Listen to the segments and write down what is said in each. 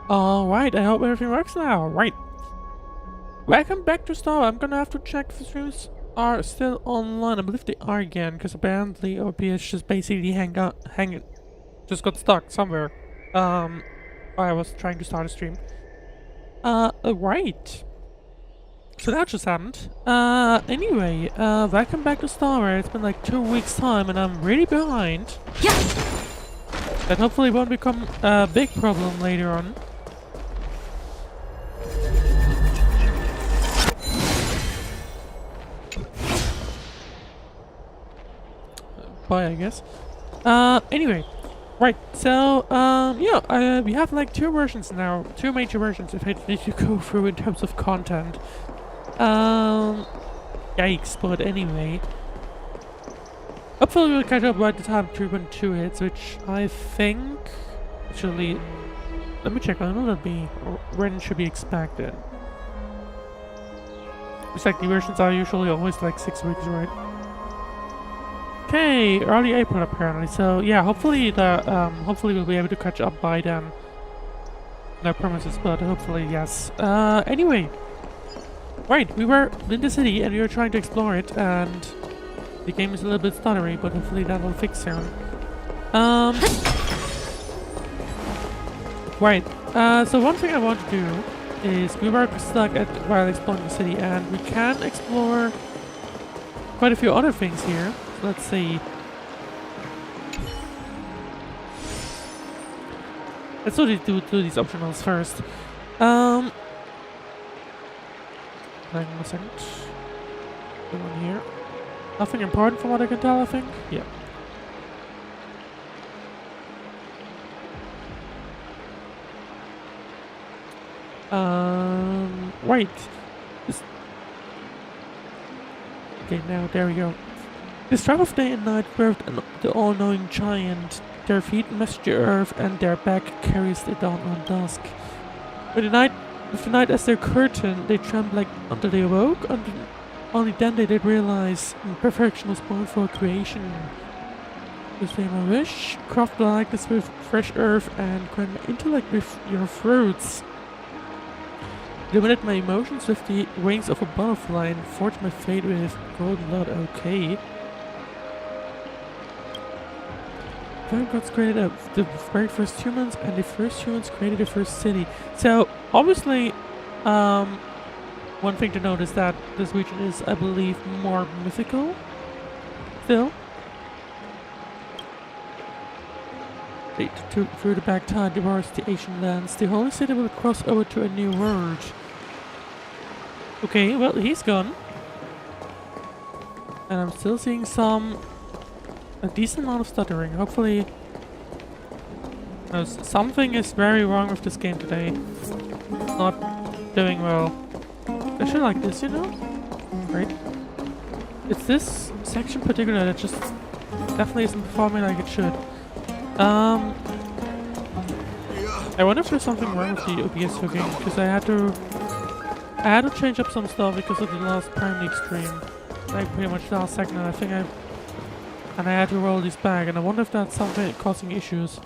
Alright, I hope everything works now. Right. Welcome back to Star. I'm gonna have to check if the streams are still online. I believe they are again, because apparently OBS just basically just got stuck somewhere. While I was trying to start a stream. Right. So that just happened. Anyway, welcome back to Star. It's been like 2 weeks time and I'm really behind. Yeah. That hopefully won't become a big problem later on. Bye, I guess. Anyway. Right, so, yeah, we have like 2 versions now. 2 major versions if I need to go through in terms of content. Yikes, but anyway. Hopefully we'll catch up by the time 3.2 hits, which I think... Actually, let me check, when will that be? Or when should be expected? It's like the versions are usually always like 6 weeks, right? Okay, early April apparently, so yeah, hopefully we'll be able to catch up by then. No promises, but hopefully, yes. Anyway. Right, we were in the city and we were trying to explore it, and the game is a little bit stuttery, but hopefully that will fix soon. Right, so one thing I want to do is we were stuck while exploring the city, and we can explore quite a few other things here. So let's see. Let's do these optionals first. Hang on a second. Go on here. Nothing important from what I can tell, I think? Yeah. Right. Okay, now, there we go. The strife of day and night birthed the all-knowing giant. Their feet mesh the earth and their back carries the dawn on dusk. With the night as their curtain, they trembled until they awoke. Only then they did realize perfection was born for creation. With my wish, craft the likeness with fresh earth and grant my intellect with your fruits. Illuminate my emotions with the wings of a butterfly and forge my fate with golden blood. Okay. Five gods created the very first humans, and the first humans created the first city. So, obviously, one thing to note is that this region is, I believe, more mythical. Still. Through the back tide devours the ancient lands. The holy city will cross over to a new world. Okay, well, he's gone. And I'm still seeing a decent amount of stuttering. Hopefully... No, something is very wrong with this game today. Not doing well. I should like this, you know? Right? It's this section in particular that just definitely isn't performing like it should. I wonder if there's something wrong with the OBS hooking, because I had to change up some stuff because of the last Prime League stream. Like pretty much the last second, and I had to roll this back, and I wonder if that's something causing issues.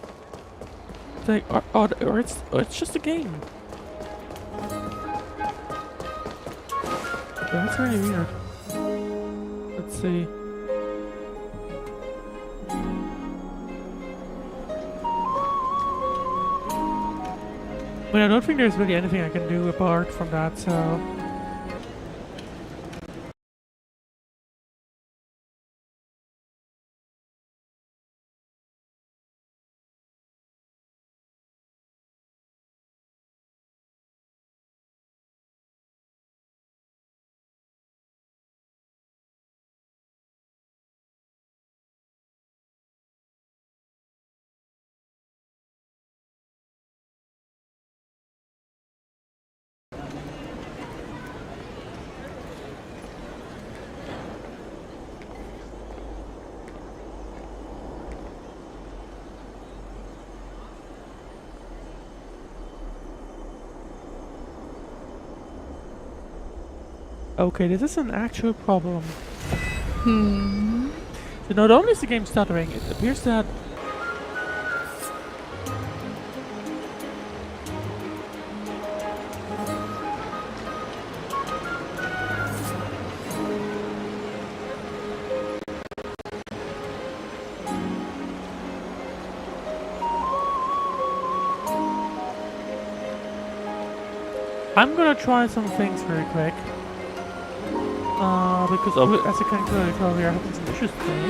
It's like, or it's just a game. That's really weird. Let's see. But I don't think there's really anything I can do apart from that, so... Okay, this is an actual problem. So not only is the game stuttering, it appears that I'm gonna try some things very quick. Because as you can clearly tell, we are having some issues today.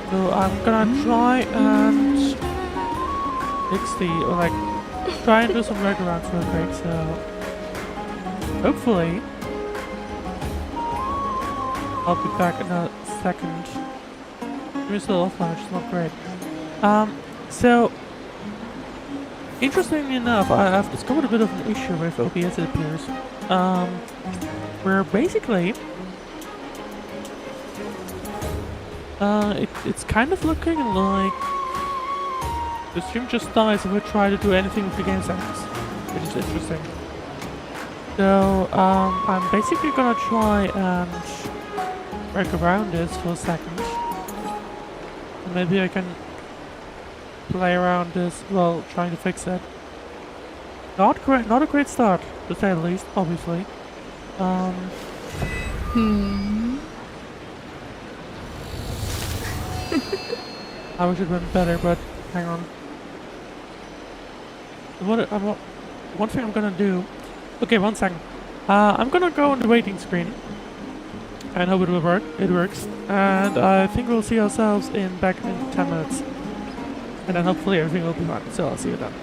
So I'm gonna try and fix try and do some workarounds real quick. So hopefully I'll be back in a second. We're still offline, which is not great. So interestingly enough, I've discovered a bit of an issue with OBS, it appears. Where basically it's kind of looking like the stream just dies if we try to do anything with the game settings, which is interesting. So I'm basically gonna try and work around this for a second. And maybe I can play around this while trying to fix it. Not a great start, to say the least, obviously. I wish it went better, but hang on. One thing I'm gonna do. Okay, 1 second. I'm gonna go on the waiting screen and hope it will work. It works, and I think we'll see ourselves back in 10 minutes, and then hopefully everything will be fine. So I'll see you then.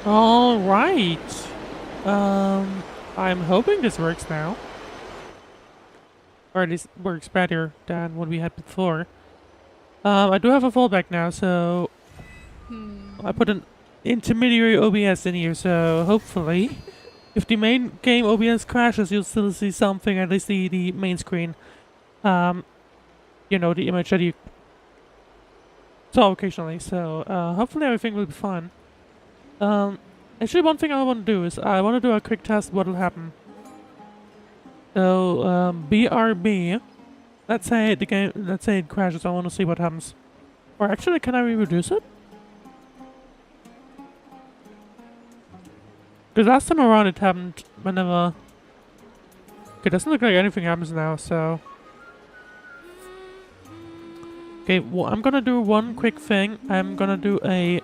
All right. I'm hoping this works now. Or at least works better than what we had before. I do have a fallback now, so I put an intermediary OBS in here, so hopefully if the main game OBS crashes, you'll still see something, at least the main screen. You know, the image that you saw occasionally, so hopefully everything will be fine. Actually, one thing I want to do is I want to do a quick test what will happen. So, BRB, let's say it crashes, I want to see what happens. Or actually, can I reproduce it? Because last time around it happened whenever... Okay, doesn't look like anything happens now, so... Okay, well, I'm gonna do one quick thing. I'm gonna do a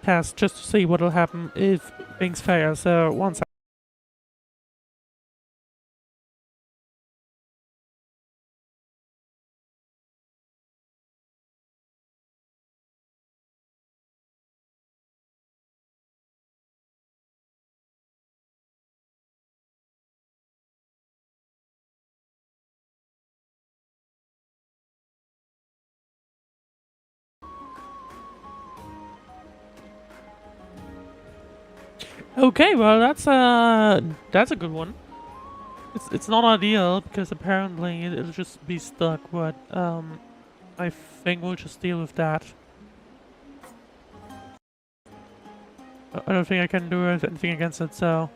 test just to see what'll happen if things fail, so one second. Okay, well that's a good one. It's not ideal because apparently it'll just be stuck, but I think we'll just deal with that. I don't think I can do anything against it, so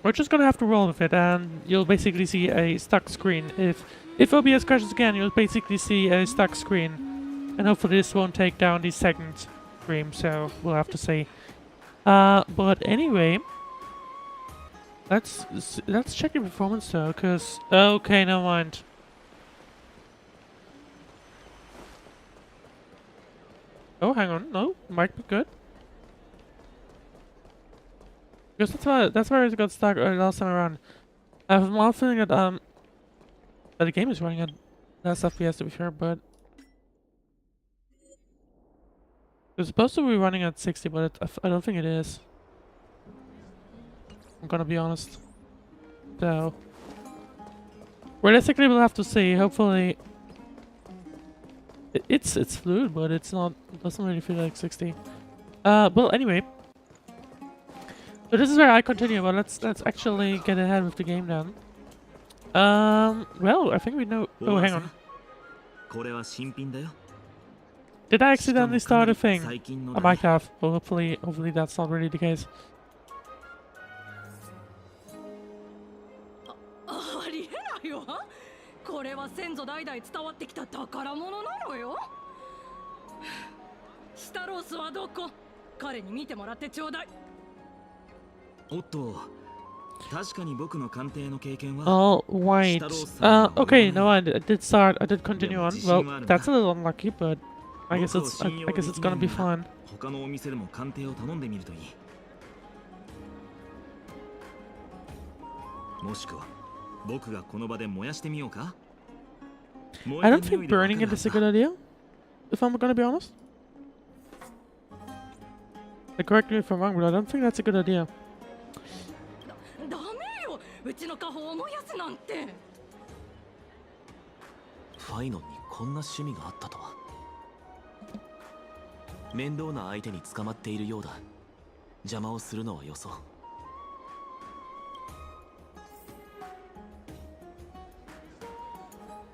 we're just gonna have to roll with it, and you'll basically see a stuck screen. If OBS crashes again, you'll basically see a stuck screen, and hopefully this won't take down the second stream. So we'll have to see. But anyway, let's check the performance though, cause okay, never mind. Oh, hang on, no, might be good. Because that's where it got stuck last time around. I have a feeling that that the game is running at less FPS to be fair, but it's supposed to be running at 60, but I don't think it is. I'm gonna be honest. So realistically, we'll have to see. Hopefully, it's fluid, but it's not. It doesn't really feel like 60. Well, anyway. So this is where I continue, but let's actually get ahead with the game then. Well, I think we know. Oh, hang on. Did I accidentally start a thing? I might have, but hopefully that's not really the case. ありえないよ。これは先祖代々伝わってきた宝物なのよ。スタロースはどこ？彼に見てもらってちょうだい。おっと、All white. Okay, no, I did start. I did continue on. Well, that's a little unlucky, but I guess it's gonna be fine. 他のお店でも鑑定を頼んでみるといい。もしくは僕がこの場で燃やしてみようか。 I don't think burning it is a good idea, if I'm gonna be honest. Correct me if I'm wrong, but I don't think that's a good idea. ダメよ、うちの家宝を燃やすなんて。ファイノンにこんな趣味があったとは。面倒な相手に捕まっているようだ。邪魔をするのはよそう。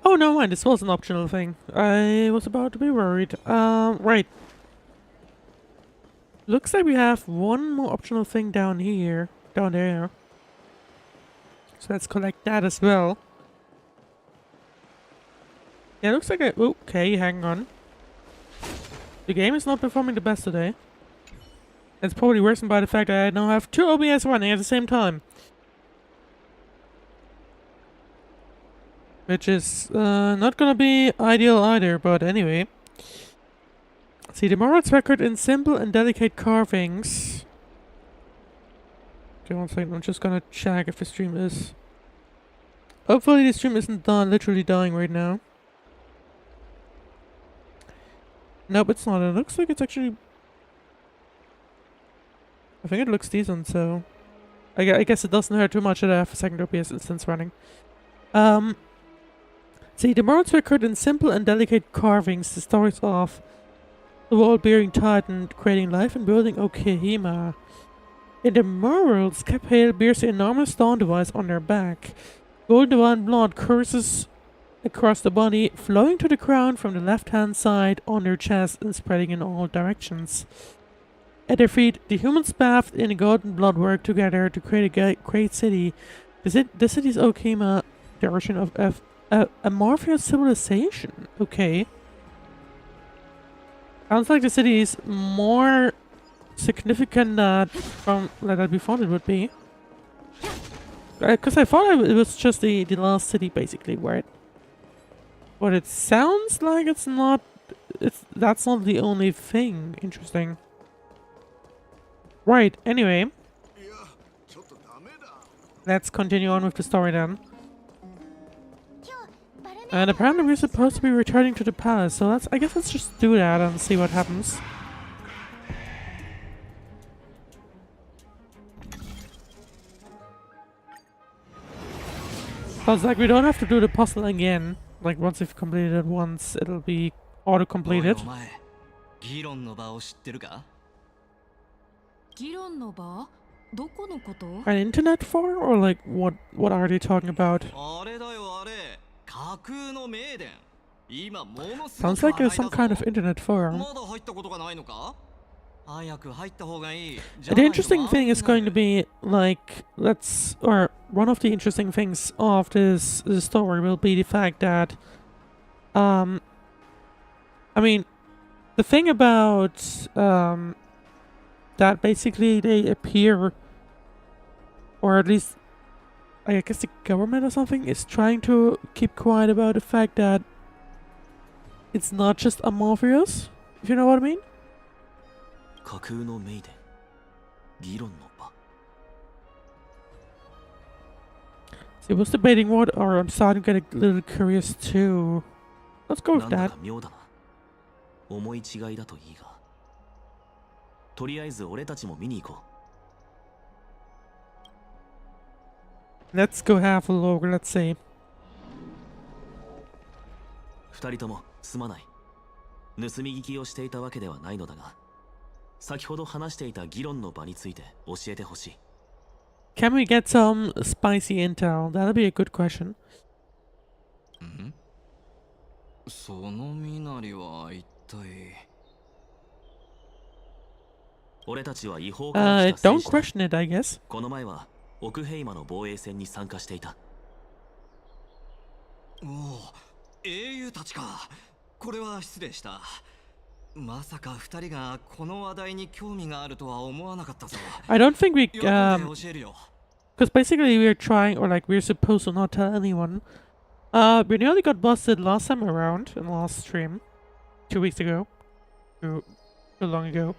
Oh, no mind, this was an optional thing. I was about to be worried. Right. Looks like we have one more optional thing down here. Down there. So let's collect that as well. Yeah, looks like okay, hang on. The game is not performing the best today. It's probably worsened by the fact that I now have 2 OBS running at the same time. Which is not gonna be ideal either, but anyway. See, the Morad's record in simple and delicate carvings. Okay, one second, I'm just gonna check if the stream is... Hopefully the stream isn't literally dying right now. Nope, it's not. It looks like it's actually... I think it looks decent, so... I guess it doesn't hurt too much that I have a second OBS instance running. See, the Morad's record in simple and delicate carvings, the stories of the world bearing titan, creating life and building Okehima. In the murals, Capale bears an enormous stone device on their back. Golden divine blood courses across the body, flowing to the crown from the left-hand side on their chest and spreading in all directions. At their feet, the humans bathed in golden blood work together to create a great city. The city's Okehima, the origin of a Morpheus civilization. Okay. Sounds like the city is more significant than we thought it would be. Because I thought it was just the last city, basically, right? But it sounds like it's not... That's not the only thing. Interesting. Right, anyway. Let's continue on with the story then. And apparently we're supposed to be returning to the palace, so I guess let's just do that and see what happens. Sounds like we don't have to do the puzzle again. Like once we've completed it once, it'll be auto-completed. 議論の場を知ってるか？議論の場？どこのこと？ An internet forum? Or like what are they talking about? あれだよあれ。架空の名殿。今ものす Sounds like some kind of internet forum. まだ入ったことがないのか？早く入った方がいい。 The interesting thing is going to be like one of the interesting things of this story will be the fact that I mean the thing about that basically they appear, or at least I guess the government or something is trying to keep quiet about the fact that it's not just Amorpheus, if you know what I mean. 架空のメイデン、議論の場。 See, I was debating what, or I'm starting to get a little curious too. Let's go with なんだ that. か妙だな。思い違いだといいが。とりあえず俺たちも見に行こう。 Let's go have a look, let's see. 二人ともすまない。盗み聞きをしていたわけではないのだが、先ほど話していた議論の場について教えてほしい。Can we get some spicy intel? That'll be a good question. ん？その身なりは一体。俺たちは違法から来た戦 Don't 士だ。 question it, I guess. この前は奥平間の防衛戦に参加していた。おお、英雄たちか。これは失礼した。まさか二人がこの話題に興味があるとは思わなかったぞ。I don't think we 喜んで教えるよ。Because basically we're trying, or like we're supposed to not tell anyone. We nearly got busted last time around in last stream, 2 weeks ago, too long ago.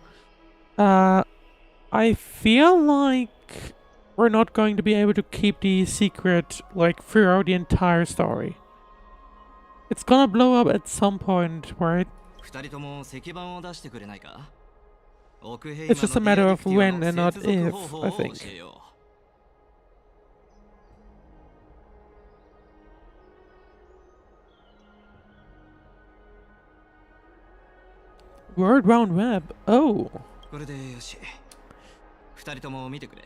I feel like we're not going to be able to keep the secret like throughout the entire story. It's gonna blow up at some point, right? 二人とも石板を出してくれないか？ It's just a matter of when and not if, I think. Word Round Web. Oh. これでよし。二人とも見てくれ。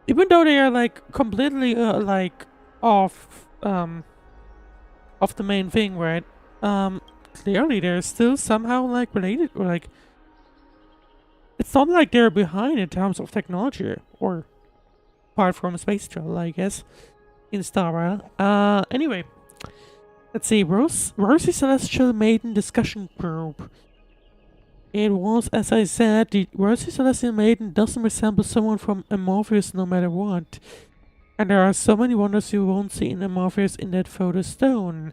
Even though they are like completely like off the main thing, right? Clearly they're still somehow like related, or like it's not like they're behind in terms of technology, or apart from space travel, I guess, in Star Rail. Anyway, let's see. Rosy Celestial Maiden discussion group. It was, as I said, the Rosy Celestial Maiden doesn't resemble someone from Amorpheus no matter what. And there are so many wonders you won't see in Amorpheus in that photo stone.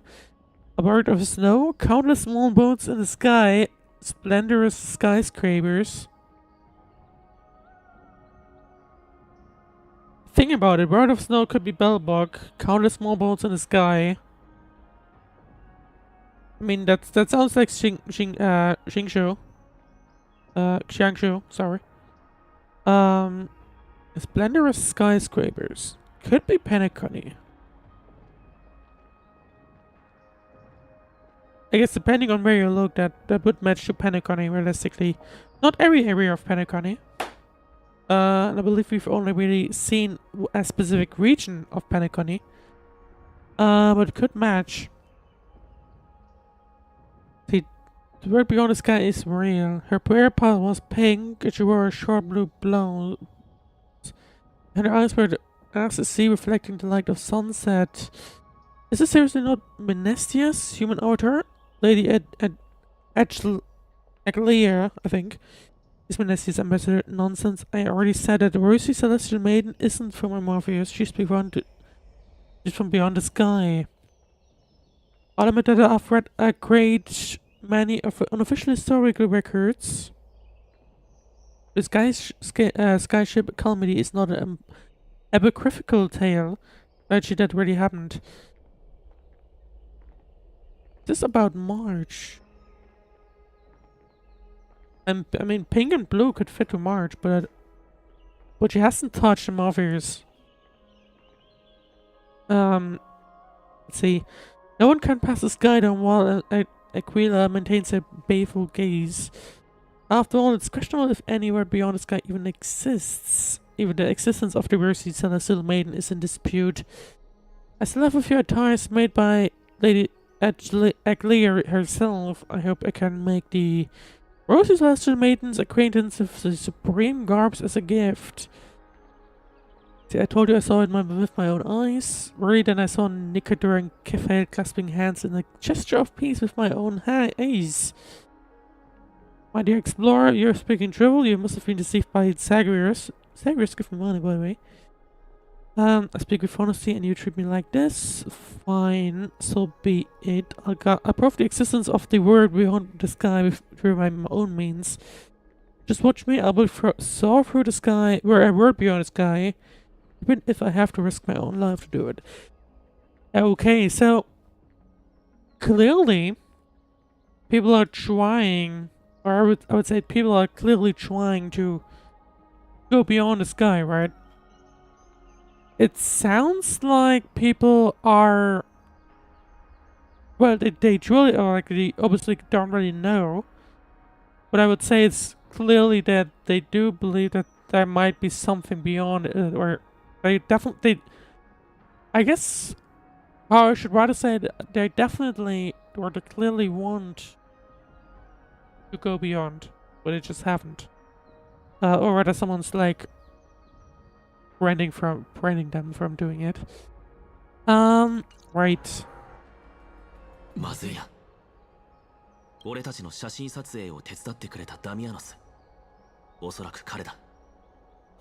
A bird of snow, countless small boats in the sky, splendorous skyscrapers. Think about it, bird of snow could be Bellbug, countless small boats in the sky. I mean, that sounds like Xingshu. Xiangshu, sorry. Splendorous skyscrapers. Could be Penacony. I guess depending on where you look, that would match to Penacony realistically. Not every area of Penacony. And I believe we've only really seen a specific region of Penacony. But it could match. The word beyond the sky is real. Her prayer path was pink, and she wore a short blue blouse. And her eyes were as the sea reflecting the light of sunset. Is this seriously not Menestia's human avatar? Lady Aglaia, I think, is Menestia's ambassador. Nonsense. I already said that the Rosy Celestial Maiden isn't from Amorpheus. She's from beyond the sky. I'll admit that I've read a great many of unofficial historical records. The skyship Calamity is not an apocryphal tale. Actually, that really happened. This is about March. I mean, pink and blue could fit to March, but she hasn't touched Amorpheus. Let's see. No one can pass the sky down while Aquila maintains a baleful gaze. After all, it's questionable if anywhere beyond the sky even exists. Even the existence of the Rosy Celestial Maiden is in dispute. I still have a few attires made by Lady Aglaia herself. I hope I can make the Rosy Celestial Maiden's acquaintance with the supreme garbs as a gift. See, I told you I saw it with my own eyes. Really, then I saw Nicodor and Kefel clasping hands in a gesture of peace with my own eyes. My dear explorer, you're speaking drivel. You must have been deceived by Zagreus. Zagreus give me money, by the way. I speak with honesty and you treat me like this. Fine, so be it. I prove the existence of the word beyond the sky through my own means. Just watch me. I will soar through the sky, where a word beyond the sky. Even if I have to risk my own life to do it. Okay, so clearly people are trying, or I would say people are clearly trying to go beyond the sky, right? It sounds like people are, well, they truly, or like they obviously don't really know, but I would say it's clearly that they do believe that there might be something beyond it, or they definitely, I guess, or I should rather say that they definitely, or they clearly want to go beyond, but they just haven't. Or rather someone's like preventing them from doing it. Right. まずいな。俺たちの写真撮影を手伝ってくれたダミアノス。おそらく彼だ。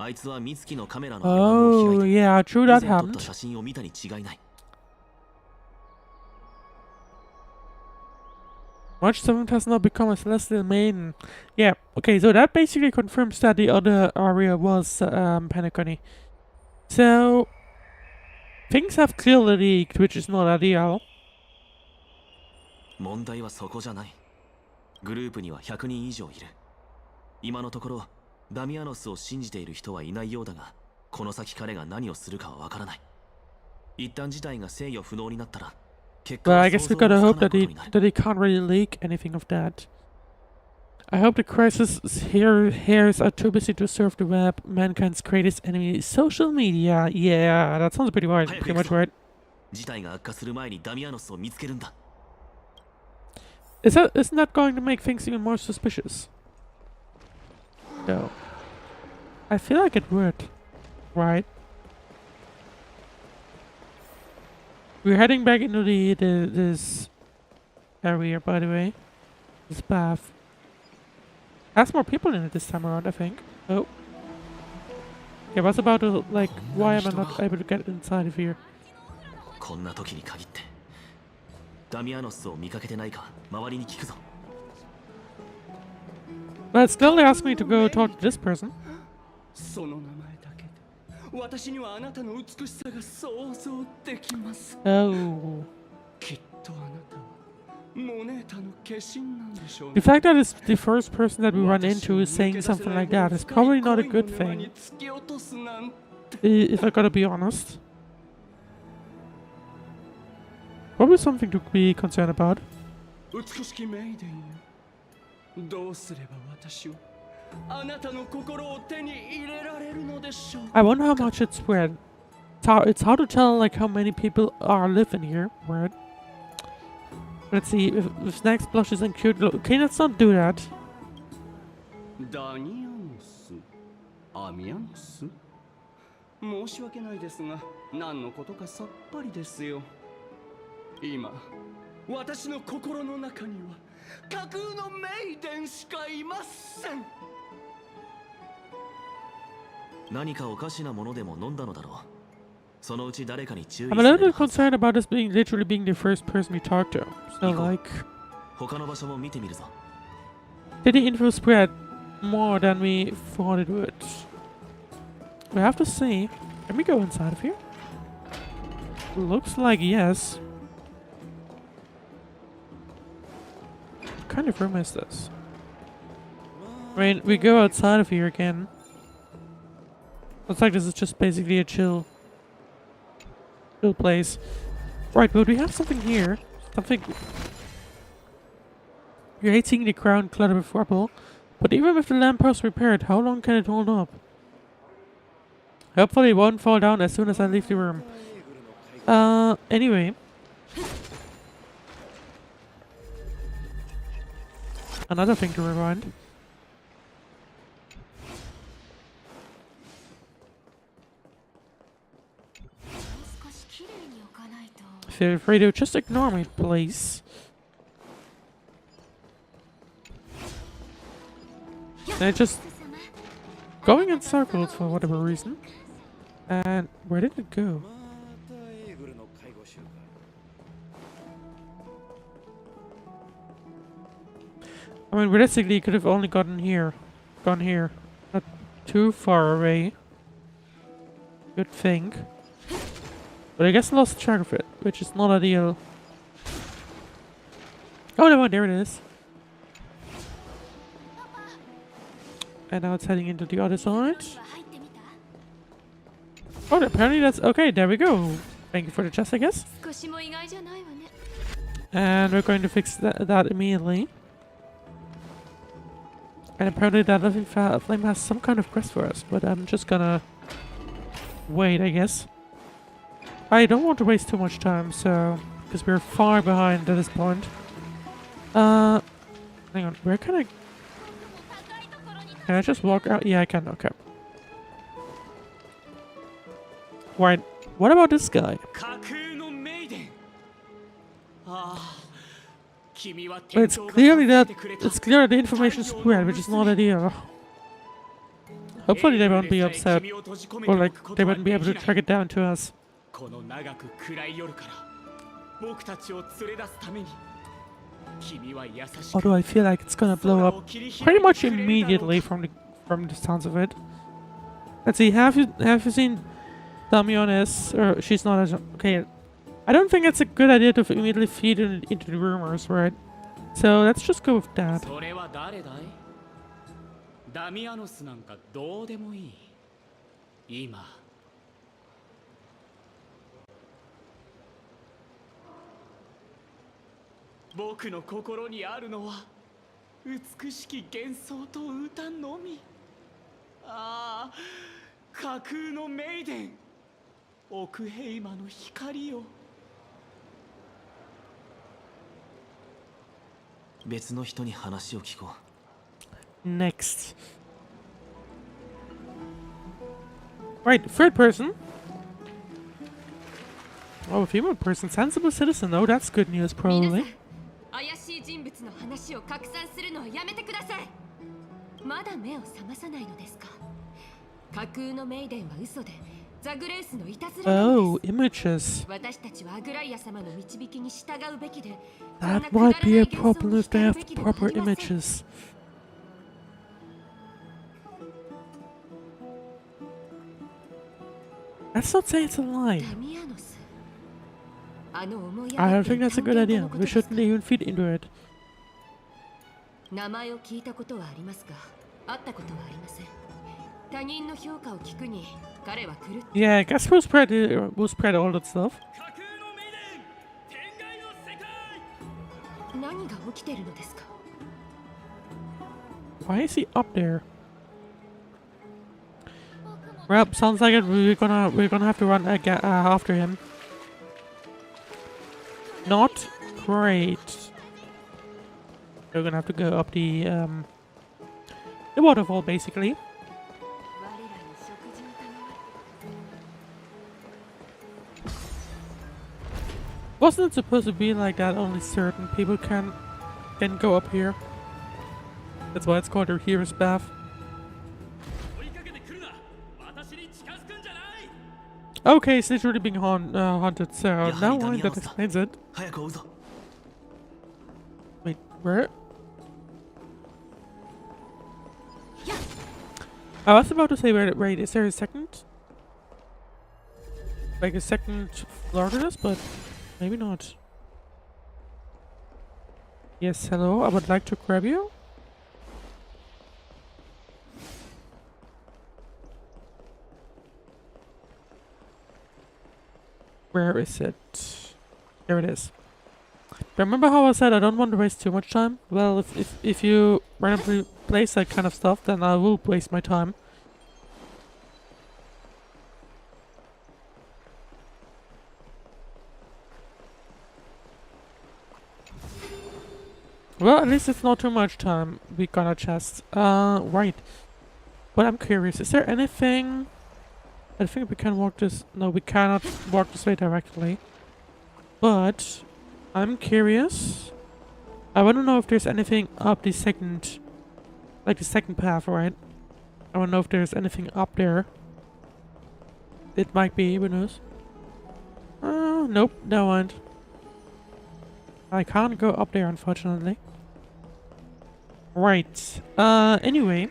あいつは美月のカメラのアルバムを Oh, 開いて yeah, true 以 that 前撮った happened. 写真を見たに違いない。 March 7th has now become a celestial maiden. Yeah, okay, so that basically confirms that the other area was Penacony. So, things have clearly leaked, which is not ideal. 問題はそこじゃない。グループには100人以上いる。今のところダミアノスを信じている人はいないようだが、この先彼が何をするかはわからない。一旦事態が制御不能になったら、結果 But は I 想 guess 像 we もつか gotta ない hope こと that になる。 he can't really leak anything of that. I hope the crisis hairs are too busy to surf the web. Mankind's greatest enemy is social media. Yeah, that sounds pretty much right. 事態が悪化する前にダミアノスを見つけるんだ。 Isn't that going to make things even more suspicious? No. I feel like it would. Right? We're heading back into this area, by the way. This path. Has more people in it this time around, I think. Oh. Yeah, I was about to, like, why am I not able to get inside of here? こんな時に限ってダミアノスを見かけてないか周りに聞くぞ。 But still they asked me to go talk to this person. その名前だけで私にはあなたの美しさが想像できます。 Oh. きっとあなたはモネータの化身なんでしょう The fact that it's the first person that we run into is saying something like that is probably not a good thing, if I gotta be honest. Probably something to be concerned about. 美しきメイデンよ、どうすれば私はあなたの心を手に入れられるのでしょう。 I wonder how much it's spread. It's hard to tell like how many people are living here. Right? Let's see if snacks, blushes, and cute. Okay, let's not do that. ダニアノス、アミアノス。申し訳ないですが、何のことかさっぱりですよ。今、私の心の中には架空のメイデンしかいません。何かおかしなものでも飲んだのだろう。そのうち誰かに注意 I'm さ a れ little る bit はず。 concerned about us literally being the first person we talked to. So Nico. like, 他の場所も見てみるぞ。 did the info spread more than we thought it would? We have to see. Can we go inside of here? Looks like yes. What kind of room is this? I mean, we go outside of here again. Looks like this is just basically a chill place. Right, but we have something here. Something... You hate seeing the ground cluttered with rubble, but even with the lamppost repaired, how long can it hold up? Hopefully it won't fall down as soon as I leave the room. Anyway. Another thing to rewind. Feel free to just ignore me, please. And just going in circles for whatever reason. And where did it go? I mean, realistically, you could have only gone here. Not too far away. Good thing. But I guess I lost track of it, which is not ideal. Oh, no, there it is. And now it's heading into the other side. Oh, apparently that's... Okay, there we go. Thank you for the chest, I guess. And we're going to fix that immediately. And apparently that living flame has some kind of quest for us, but I'm just gonna wait, I guess. I don't want to waste too much time, so... Because we're far behind at this point. Hang on, where can I... Can I just walk out? Yeah, I can, okay. Right, what about this guy? But it's clear that the information spread, which is not ideal. Hopefully they won't be upset. Or like, they wouldn't be able to track it down to us. この長く暗い夜から僕たちを連れ出すために君は優しく Although I feel like it's gonna blow up pretty much immediately from the sounds of it. Let's see, have you seen Damiones? Or she's not as okay. I don't think it's a good idea to immediately feed into the rumors, right? So let's just go with that. それは誰だいダミアノスなんかどうでもいい今僕の心にあるのは美しき幻想と歌のみああ架空のメイデン奥平魔の光よ別の人に話を聞こう Next. Right, third person. Oh, a female person. Sensible citizen. Oh, that's good news, 皆さん probably. 怪しい人物の話を拡散するのはやめてくださいまだ目を覚まさないのですか架空のメイデンは嘘でザグレースのいたずらなの Oh, です images. 私たちはアグライア様の導きに従うべきで That might be a problem if they have proper images. Let's not say it's a lie. ダミアノスあの思い I 上 don't げ think てい that's a た good 探 idea. 検家のこと We ですか shouldn't even feed into it. 名前を聞いたことはありますが会ったことはありません他人の評価を聞くに彼は狂って Yeah, I guess we'll spread all that stuff. 架空のメイデン天外の世界何が起きてるのですか Why is he up there? Well, sounds like it. We're gonna have to run after him. Not great. We're gonna have to go up the waterfall, basically. 我らに食事を頼む Wasn't it supposed to be like that? Only certain people can go up here. That's why it's called a hero's bath. 追いかけてくるな私に近づくんじゃない Okay, it's literally being haunted. So Yeah, now Damiano thatさん。 explains it. 早く追うぞ Wait, where? I was about to say, wait, is there a second? Like a second floor to this, but maybe not. Yes, hello, I would like to grab you. Where is it? There it is. Remember how I said I don't want to waste too much time? Well, if you randomly place that kind of stuff, then I will waste my time. Well, at least it's not too much time we got a chest. Right. But I'm curious, is there anything... I think we can walk this... No, we cannot walk this way directly. But... I'm curious. I want to know if there's anything up the second... Like the second path, right? I want to know if there's anything up there. It might be, who knows? Nope, no one. I can't go up there, unfortunately. Right. Anyway.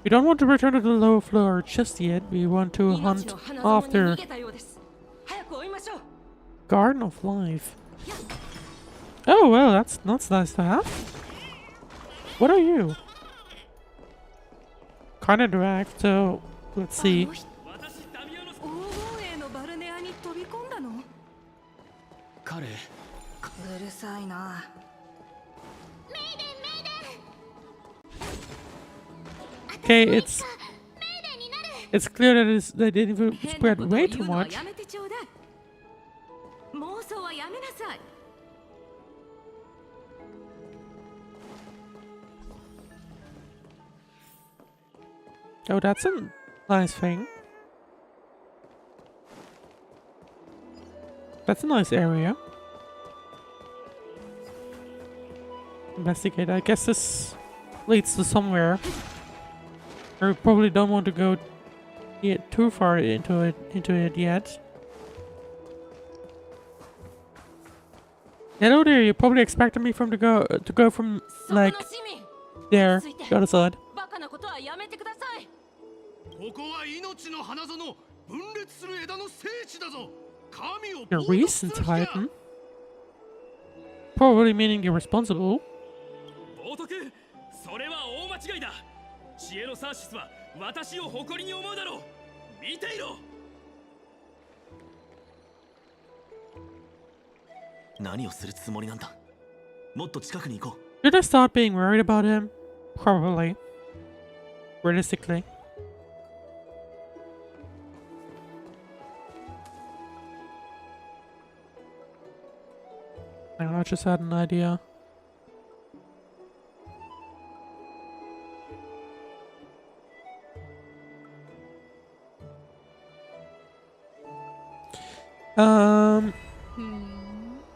We don't want to return to the lower floor just yet. We want to hunt after Garden of Life. Oh well, that's nice to have. What are you? Kinda direct, so let's see. 私ダミアノス黄金栄のバルネアに飛び込んだの彼うるさいな Okay, it's clear that they didn't spread way too much. やめてちょうだい妄想はやめなさい Oh, that's a nice thing. That's a nice area. investigate. I guess this leads to somewhere. I probably don't want to go too far into it yet. Hello there. You probably expected me to go from like そこの市民 there, ついて the other side. バカなことはやめてください。ここは命の花園、分裂する枝の聖地だぞ。神を The 冒涜 recent する気だ。 Titan, probably meaning you're responsible. 冒涜、それは大間違いだ。知恵のサーシスは私を誇りに思うだろう。見ていろ。何をするつもりなんだ。もっと近くに行こ Did I start being worried about him? Probably. Realistically. I just had an idea.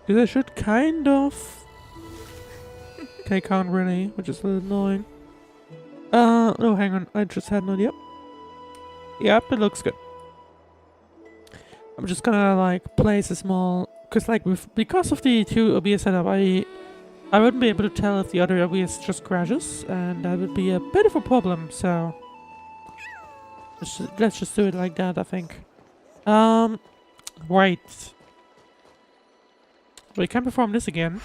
Because I should kind of. Okay, can't really, which is a little annoying. No, hang on. I just had an idea. Yep, it looks good. I'm just gonna like place a small, cause like because of the two OBS setup, I wouldn't be able to tell if the other OBS just crashes, and that would be a bit of a problem. So let's just do it like that, I think. Right. We can perform this again.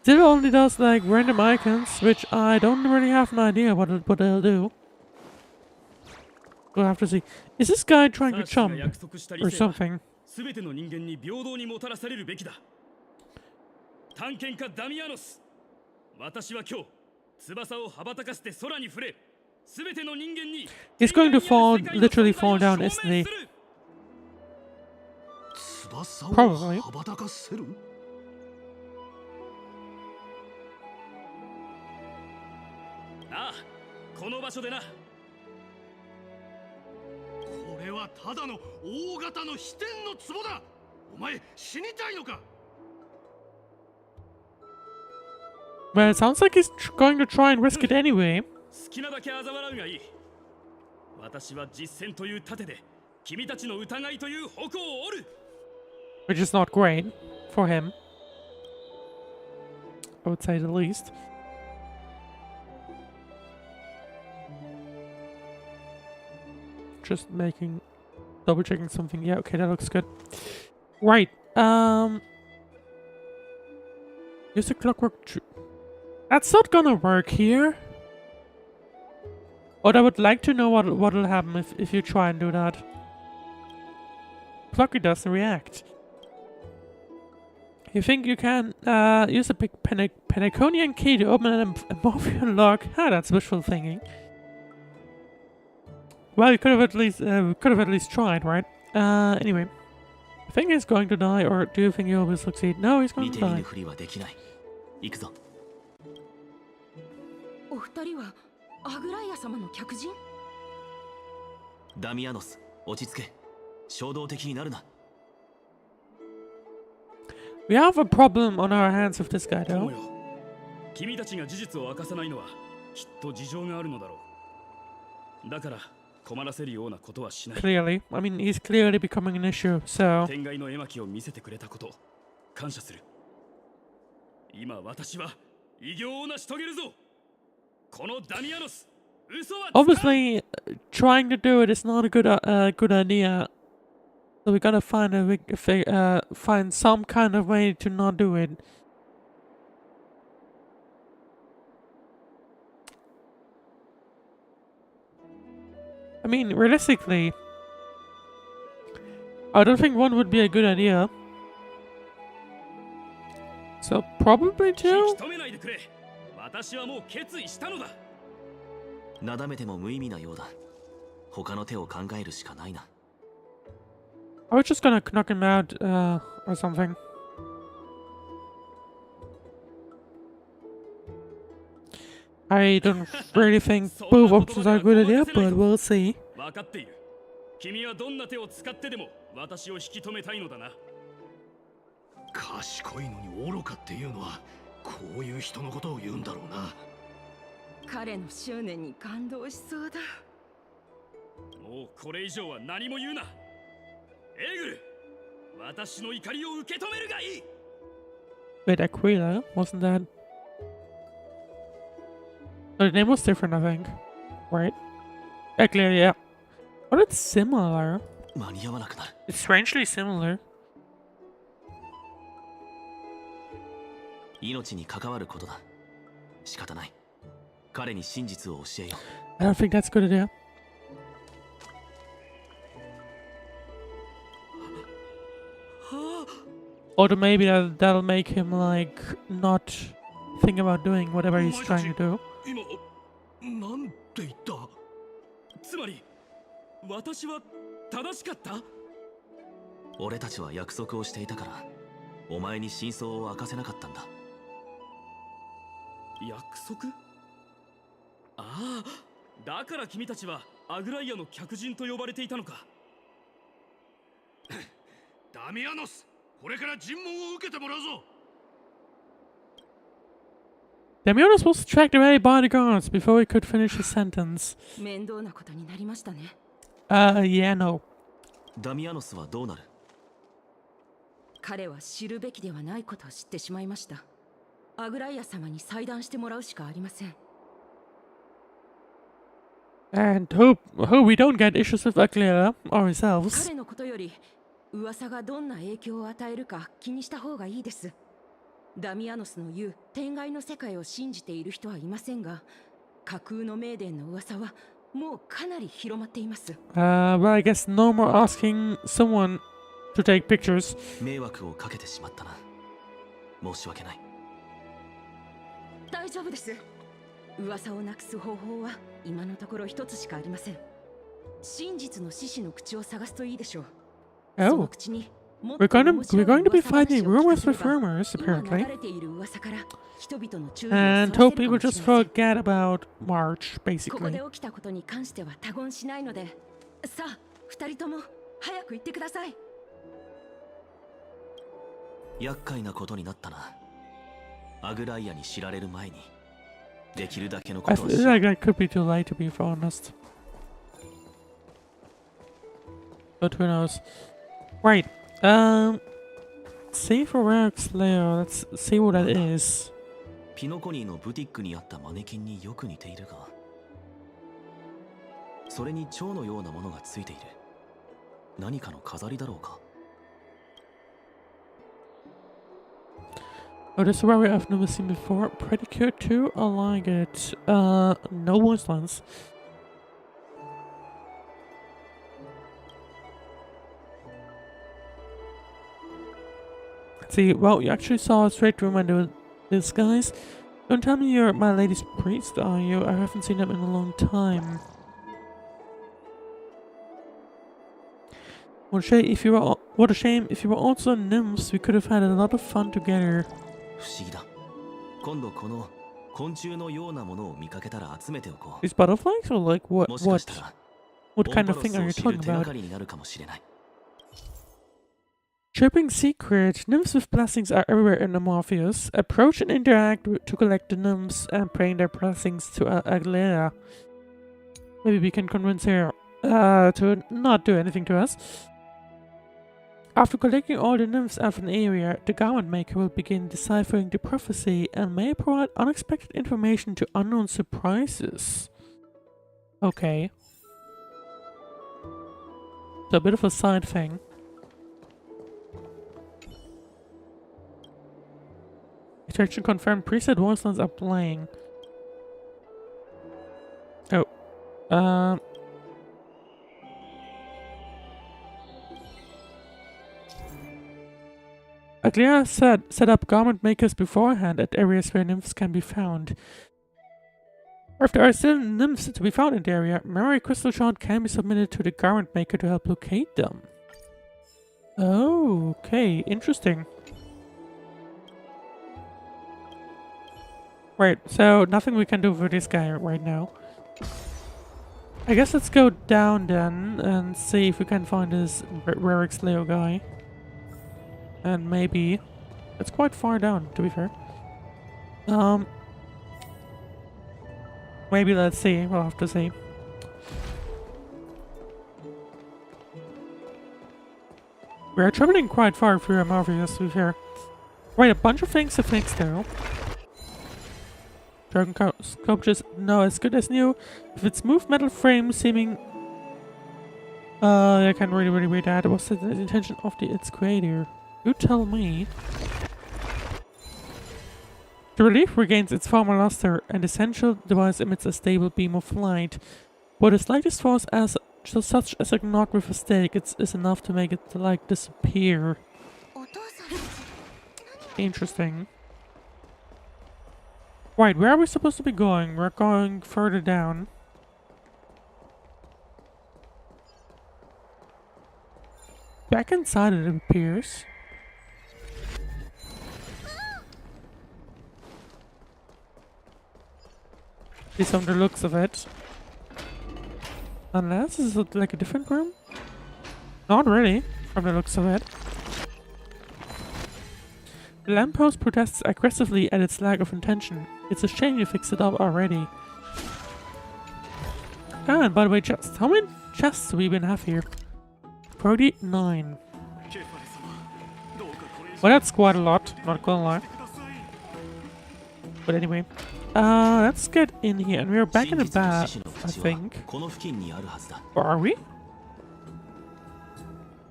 Still only does like random icons, which I don't really have an idea what they'll do. We'll have to see. Is this guy trying to サーシスが jump 約束した理 or 性は something? すべての人間に平等にもたらされるべきだ。探検家ダミアノス、私は今日翼を羽ばたかせて空に触れ、すべての人間に He's going to fall, literally fall down, isn't he? 翼を Probably. 羽ばたかせる。ああ、この場所でな。これはただの大型の飛天の壺だ。お前死にたいのか。 Well, it sounds like he's going to try and risk it anyway. 好きなだけ嘲笑うがいい。私は実践という盾で君たちの疑いという矛を折る。 Which is not great for him. I would say the least. Just double checking something. Yeah, okay, that looks good. Right. Use the clockwork. That's not gonna work here. But I would like to know what'll happen if you try and do that. Clocky doesn't react. You think you can use a big Penaconian key to open an Amorphian lock? Ah, that's wishful thinking. Well, you could have at least tried, right? Anyway, I think he's going to die, or do you think he will succeed? No, he's う。 going 見 to て見ぬ die. ふりはできない。行くぞ。お二人はアグライア様の客人？ダミアノス、落ち着け。衝動的になるな。 We have a problem on our hands with this guy, 友 though. よ、君たちが事実を明かさないのはきっと事情があるのだろう。だから困らせるようなことはしない。 Clearly. I mean, he's clearly becoming an issue, so... 天外の絵巻を見せてくれたこと感謝する。今私は偉業を成し遂げるぞ。このダミアノス、嘘はつかん。 Obviously, trying to do it is not a good idea. So we gotta find some kind of way to not do it. I mean, realistically, I don't think one would be a good idea. So probably 引 two? き止めないでくれ。私はもう決意したのだ。なだめても無意味なようだ。他の手を考えるしかないな。I was just gonna knock him out, or something. I don't really think both options are a good idea, but we'll see. 分かっている。君はどんな手を使ってでも私を引き止めたいのだな。賢いのに愚かっていうのはこういう人のことを言うんだろうな。彼の執念に感動しそうだ。もうこれ以上は何も言うな。エーグル、私の怒りを受け止めるがいい。 Wait, Aquila? Wasn't that... Oh, the name was different, I think. Right? Aquila, yeah. But it's similar. 間に合わなくなる。 It's strangely similar. 命に関わることだ。仕方ない。彼に真実を教えよう。 I don't think that's a good idea. Or maybe that'll make him, like, not think about doing whatever he's trying to do. 今なんて言った？つまり私は正しかった？俺たちは約束をしていたから、お前に真相を明かせなかったんだ。約束？ああ、だから君たちはアグライアの客人と呼ばれていたのか。ダミアノス、これから尋問を受けてもらうぞ。Damianus was tracked away by the guards before he could finish his sentence. 面倒なことになりましたね。Yeah, no. ダミアノスはどうなる？彼は知るべきではないことを知ってしまいました。アグライア様に裁断してもらうしかありません。And hope we don't get issues with Aquila ourselves. 彼のことより噂がどんな影響を与えるか気にした方がいいです。ダミアノスの言う天外の世界を信じている人はいませんが、架空の名殿の噂はもうかなり広まっています。Well, I guess no more asking someone to take pictures. 迷惑をかけてしまったな。申し訳ない。大丈夫です。噂をなくす方法は今のところ一つしかありません。真実の獅子の口を探すといいでしょう。その Oh, 口に we're going to be fighting rumors with rumors, 今 apparently. 流れている噂から人々の注意を And そら hope せる people かもし just れません。 forget about March, ここ basically. で起きたことに関しては他言しないので、さあ二人とも早く行ってください。厄介なことになったな。アグライアに知られる前に、できるだけのこ I とをし feel よう。 like that could be too late, to be honest. But who knows? Right. Save for Rex Layer. Let's see what that is. ピノコニーのブティックにあったマネキンによく似ているが、それに蝶のようなものがついている。何かの飾りだろうか。 Oh, this is where I've never seen before. Predicate 2, I like it. No wastelands. Let's see, well, you actually saw a straight room under this, guys. Don't tell me you're my lady's priest, are you? I haven't seen them in a long time. What a shame if you were also nymphs. We could have had a lot of fun together. 不思議だ。今度この昆虫のようなものを見かけたら集めておこう。 These butterflies, or like もしかしたら what オン kind パ of ロ thing ス are を you 知る talking 手が about? かりになるかもしれない。 Tripping secret. Nymphs with blessings are everywhere in Amorpheus. Approach and interact to collect the nymphs and bring their blessings to Aguilera. Maybe we can convince her to not do anything to us. After collecting all the nymphs out of an area, the garment maker will begin deciphering the prophecy and may provide unexpected information to unknown surprises. Okay. So a bit of a side thing. Attraction confirmed. Preset Wastelands are playing. Oh. Aglera set up garment makers beforehand at areas where nymphs can be found. If there are still nymphs to be found in the area, memory crystal shard can be submitted to the garment maker to help locate them. Oh, okay, interesting. Right, so nothing we can do for this guy right now. I guess let's go down then and see if we can find this Rerix Leo guy. And maybe... It's quite far down, to be fair. Maybe let's see. We'll have to see. We're traveling quite far through Amorpheus, to be fair. Right, a bunch of things to fix though. Dragon sculptures, no, as good as new. If it's smooth metal frame seeming... I can't really read that. What's the intention of its creator? You tell me. The relief regains its former luster, and the central device emits a stable beam of light. But the slightest force such as a knock with a stick is enough to make it like disappear. Interesting. Right, where are we supposed to be going? We're going further down. Back inside it appears. At least from the looks of it. Unless, is it like a different room? Not really, from the looks of it. The lamppost protests aggressively at its lack of intention. It's a shame you fixed it up already. Ah, and by the way, chests. How many chests do we even have here? 39. Well, that's quite a lot, not gonna lie. But anyway, let's get in here, and we're back in the bath, I think. Or are we?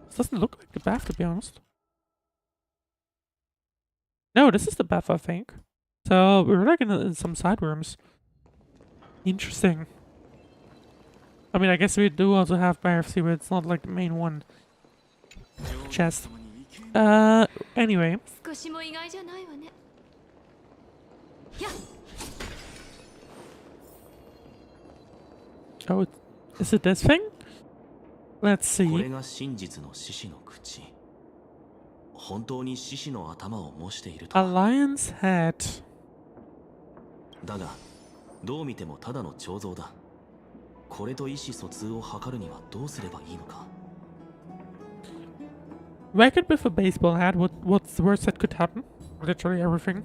This doesn't look like the bath, to be honest. No, this is the bath, I think. So, we're like in some side rooms. Interesting. I mean, I guess we do also have baths here, but it's not like the main one. Chest. Anyway. Oh, is it this thing? Let's see. Alliance head. だが、どう見てもただの彫像だ。これと意思疎通を図るにはどうすればいいのか。Racket with a baseball hat. What's the worst that could happen? Literally everything.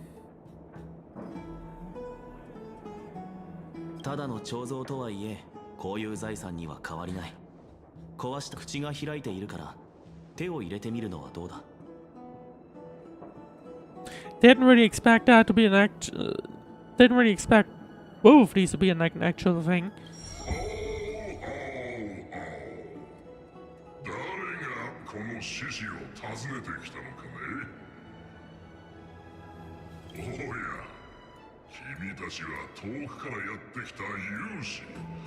ただの彫像とはいえ、こういう財産には変わりない。壊した口が開いているから、手を入れてみるのはどうだ。Didn't really expect that to be an didn't really expect both of these to be an actual thing. この獅子を訪ねてきたのかね。おや、君たちは遠くからやってきた勇士、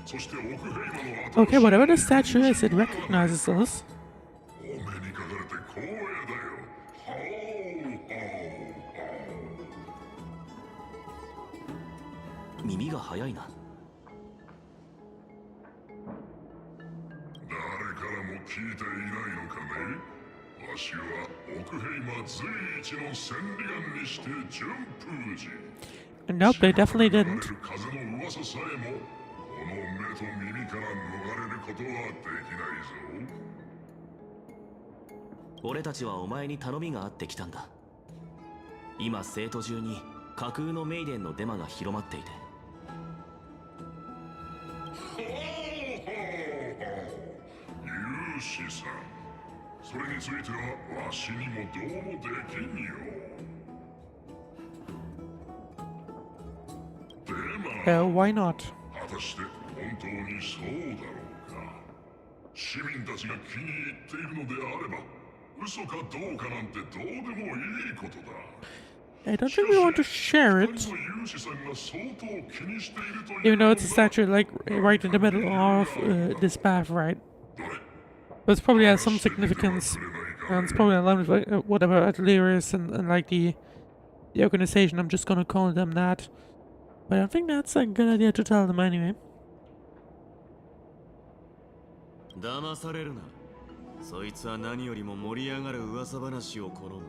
そして奥平間の Okay, whatever the statue is, it recognizes us. お目にかかれて光栄だよ。ハオ耳が早いな。誰からも聞いていないのかね。わしは奥平間随一の千里眼にして順風寺。Nope, they definitely didn't. 風の噂さえもこの目と耳から逃れることはできないぞ。俺たちはお前に頼みがあってきたんだ。今生徒中に架空のメイデンのデマが広まっていて。勇士さん、それについてはわしにもどうもできんよ。でも、Why not? 果たして本当にそうだろうか。市民たちが気に入っているのであれば、嘘かどうかなんてどうでもいいことだ。I don't think we want to share it. Even though it's a statue like right in the middle of this path, right? But it probably has some significance. And it's probably aligned with whatever Atelier is and like the organization. I'm just gonna call them that. But I think that's a good idea to tell them anyway. 騙されるな。そいつは何よりも盛り上がる噂話を好む。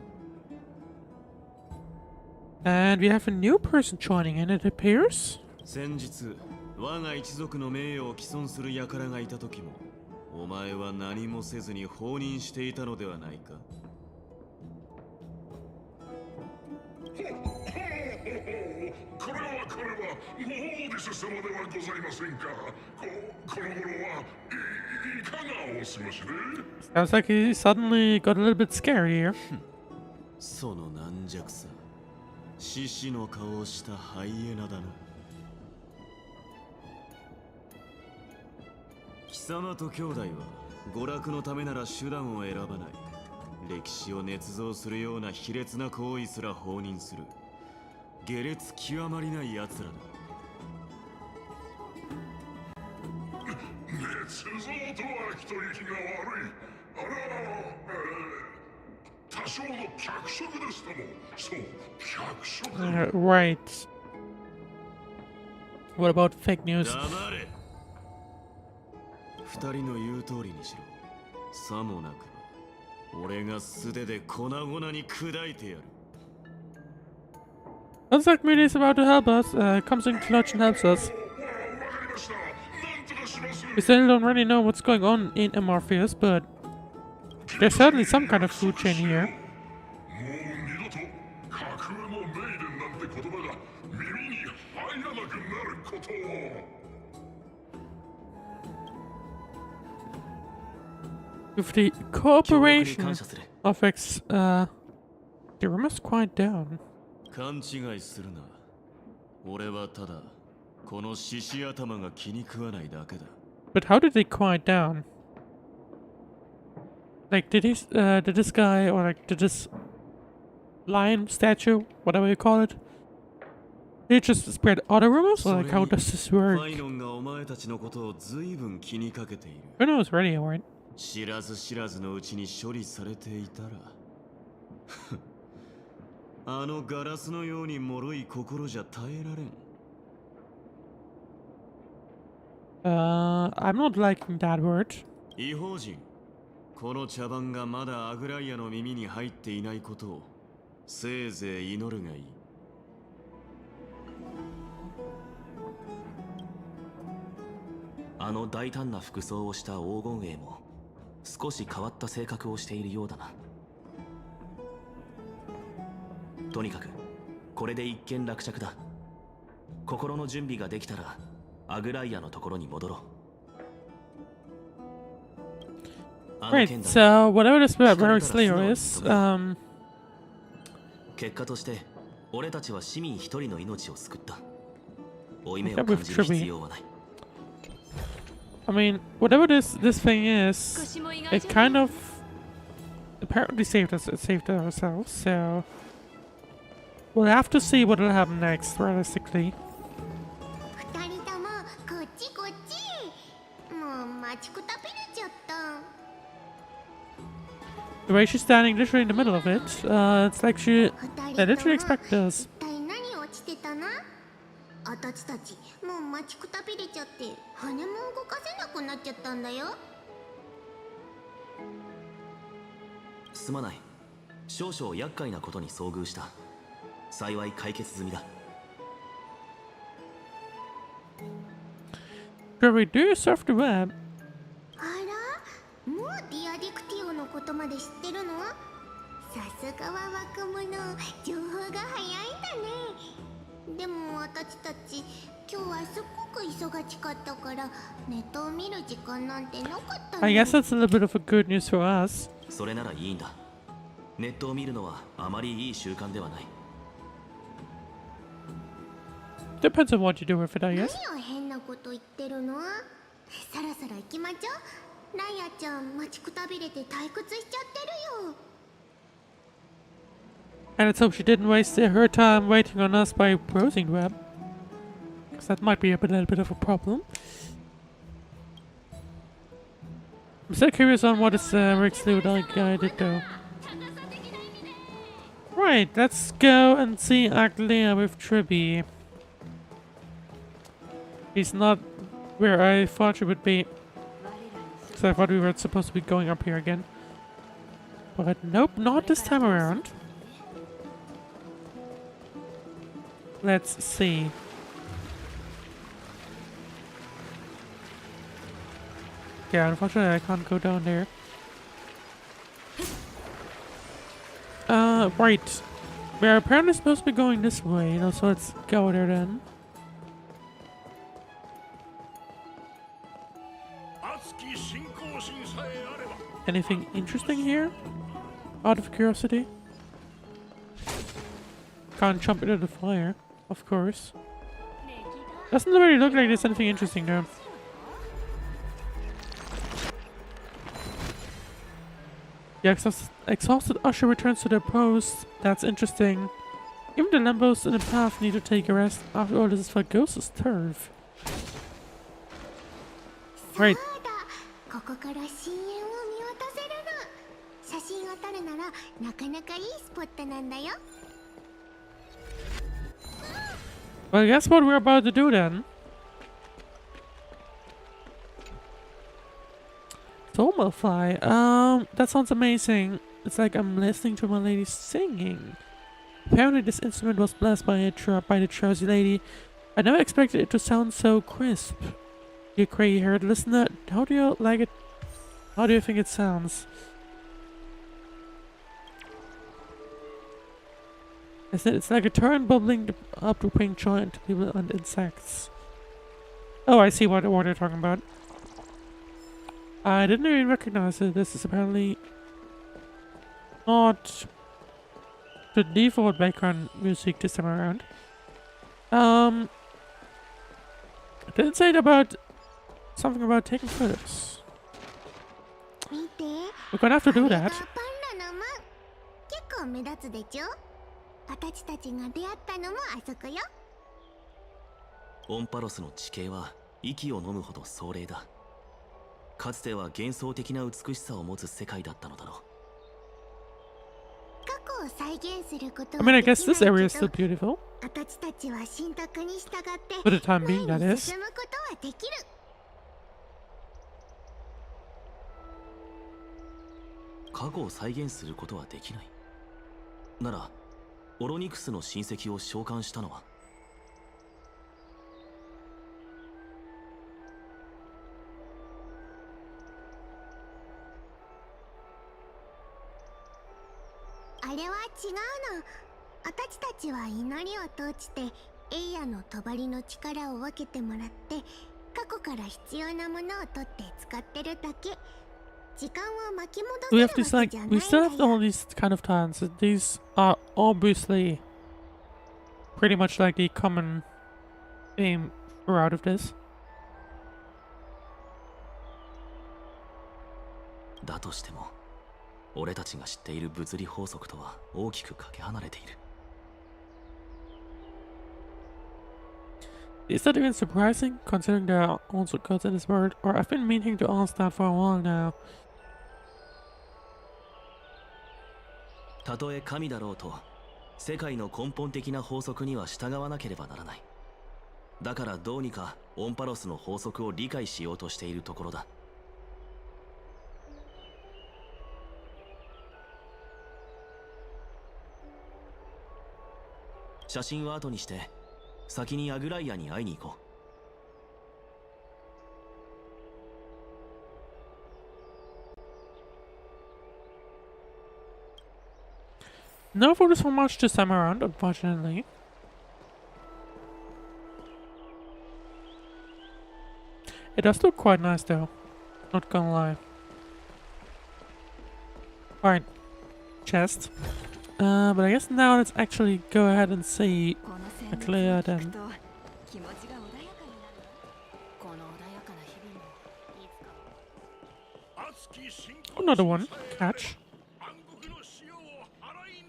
And we have a new person joining in, it appears. 先日、我が一族の名誉を毀損する輩がいた時もお前は何もせずに放任していたのではないか。これはモーディス様ではございませんか。この頃はいかがお過ごしで。 Sounds like he suddenly got a little bit scared here. その軟弱さ、獅子の顔をしたハイエナだな。貴様と兄弟は娯楽のためなら手段を選ばない。歴史を捏造するような卑劣な行為すら放任する下劣極まりない奴らだ。捏造とは一息が悪い。あら、多少の脚色ですとも。そう、脚色。Right. What about fake news? 黙れ。二人の言う通りにしろ。さもなくば俺が素手で粉々に砕いてやる。Looks like Miri is about to help us. Comes in clutch and helps us. We still don't really know what's going on in Amorpheus, but there's certainly some kind of food chain here. With the cooperation of the room is quiet down. 勘違いするな。俺はただこの獅子頭が気に食わないだけだ。But how did they quiet down? Like, did this guy, or like, did this lion statue, whatever you call it, did it just spread other rumors? Or like, how does this work? ファイノンがお前たちのことを随分気にかけている。Who knows, really, right? 知らず知らずのうちに処理されていたらあのガラスのように脆い心じゃ耐えられん。I'm not liking that word. 異邦人、この茶番がまだアグライアの耳に入っていないことをせいぜい祈るがいい。あの大胆な服装をした黄金衛も少し変わった性格をしているようだな。とにかくこれで一件落着だ。心の準備ができたらアグライアのところに戻ろう。Right, so whatever this Barrack Slayer is, 結果として俺たちは市民一人の命を救った。負い目を感じる必要はない。I mean, whatever this thing is, it kind of apparently saved ourselves, so we'll have to see what will happen next, realistically. 二人ともこっちこっち。もう待ちくたびれちゃった。 The way she's standing literally in the middle of it, it's like they literally expect us. 一体何落ちてたな？あたちたちもう待ちくたびれちゃって羽も動かせなくなっちゃったんだよ。すまない。少々厄介なことに遭遇した。幸い解決済みだ。Jerry, do you surf the web? あら、もうディアディクティオのことまで知ってるの？さすがは若者、情報が早いんだね。でも私たち今日はすっごく忙しかったからネットを見る時間なんてなかったの。 I guess that's a little bit of a good news for us. それならいいんだ。ネットを見るのはあまりいい習慣ではない。Depends on what you do with it, I guess. 何を変なこと言ってるの？そろそろ行きましょう。ライアちゃん待ちくたびれて退屈しちゃってるよ。 And let's hope she didn't waste her time waiting on us by browsing the web. Because that might be a little bit of a problem. I'm still curious on what this Rick's little guy did though. Right, let's go and see Aglia with Tribby. He's not where I thought she would be. So I thought we were supposed to be going up here again. But nope, not this time around. Let's see. Yeah, unfortunately I can't go down there. Right. We're apparently supposed to be going this way, you know, so let's go there then. Anything interesting here? Out of curiosity? Can't jump into the fire, of course. Doesn't really look like there's anything interesting there. The exhausted usher returns to their post. That's interesting. Even the lampposts in the path need to take a rest. After all, this is for Ghost's turf. Right. ここから深淵を見渡せるの。写真を撮るならなかなかいいスポットなんだよ。Well, guess what we're about to do then? Soulfly. That sounds amazing. It's like I'm listening to my lady singing. Apparently this instrument was blessed by the drowsy lady. I never expected it to sound so crisp. You gray-haired listener, how do you like it? How do you think it sounds? It's like a torrent bubbling up to bring joy to people and insects. Oh, I see what they're talking about. I didn't even recognize it. This is apparently not the default background music this time around. It didn't say it about something about taking photos. We're gonna have to do that. 結構目立つでちょ。私たちが出会ったのもあそこよ。オンパロスの地形は息を飲むほど壮麗だ。かつては幻想的な美しさを持つ世界だったのだろう。過去を再現することは I mean, I guess this area is still beautiful. 私たちは神託に従って For the time 前 being, that に is. 進むことはできる。過去を再現することはできない。なら、オロニクスの親戚を召喚したのは あれは違うの。私たちは祈りを通してエイヤの帳の力を分けてもらって過去から必要なものを取って使ってるだけ。時間を巻き戻 We せ have る this わ like けじゃないん we だ still have よ。 all these kind of talents. These are obviously pretty much like the common theme throughout of this. だとしても、俺たちが知っている物理法則とは大きくかけ離れている。Is that even surprising, considering there are also gods in this world? Or I've been meaning to ask that for a while now. たとえ神だろうと、世界の根本的な法則には従わなければならない。だからどうにかオンパロスの法則を理解しようとしているところだ。写真は後にして、先にアグライアに会いに行こう。No photos for much this time around, unfortunately. It does look quite nice though, not gonna lie. Alright, chest. But I guess now let's actually go ahead and see a clear then. Another one. Catch.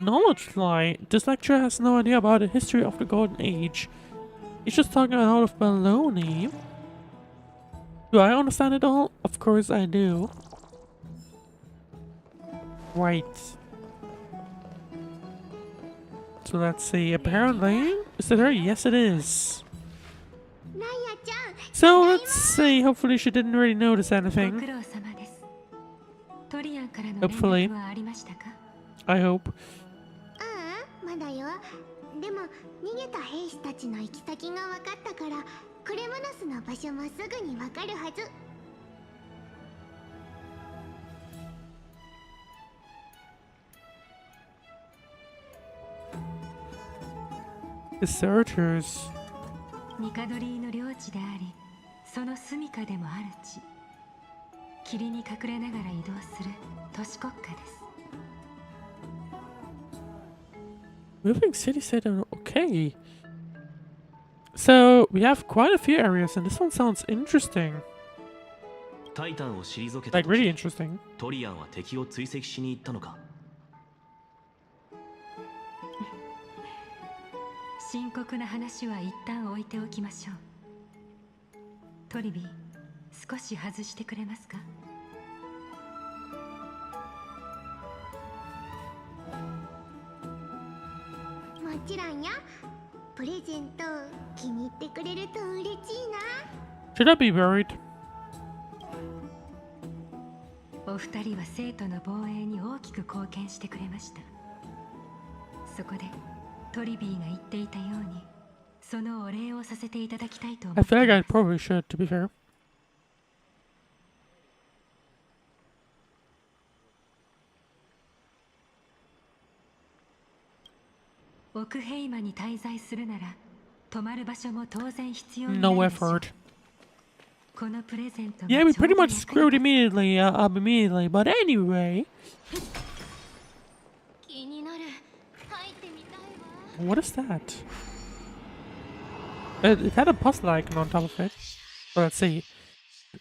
Knowledge lie. This lecturer has no idea about the history of the Golden Age. He's just talking out of baloney. Do I understand it all? Of course I do. Right. So let's see. Apparently, is it her? Yes, it is. So let's see. Hopefully, she didn't really notice anything. Hopefully. I hope. まだよ。でも逃げた兵士たちの行き先が分かったからクレムノスの場所もすぐに分かるはず。Deserters. ニカドリーの領地であり、その住処でもある地。霧に隠れながら移動する都市国家です。Moving city set. Okay. So we have quite a few areas, and this one sounds interesting. タイタンを退けた Like really 時、 interesting. トリアンは敵を追跡しに行ったのか。深刻な話は一旦置いておきましょう。トリビー、少し外してくれますか？もちろんよ。プレゼント気に入ってくれると嬉しいな。 Should I be worried? お二人は生徒の防衛に大きく貢献してくれました。そこでトリビーが言っていたように、そのお礼をさせていただきたいと思 I って feel い like ま I す。 probably should, to be fair. オクヘイマに滞在するなら、泊まる場所も当然必要にな No るでしょう。 effort. このプレゼントが Yeah, we ちょう pretty ど much 役に screwed immediately, up immediately. But anyway, 気になる。入ってみたいわ。 what is that? It had a puzzle icon on top of it. So let's see.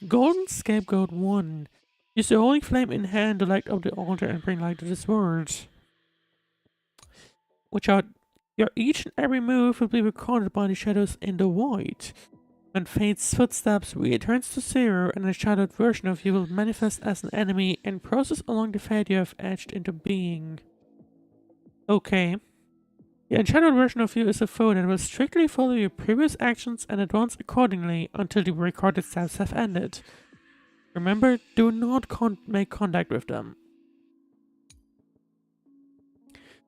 Golden Scapegoat 1. Use the holy flame in hand to light up the altar and bring light to this world. Watch out. Your each and every move will be recorded by the shadows in the void. When Fate's footsteps returns to zero and a shadowed version of you will manifest as an enemy and process along the fate you have etched into being. Okay. The unshadowed version of you is a foe that will strictly follow your previous actions and advance accordingly until the recorded steps have ended. Remember, do not make contact with them.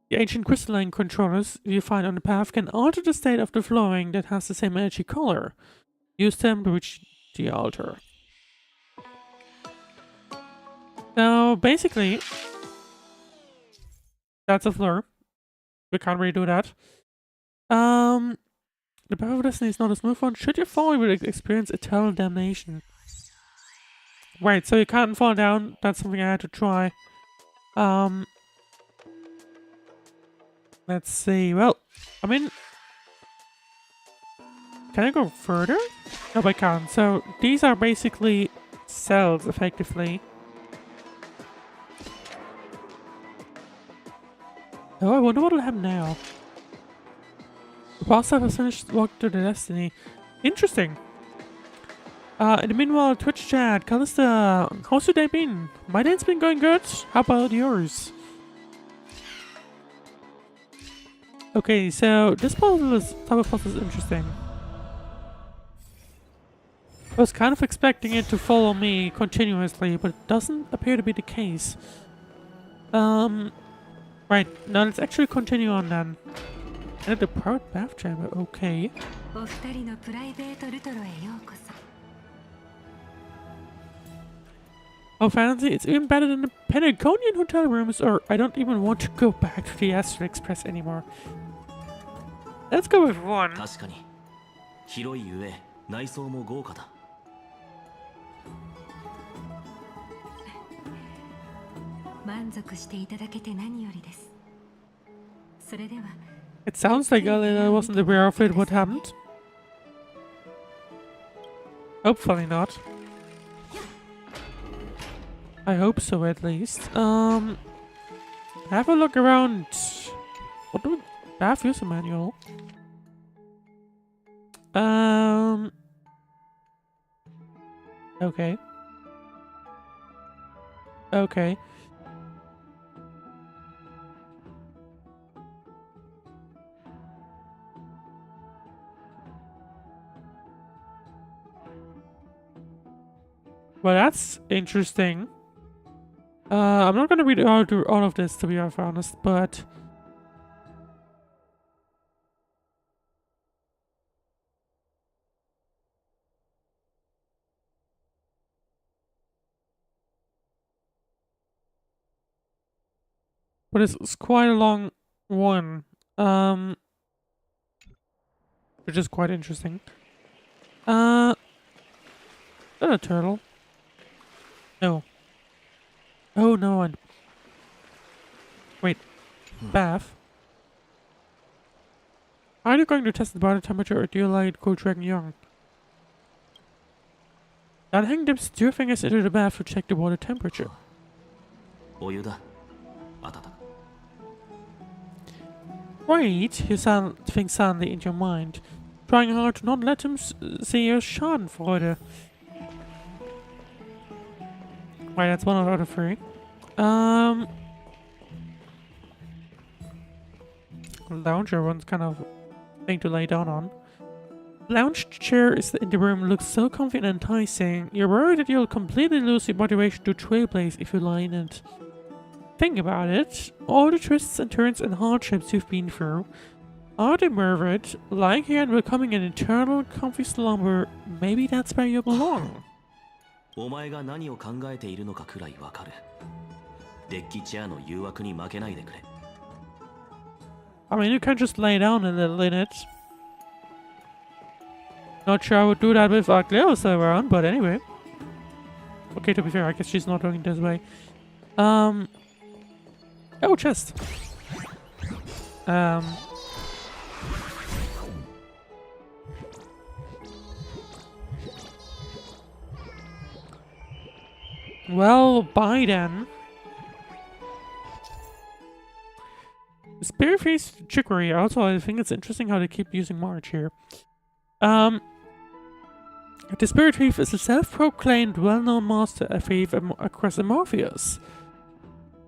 The ancient crystalline controllers you find on the path can alter the state of the flowing that has the same energy color. Use them to reach the altar. Now, basically, that's a flare. We can't really do that. The path of destiny is not a smooth one. Should you fall, you will experience eternal damnation. Right, so you can't fall down. That's something I had to try. Let's see. Well, I mean, can I go further? No, I can't. So these are basically cells, effectively. Oh, I wonder what will happen now. The boss has finished walk to the destiny. Interesting. In the meanwhile, Twitch chat, Callista, how's your day been? My day's been going good. How about yours? Okay, so this type of puzzle is interesting. I was kind of expecting it to follow me continuously, but it doesn't appear to be the case. Right, now let's actually continue on then. And the proud bath chamber, okay. お二人のプライベートルトロへようこそ。 Oh, fancy, it's even better than the Pentagonian hotel rooms, or I don't even want to go back to the Astral Express anymore. Let's go with one. 確かに広いゆえ内装も豪華だ。満足していただけて何よりです。それでは。 It sounds like I wasn't aware of it. What happened? Hopefully not. I hope so, at least. Have a look around. What do bath user manual? Okay. Okay. Well, that's interesting. I'm not gonna read all of this, to be honest, but... But it's quite a long one. which is quite interesting. Is that a turtle? No. Oh no, wait. Bath? Are you going to test the body temperature or do you like cold dragon young? Hang dips 2 fingers into the bath to check the water temperature. お湯だ。温か。 Wait, you think suddenly in your mind, trying hard to not let him see your Schadenfreude. Right, that's 1 out of 3. Lounger one's kind of thing to lay down on. Lounge chair in the room looks so comfy and enticing. You're worried that you'll completely lose your motivation to Trailblaze if you lie in it. Think about it. All the twists and turns and hardships you've been through. Are they worth it? Lying here and becoming an eternal comfy slumber, maybe that's where you belong. お前が何を考えているのかくらいわかる。デッキチェアの誘惑に負けないでくれ。I mean, you can just lay down a little in it. Not sure I would do that with Cleo's around, but anyway. Okay, to be fair, I guess she's not doing it this way. Oh, chest. Well, bye then. Spirit Face Chicory. Also, I think it's interesting how they keep using March here. The Spirit Thief is a self-proclaimed, well-known master thief across Amorpheus.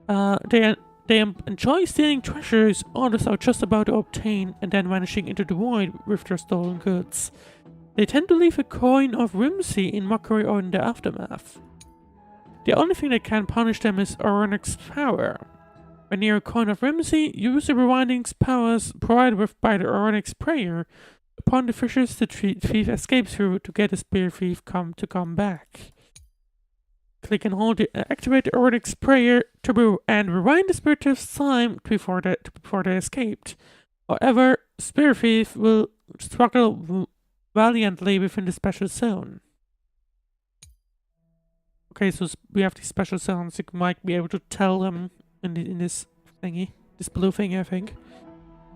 They enjoy stealing treasures others are just about to obtain and then vanishing into the void with their stolen goods. They tend to leave a coin of whimsy in mockery or in the aftermath. The only thing that can punish them is Oronic's power. When near a coin of whimsy, use the rewinding powers provided by the Oronic's prayer upon the fissures the thief escapes through to get the Spirit Thief to come back. Click and hold to activate the Oronic's prayer taboo and rewind the Spirit Thief's time before they escaped. However, Spirit Thief will struggle valiantly within the special zone. Okay, so we have these special zones. You might be able to tell them in this thingy, this blue thing, I think.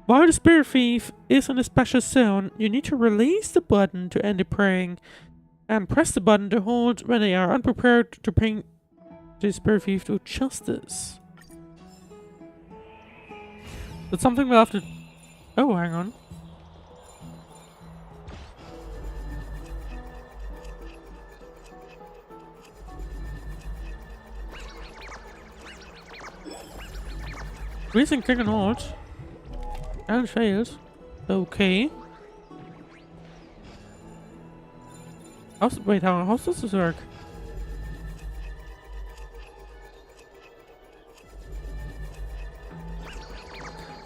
While the Spirit Thief is in a special zone, you need to release the button to end the praying, and press the button to hold when they are unprepared to bring the Spirit Thief to justice. That's something we'll have to... Oh, hang on. Releasing click and hold. And failed. Okay. Wait, how does this work?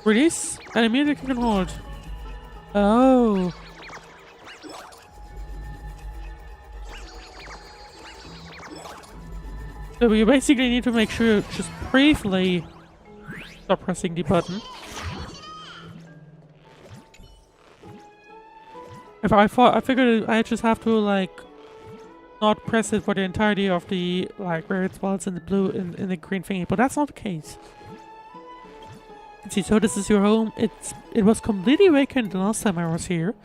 Release and immediately click and hold. Oh. So you basically need to make sure you just briefly stop pressing the button. I figured I just have to like not press it for the entirety of the like where it's while it's in the blue in the green thingy, but that's not the case. See, so this is your home. It was completely vacant the last time I was here.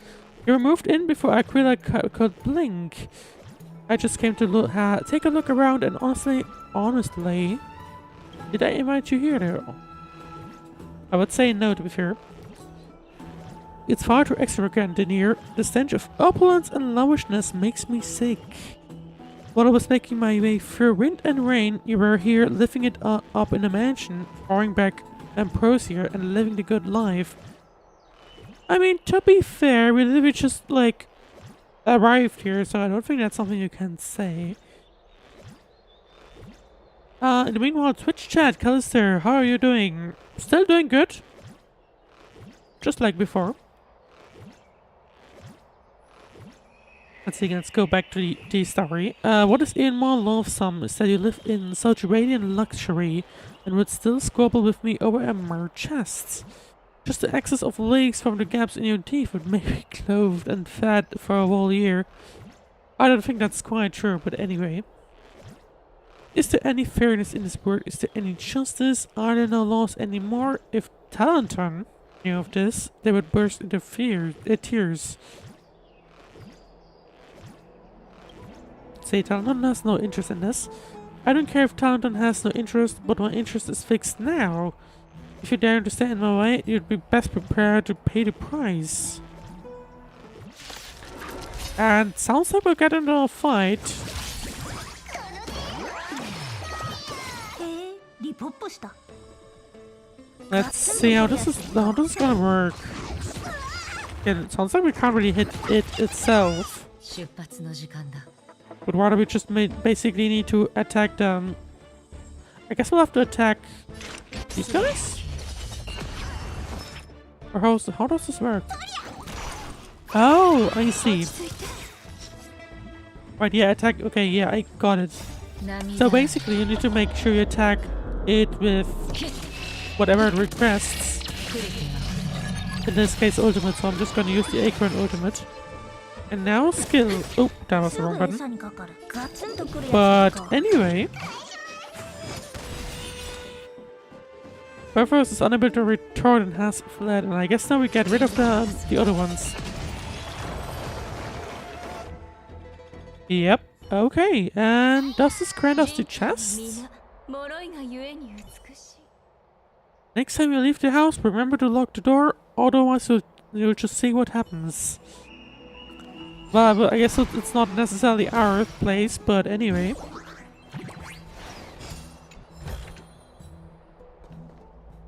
You were moved in before I could blink. I just came to take a look around, and honestly, did I invite you here though? I would say no, to be fair. It's far too extravagant in here. The stench of opulence and lavishness makes me sick. While I was making my way through wind and rain, you were here living it up in a mansion, drawing back ambrosia and living the good life. I mean, to be fair, we literally just like arrived here, so I don't think that's something you can say. In the meanwhile, Twitch chat, Callister, how are you doing? Still doing good? Just like before. Let's go back to the story. What is even more loathsome is that you live in such radiant luxury and would still squabble with me over a mere chest. Just the excess of leaks from the gaps in your teeth would make me clothed and fed for a whole year. I don't think that's quite true, but anyway. Is there any fairness in this world? Is there any justice? Are there no laws anymore? If Talenton knew of this, they would burst into tears. Say Talenton has no interest in this. I don't care if Talenton has no interest, but my interest is fixed now. If you dare to stand in my way, you'd be best prepared to pay the price. And sounds like we'll get into a fight. Let's see how this is gonna work. Yeah, it sounds like we can't really hit it itself. But rather we just basically need to attack them. I guess we'll have to attack these guys? Or how does this work? Oh, I see. Right, yeah, attack. Okay, yeah, I got it. So basically, you need to make sure you attack it with whatever it requests. In this case, ultimate, so I'm just gonna use the Acorn ultimate. And now skill. Oh, that was the wrong button. But anyway. Perforce is unable to return and has fled, and I guess now we get rid of the other ones. Yep. Okay, and does this grant us the chest? Next time you leave the house, remember to lock the door, otherwise you'll just see what happens. Well, I guess it's not necessarily our place, but anyway.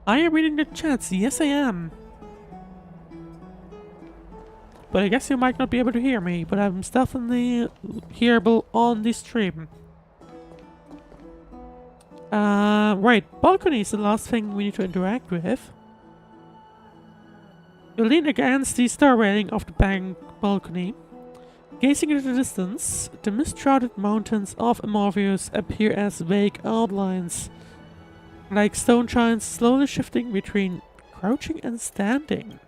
Are you reading the chats? Yes, I am. But I guess you might not be able to hear me, but I'm definitely hearable on the stream. Right, balcony is the last thing we need to interact with. You lean against the star railing of the bank balcony. Gazing into the distance, the mist-shrouded mountains of Amorpheus appear as vague outlines, like stone giants slowly shifting between crouching and standing.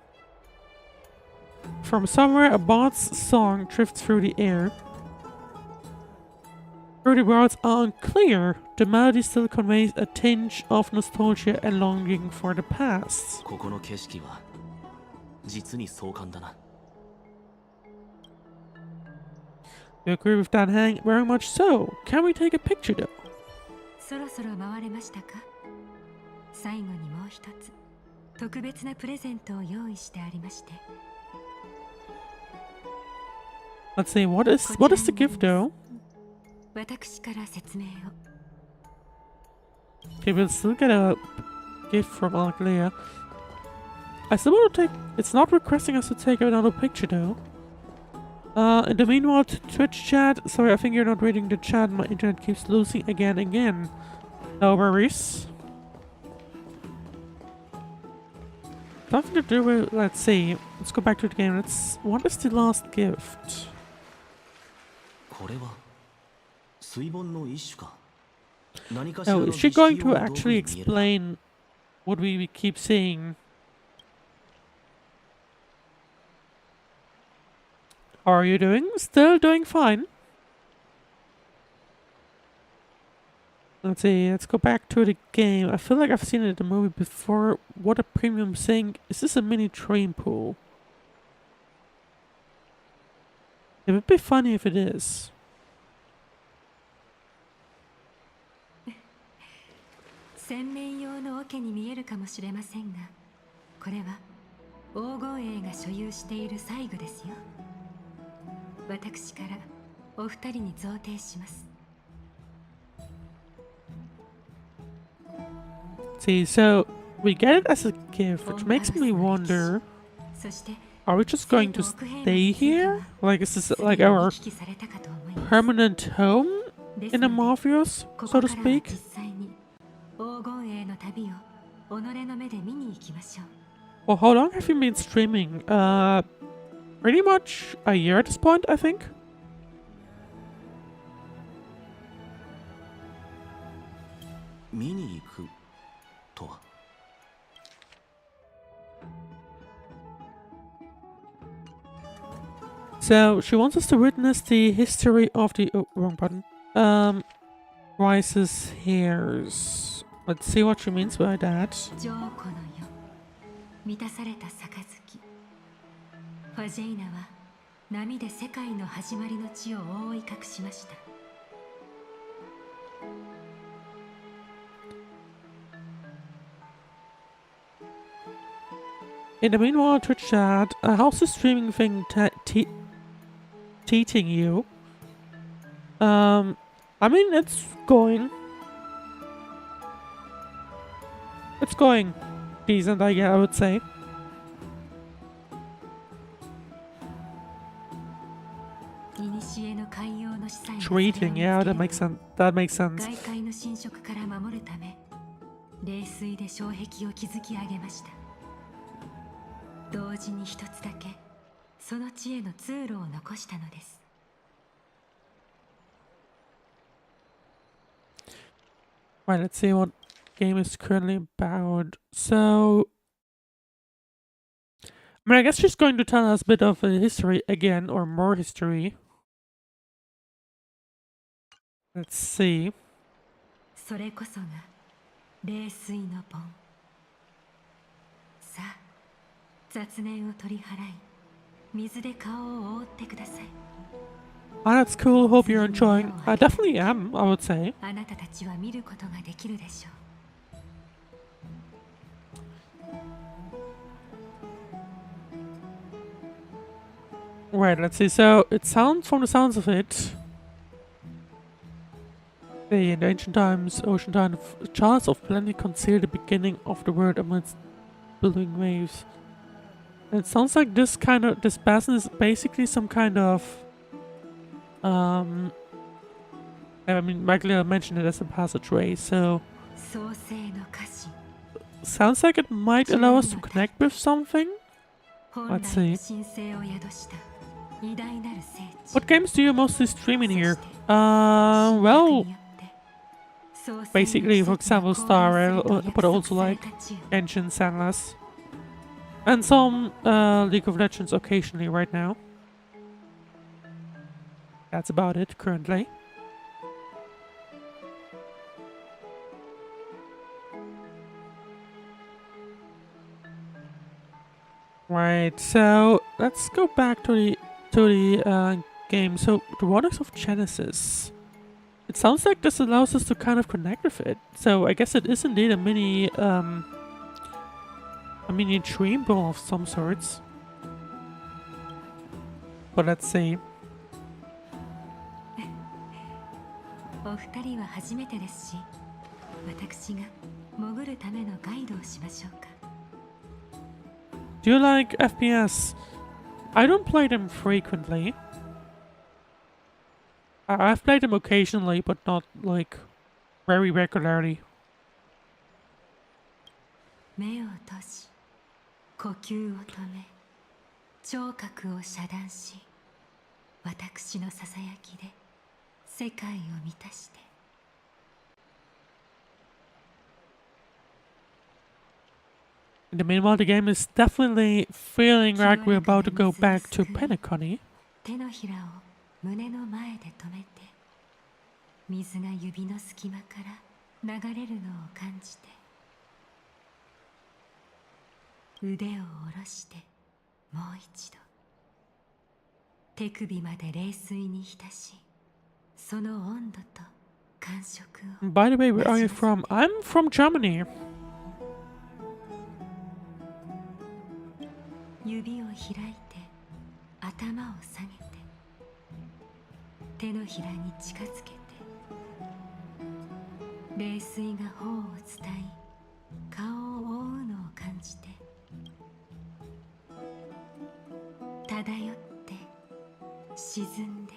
From somewhere, a bard's song drifts through the air. Though the words are unclear, the melody still conveys a tinge of nostalgia and longing for the past. You agree with that, Hank? Very much so. Can we take a picture though? そろそろ回れましたか？最後にもう一つ特別なプレゼントを用意してありまして。Let's see, what is the gift though? 私から説明を。Okay, we'll still get a gift from Alclea. I still want to take... It's not requesting us to take another picture though. In the meanwhile, Twitch chat. Sorry, I think you're not reading the chat. My internet keeps losing again. No worries. Nothing to do with... Let's see. Let's go back to the game. What is the last gift? Oh, is she going to actually explain what we keep seeing? How are you doing? Still doing fine. Let's see, let's go back to the game. I feel like I've seen it in the movie before. What a premium thing. Is this a mini train pool? It would be funny if it is. 洗面用の桶に見えるかもしれませんが、これは黄金栄が所有している細具ですよ。私からお二人に贈呈します。 See, so we get it as a gift, which makes me wonder, are we just going to stay here? Like, is this like our permanent home in Amorpheus, so to speak? Well, how long have you been streaming? Pretty much a year at this point, I think. So she wants us to witness the history of the wrong button. Rice's hairs. Let's see what she means by that. ジョーコの世満たされた杯ファジェイナは波で世界の始まりの地を覆い隠しました。 In the meanwhile, Twitch chat, how's the streaming thing teaching you? I mean, it's going. It's going decent, I would say. Treating, yeah, that makes sense. That makes sense. 外界の侵食から守るため、冷水で障壁を築き上げました。 同時に一つだけその地への通路を残したのです。 Right, let's see what game is currently about. So, I mean, I guess she's going to tell us a bit of a history again, or more history. Let's see. それこそが冷水の盆。さあ、雑念を取り払い、水で顔を覆ってください。 Oh, that's cool. Hope you're enjoying. I definitely am, I would say. あなたたちは見ることができるでしょう。 Right, let's see. So, it sounds, from the sounds of it, in ancient times, ocean time, charts of plenty conceal the beginning of the world amidst billowing waves. And it sounds like this basin is basically some kind of, I mean, Maglia mentioned it as a passageway, so sounds like it might allow us to connect with something. Let's see. What games do you mostly stream in here? Well, basically, for example, Star Rail, but also like Engines and less. And some League of Legends occasionally right now. That's about it currently. Right, so let's go back to the game. So the Waters of Genesis. It sounds like this allows us to kind of connect with it. So I guess it is indeed a mini dream ball of some sorts. But let's see. お二人は初めてですし、私が潜るためのガイドをしましょうか。 Do you like FPS? I don't play them frequently. I've played them occasionally, but not like very regularly. 目を閉じ、呼吸を止め、聴覚を遮断し、私のささやきで世界を満たして。 In the meanwhile, the game is definitely feeling like we're about to go back to Penacony. 手のひらを胸の前で止めて、水が指の隙間から流れるのを感じて、腕を下ろしてもう一度、手首まで冷水に浸し、その温度と感触を。 By the way, where are you from? I'm from Germany. 指を開いて頭を下げて手のひらに近づけて冷水が頬を伝い顔を覆うのを感じて漂って沈んで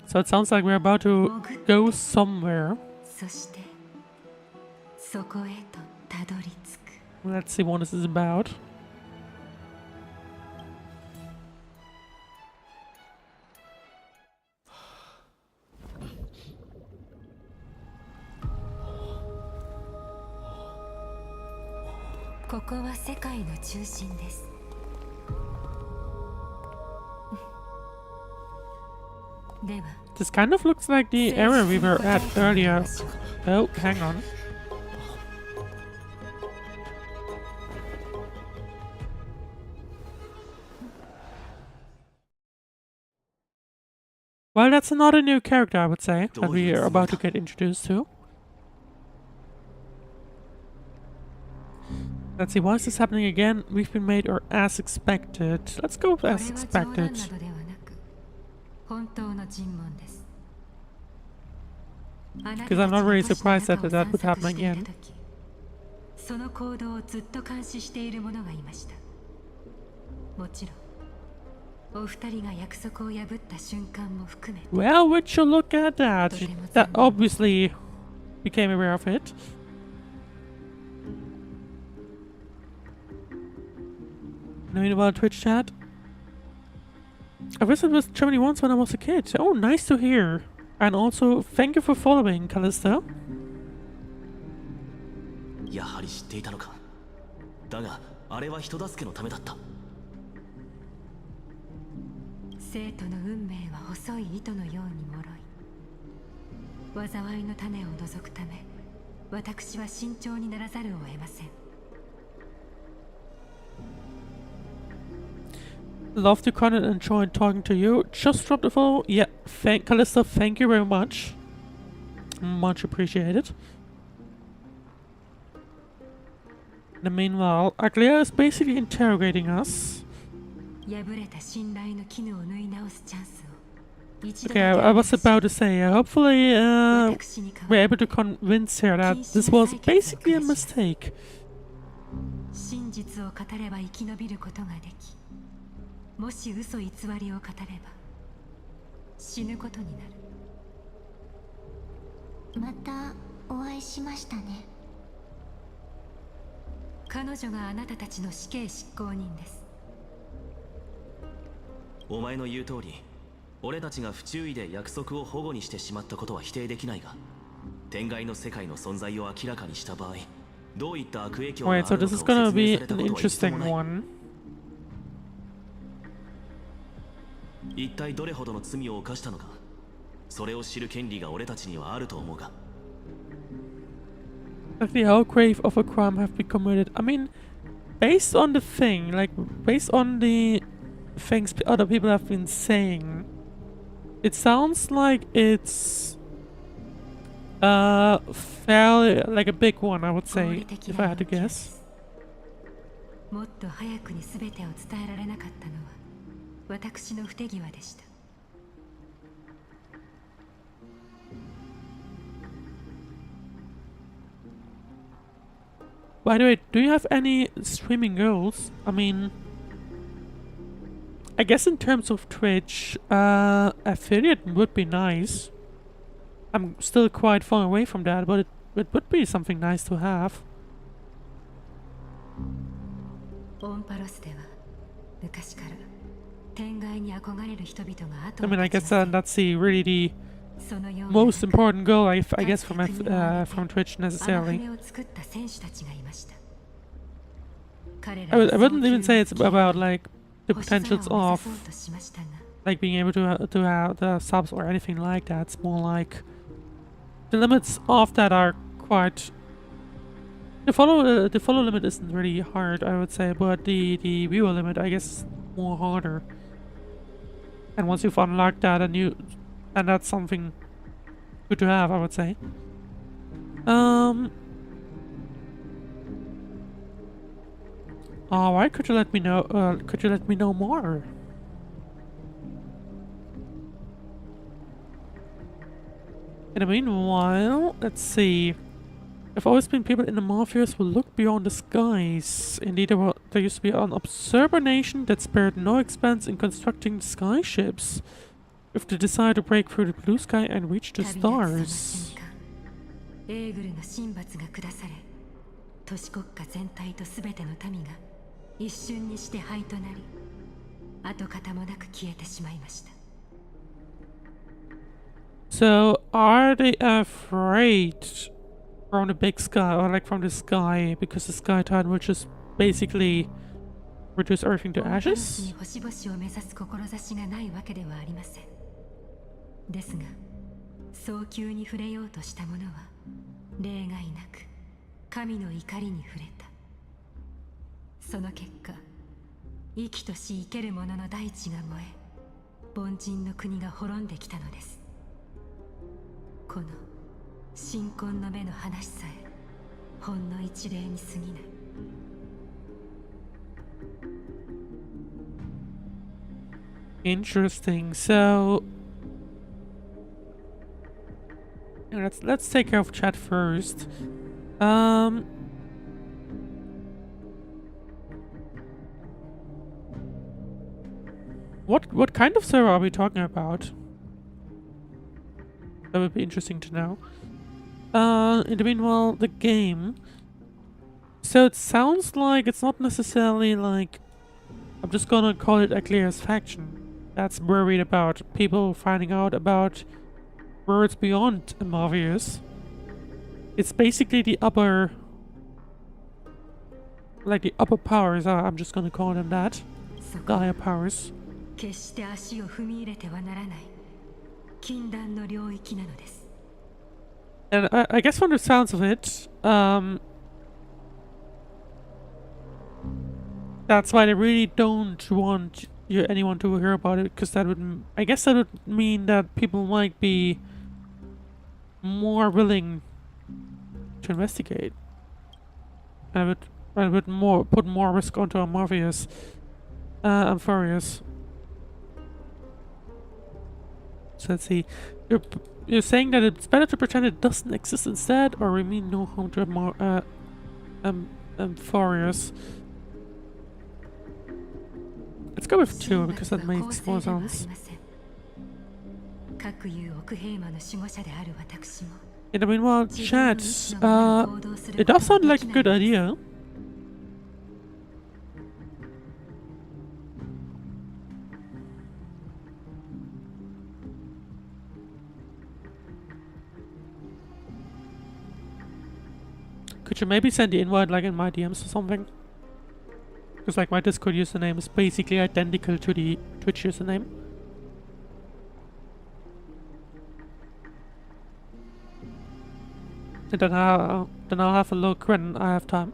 So it sounds like we're about to go somewhere. そしてそこへとたどり着く Let's see what this is about. This kind of looks like the area we were at earlier. Oh, hang on. Well, that's another new character, I would say, that we are about to get introduced to. Let's see, why is this happening again? We've been made or as expected. Let's go with as expected. Because I'm not really surprised that that would happen again. その行動をずっと監視している者がいました。もちろん、お二人が約束を破った瞬間も含め。Well, would you look at that? That obviously became aware of it. Knowing about Twitch chat? I visited with Germany once when I was a kid. Oh, nice to hear. And also, thank you for following, Callisto. やはり知っていたのか。だが、あれは人助けのためだった。生徒の運命は細い糸のように脆い。災いの種を除くため、私は慎重にならざるを得ません。Love the content and enjoyed talking to you. Just dropped a follow. Yeah, Callisto, thank you very much. Much appreciated. In the meanwhile, Aglia is basically interrogating us. Okay, I was about to say, hopefully we're able to convince her that this was basically a mistake. 真実を語れば生き延びることができ、もし嘘偽りを語れば死ぬことになる。またお会いしましたね。彼女があなたたちの死刑執行人です。お前の言う通り、俺たちが不注意で約束を反故にしてしまったことは否定できないが、天外の世界の存在を明らかにした場合、どういった悪影響があるのかを説明されたことは一度もない。一体どれほどの罪を犯したのか、それを知る権利が俺たちにはあると思うが。Exactly how grave of a crime have been committed. I mean, based on the thing, like based on the things other people have been saying, it sounds like it's fairly like a big one, I would say, if I had to guess. もっと早くに全てを伝えられなかったのは私の不手際でした。By the way, do you have any streaming goals? I mean, I guess in terms of Twitch, affiliate would be nice. I'm still quite far away from that, but it would be something nice to have. オンパロスでは昔から天外に憧れる人々が後 I mean, I guess that's really the most important goal, I guess, from Twitch necessarily. I wouldn't even say it's about like the potentials of like being able to have the subs or anything like that. It's more like the limits of that are quite. The follow limit isn't really hard, I would say, but the viewer limit, I guess, is more harder. And once you've unlocked that, and that's something good to have, I would say. Alright, could you let me know? Could you let me know more? In the meanwhile, let's see. I've always been people in the Morpheus who look beyond the skies. Indeed, there used to be an observer nation that spared no expense in constructing sky ships, with the desire to break through the blue sky and reach the stars. So, are they afraid from the big sky, or like from the sky, because the sky titan will just basically reduce everything to ashes? ですが早急に触れようとした者は例外なく神の怒りに触れた。その結果生きとし生ける者の大地が燃え凡人の国が滅んできたのです。この新婚の目の話さえほんの一例に過ぎない。Interesting. So let's take care of chat first. What kind of server are we talking about? That would be interesting to know. In the meanwhile, the game. So it sounds like it's not necessarily like, I'm just gonna call it Eclair's faction that's worried about people finding out about worlds beyond Amavius. It's basically the upper, like the upper powers, I'm just gonna call them that. The higher powers. 決して足を踏み入れてはならない禁断の領域なのです。 And I guess from the sounds of it, that's why they really don't want anyone to hear about it, because that would, I guess that would mean that people might be more willing to investigate. I would put more risk onto Amphibious. So let's see. You're saying that it's better to pretend it doesn't exist instead, or we mean no harm to Amphibious. Let's go with 2 because that makes more sense. In the meanwhile, chat, it does sound like a good idea. Could you maybe send the invite like in my DMs or something? Because like my Discord username is basically identical to the Twitch username. And then I'll have a look when I have time.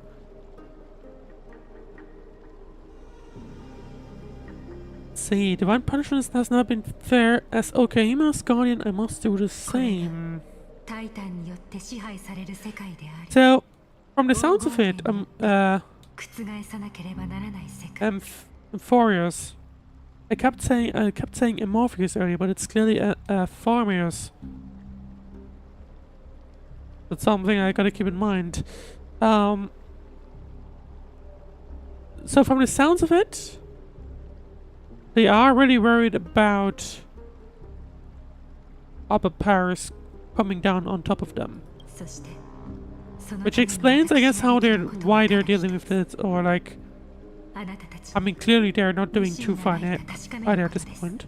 Let's see, Divine Punishment has not been fair. As Okahima's guardian, I must do the same. So, from the sounds of it, Amphorius. I kept saying Amorpheus earlier, but it's clearly Farmius. That's something I gotta keep in mind. So from the sounds of it, they are really worried about upper powers coming down on top of them. Which explains, I guess, why they're dealing with it, or like, I mean, clearly they're not doing too fine either at this point.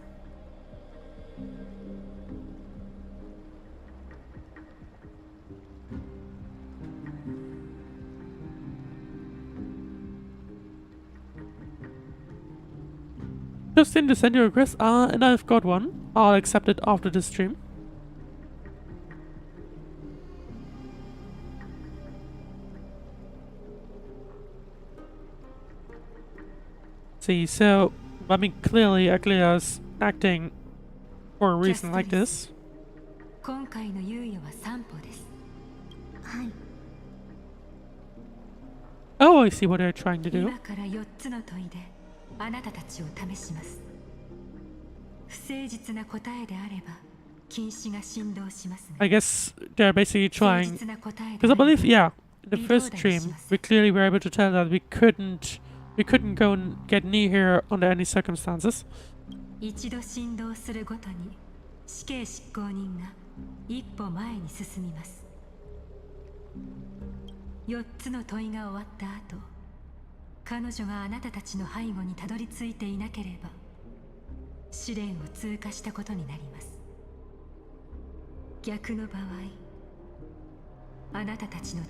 Just in to send your request, and I've got one. I'll accept it after the stream. See, so, I mean, clearly Aglia's acting for a reason like this. Oh, I see what they're trying to do. I guess they're basically trying, because I believe, yeah, in the first stream, we clearly were able to tell that we couldn't go and get near here under any circumstances.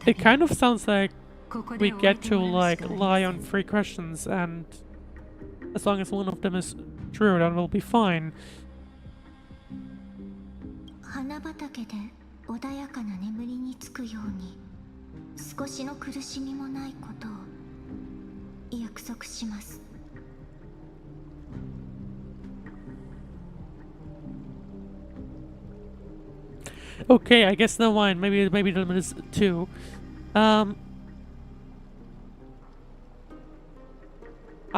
It kind of sounds like we get to like lie on 3 questions, and as long as one of them is true, then we'll be fine. 花畑で穏やかな眠りにつくように少しの苦しみもないことを約束します。 Okay, I guess no mind. Maybe the limit is 2. I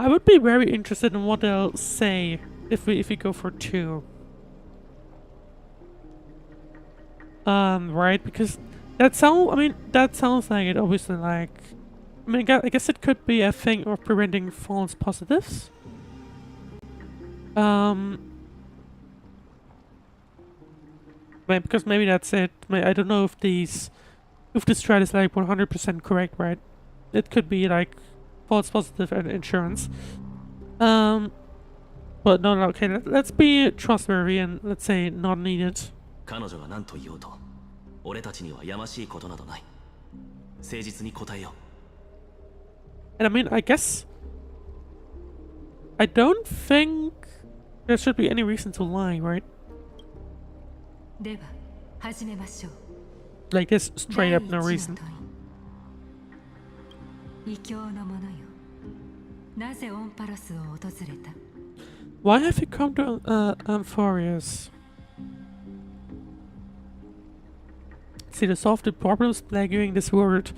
would be very interested in what they'll say if we go for 2. Right? Because that sounds like it. Obviously, like, I guess it could be a thing of preventing false positives. Because maybe that's it. I don't know if this strat is like 100% correct, right? It could be like false positive and insurance. But no, okay, let's be trustworthy and let's say not needed. 彼女が何と言おうと、俺たちにはやましいことなどない。誠実に答えよう。 And I mean, I guess I don't think there should be any reason to lie, right? では始めましょう。 Like this straight up no reason. 異教の者よ。なぜオンパロスを訪れた？ Why have you come to Amphorius? See to solve the problems plaguing this world.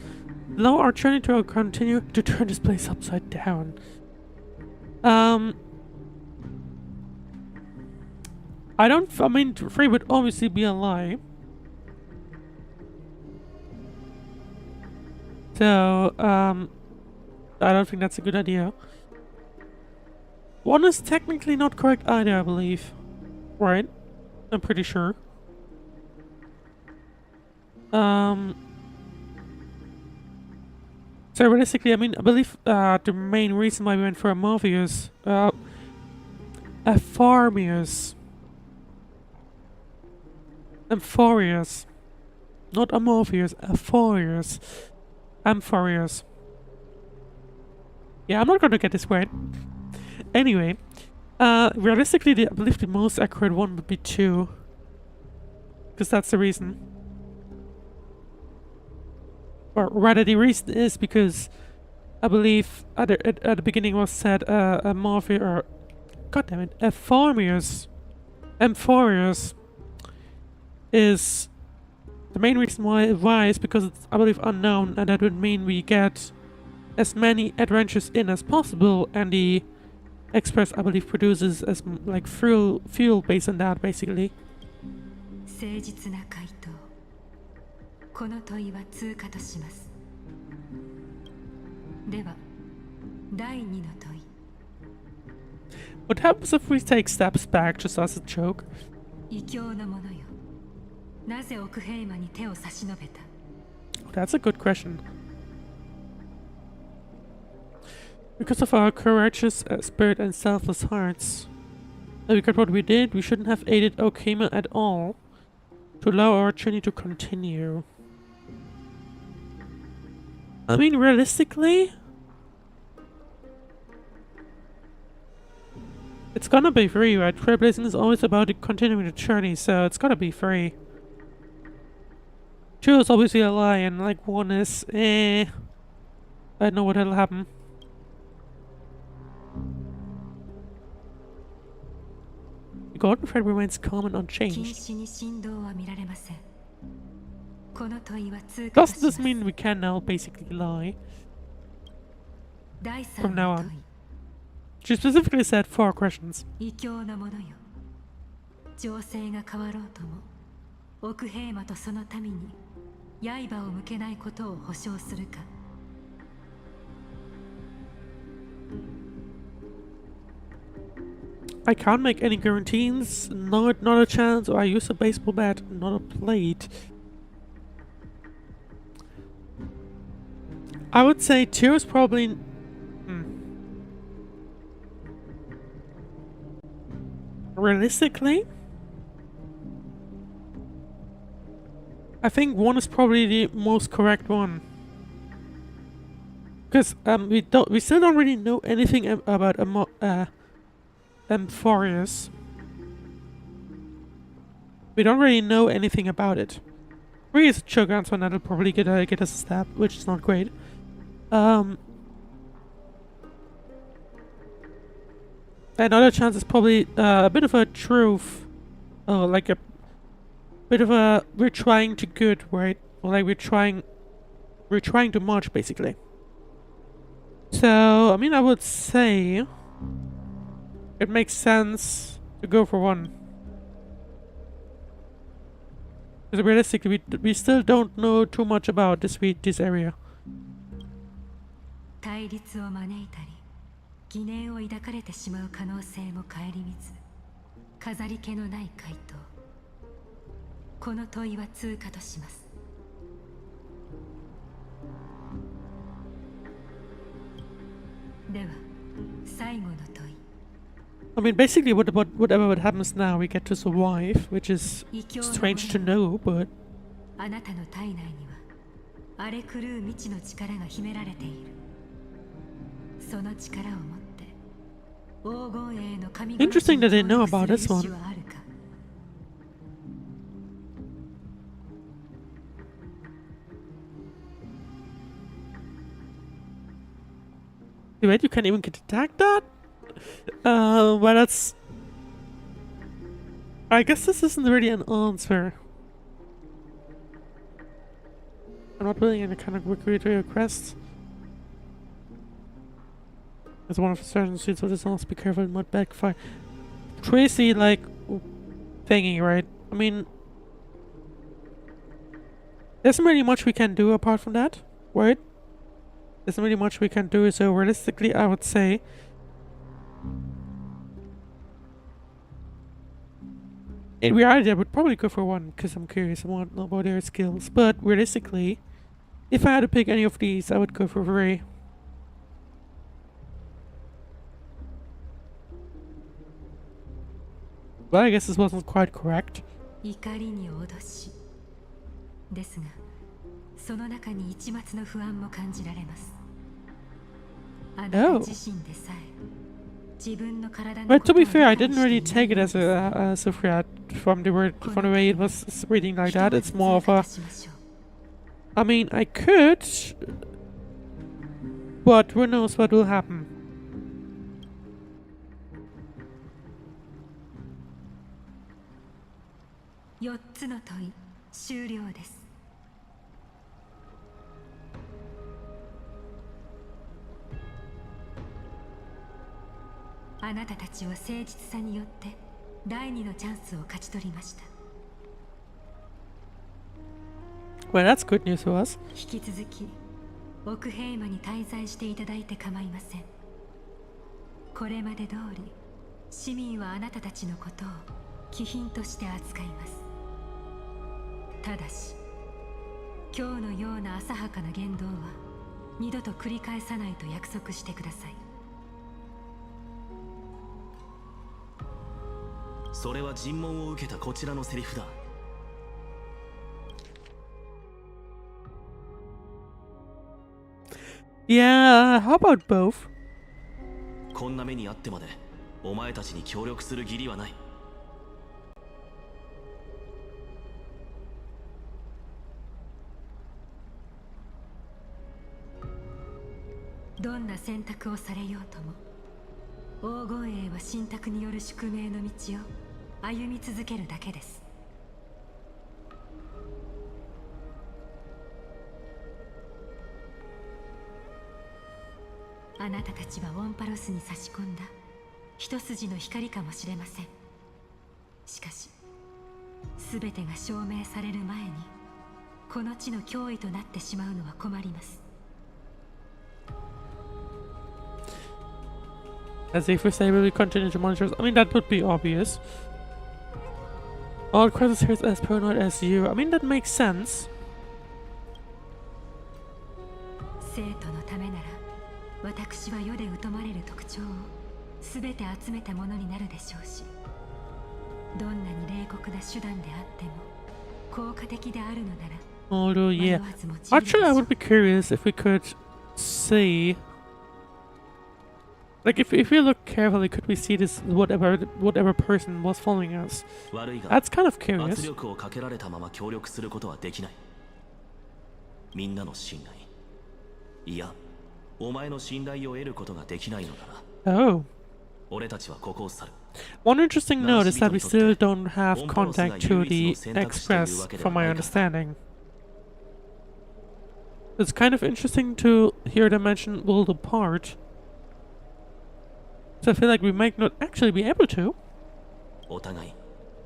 Allow our journey to continue to turn this place upside down. I mean, 3 would obviously be a lie. So, I don't think that's a good idea. 1 is technically not correct either, I believe. Right? I'm pretty sure. So realistically, I mean, I believe the main reason why we went for Amorpheus, Amphorius, not Amorpheus, Amphorius. Yeah, I'm not gonna get this right. Anyway, realistically, I believe the most accurate one would be 2, because that's the reason. Or rather, the reason is because I believe at the beginning was said Amorpheus, or goddammit, Amphorius is the main reason why is because it's, I believe, unknown, and that would mean we get as many adventures in as possible, and the Express, I believe, produces as like fuel based on that, basically. 誠実な回答。この問いは通過とします。では、第2の問い。What happens if we take steps back just as a joke? 異教の者よ。なぜ奥平魔に手を差し伸べた？ That's a good question. Because of our courageous spirit and selfless hearts. Because what we did, we shouldn't have aided Okima at all. To allow our journey to continue. I mean, realistically, it's gonna be free, right? Trailblazing is always about continuing the journey, so it's gotta be free. 2 is obviously a lie, and like 1 is I don't know what'll happen. The golden thread remains calm and unchanged. Doesn't this mean we can now basically lie? From now on. She specifically said 4 questions. 情勢が変わろうとも、奥平魔とその民に刃を向けないことを保証するか。I can't make any guarantees. Not a chance. Or I use a baseball bat, not a plate. I would say 2 is probably. Realistically, I think 1 is probably the most correct one. Because we still don't really know anything about Amphorius. We don't really know anything about it. 3 is a Shogun, so that'll probably get us a stab, which is not great. Another chance is probably a bit of a truth. Oh, like a bit of a we're trying too good, right? Or like we're trying too much, basically. So, I mean, I would say it makes sense to go for 1. Because realistically, we still don't know too much about this area. 対立を招いたり疑念を抱かれてしまう可能性も顧みず飾り気のない回答この問いは通過としますでは最後の問い I mean, basically, whatever happens now, we get to survive, which is strange to know, but あなたの体内には荒れ狂う未知の力が秘められているその力を持って黄金栄の神々 interesting that they know about this one. はあるか Wait, you can't even get attacked that? Well, that's... I guess this isn't really an answer. I'm not really any kind of recruiter requests. As one of the certain suits of this also be careful and not backfire. Tracy, like, thingy, right? I mean, there isn't really much we can do apart from that, right? There isn't really much we can do, so realistically, I would say in reality, I would probably go for 1 because I'm curious about their skills. But realistically, if I had to pick any of these, I would go for 3. Well, I guess this wasn't quite correct. 怒りに脅しですがその中に一抹の不安も感じられますあなた自身でさえ自分の体の But to be fair, I didn't really take it as a threat from the way it was reading like that. It's more of a... I mean, I could, but who knows what will happen. Four の問い終了です。あなたたちは誠実さによって第2のチャンスを勝ち取りました。Well, that's good news for us. 引き続き奥平間に滞在していただいて構いません。これまで通り市民はあなたたちのことを貴賓として扱います。ただし今日のような浅はかな言動は二度と繰り返さないと約束してください。それは尋問を受けたこちらのセリフだ。Yeah, how about both? こんな目にあってまでお前たちに協力する義理はない。どんな選択をされようとも黄金栄は信託による宿命の道を歩み続けるだけです。あなたたちはオンパロスに差し込んだ一筋の光かもしれません。しかし全てが証明される前にこの地の脅威となってしまうのは困ります。As if we say we will continue to monitor. I mean, that would be obvious. All crosshairs as paranoid as you. I mean, that makes sense. 生徒のためなら私は世で疎まれる特徴を全て集めたものになるでしょうし、どんなに冷酷な手段であっても効果的であるのなら。Although, yeah. Actually, I would be curious if we could see Like, if we look carefully, could we see this whatever person was following us? 悪いが That's kind of 圧 curious. 力をかけられたまま協力することはできない。みんなの信頼、いやお前の信頼を得ることができないのだな。 Oh. 俺たちはここを去る。 One interesting note is that we still don't have contact to the Express, from my understanding. It's kind of interesting to hear them mention World Apart. So I feel like we might not actually be able to. お互い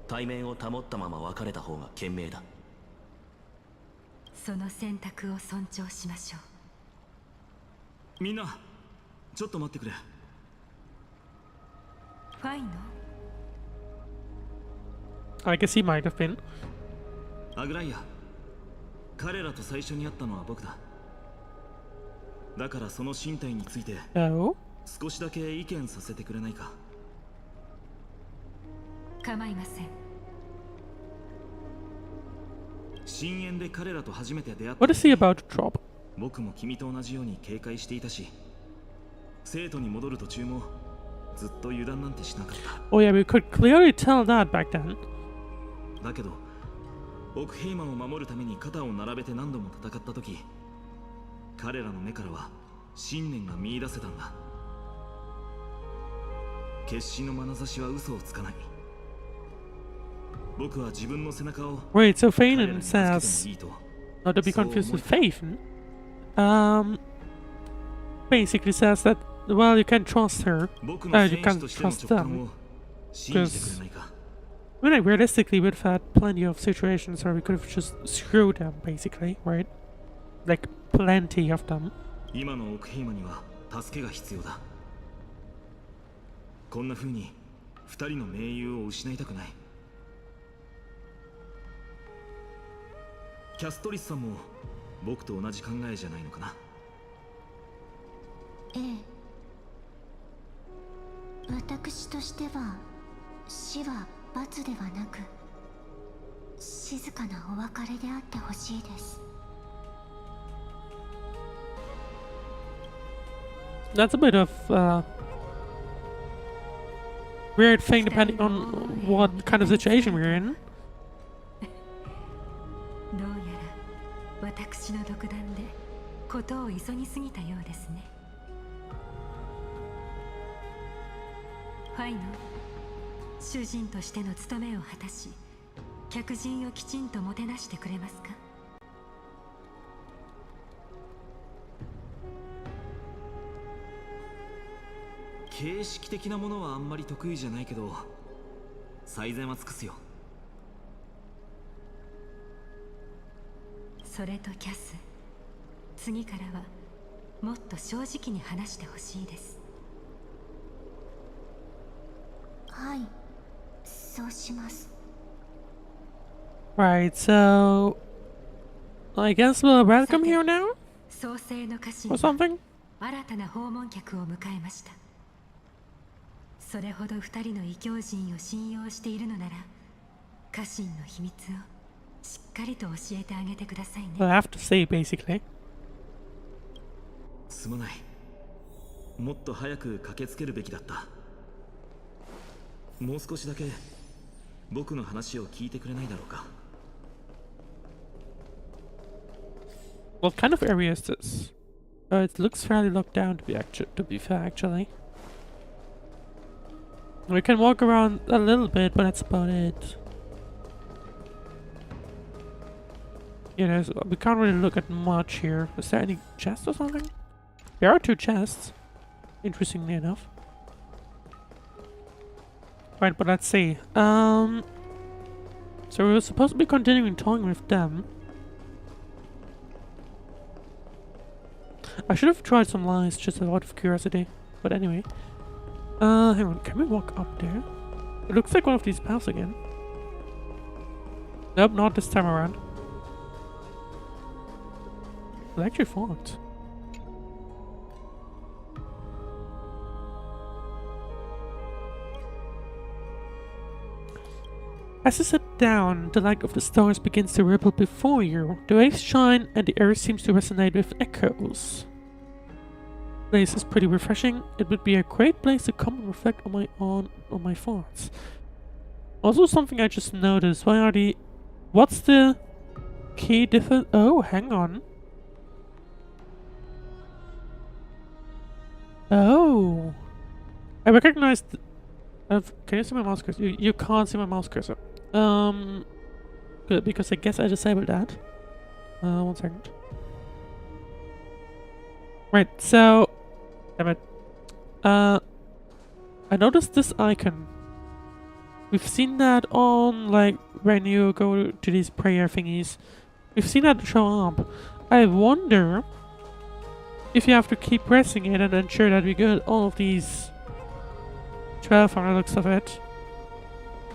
対面を保ったまま別れた方が賢明だ。その選択を尊重しましょう。みんなちょっと待ってくれ。ファイノ I guess he might have been. アグライア、彼らと最初に会ったのは僕だ。だからその身体について Oh? 少しだけ意見させてくれないか。構いません。深淵で彼らと初めて出会った。 What is he about to drop? 僕も君と同じように警戒していたし、生徒に戻る途中もずっと油断なんてしなかった。 Oh yeah, we could clearly tell that back then. だけどオクヘイマンを守るために肩を並べて何度も戦った時、彼らの目からは信念が見出せたんだ。決死の眼差しは嘘をつかない。僕は自分の背中を Wait, so 彼ら Fanon に預けても says, いいと。 not to be confused with Faith, basically says that, well, you can trust her. 僕の You 選手 can't としての trust 直感 them. を信じてくれないか。 I mean, like, realistically, we've had plenty of situations where we could have just screwed them, basically, right? Like, plenty of them. 今のオクヘイマンには助けが必要だ。こんな風に二人の盟友を失いたくない。キャストリスさんも僕と同じ考えじゃないのかな。ええ、私としては死は罰ではなく静かなお別れであってほしいです。 That's a bit of weird thing depending on what kind of situation we're in. どうやら私の独断でことを急ぎすぎたようですね。ファイノ、主人としての務めを果たし、客人をきちんともてなしてくれますか？形式的なものはあんまり得意じゃないけど、最善は尽くすよ。それとキャス、次からはもっと正直に話してほしいです。はい、そうします。 Right, so I guess we'll welcome here now 創世の家臣 or something. 新たな訪問客を迎えました。それほど二人の異教人を信用しているのなら、家臣の秘密をしっかりと教えてあげてくださいね。 We'll have to say, basically. すまない。もっと早く駆けつけるべきだった。もう少しだけ僕の話を聞いてくれないだろうか。What kind of area is this? It looks fairly locked down to be fair, actually. We can walk around a little bit, but that's about it. Yeah, we can't really look at much here. Is there any chest or something? There are two chests, interestingly enough. Right, but let's see. So we were supposed to be continuing talking with them. I should have tried some lies just out of curiosity. But anyway. Hang on, can we walk up there? It looks like one of these paths again. Nope, not this time around. I actually thought. As you sit down, the light of the stars begins to ripple before you. The rays shine and the air seems to resonate with echoes. place is pretty refreshing. It would be a great place to come and reflect on my thoughts. Also, something I just noticed. What's the key difference? Oh, hang on. Oh, I recognized. Can you see my mouse cursor? You can't see my mouse cursor. Good, because I guess I disabled that. 1 second. Right, so, damn it. I noticed this icon. We've seen that on, like, when you go to these prayer thingies. We've seen that show up. I wonder if you have to keep pressing it and ensure that we get all of these 12 on the looks of it.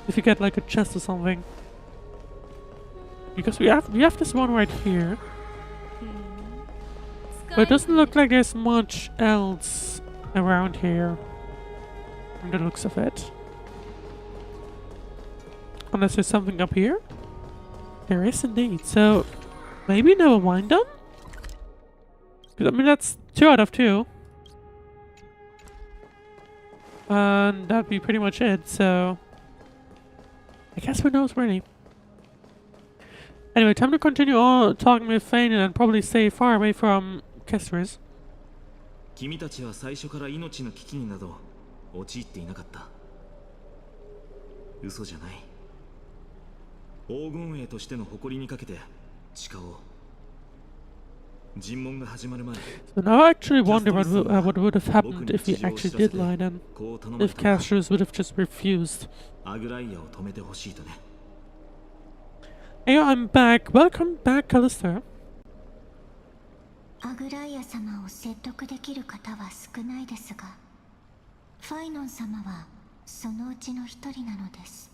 If you get like a chest or something. Because we have this one right here. But it doesn't look like there's much else around here. From the looks of it. Unless there's something up here. There is indeed. So maybe never mind then? I mean, that's 2 out of 2. And that'd be pretty much it, so I guess who knows really. Anyway, time to continue on talking with Fane and probably stay far away from Kestris. 君たちは最初から命の危機になど陥っていなかった。嘘じゃない。黄金衛としての誇りにかけて誓おう。尋問が始まる前。 So now I actually wonder what would have happened if we actually did lie then. If Kestris would have just refused. アグライアを止めてほしいとね。 Hey, I'm back. Welcome back, Callister. アグライア様を説得できる方は少ないですが、ファイノン様はそのうちの一人なのです。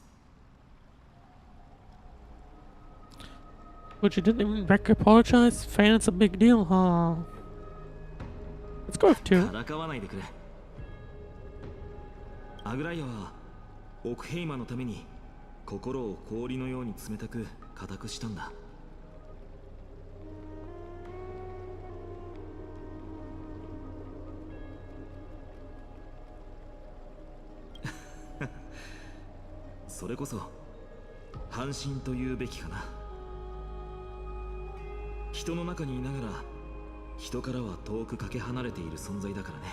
But you didn't even apologize? Fane, it's a big deal, huh? Let's go with 2. からかわないでくれ。アグライアはオクヘイマのために心を氷のように冷たく固くしたんだ。それこそ半身というべきかな。人の中にいながら人からは遠くかけ離れている存在だからね。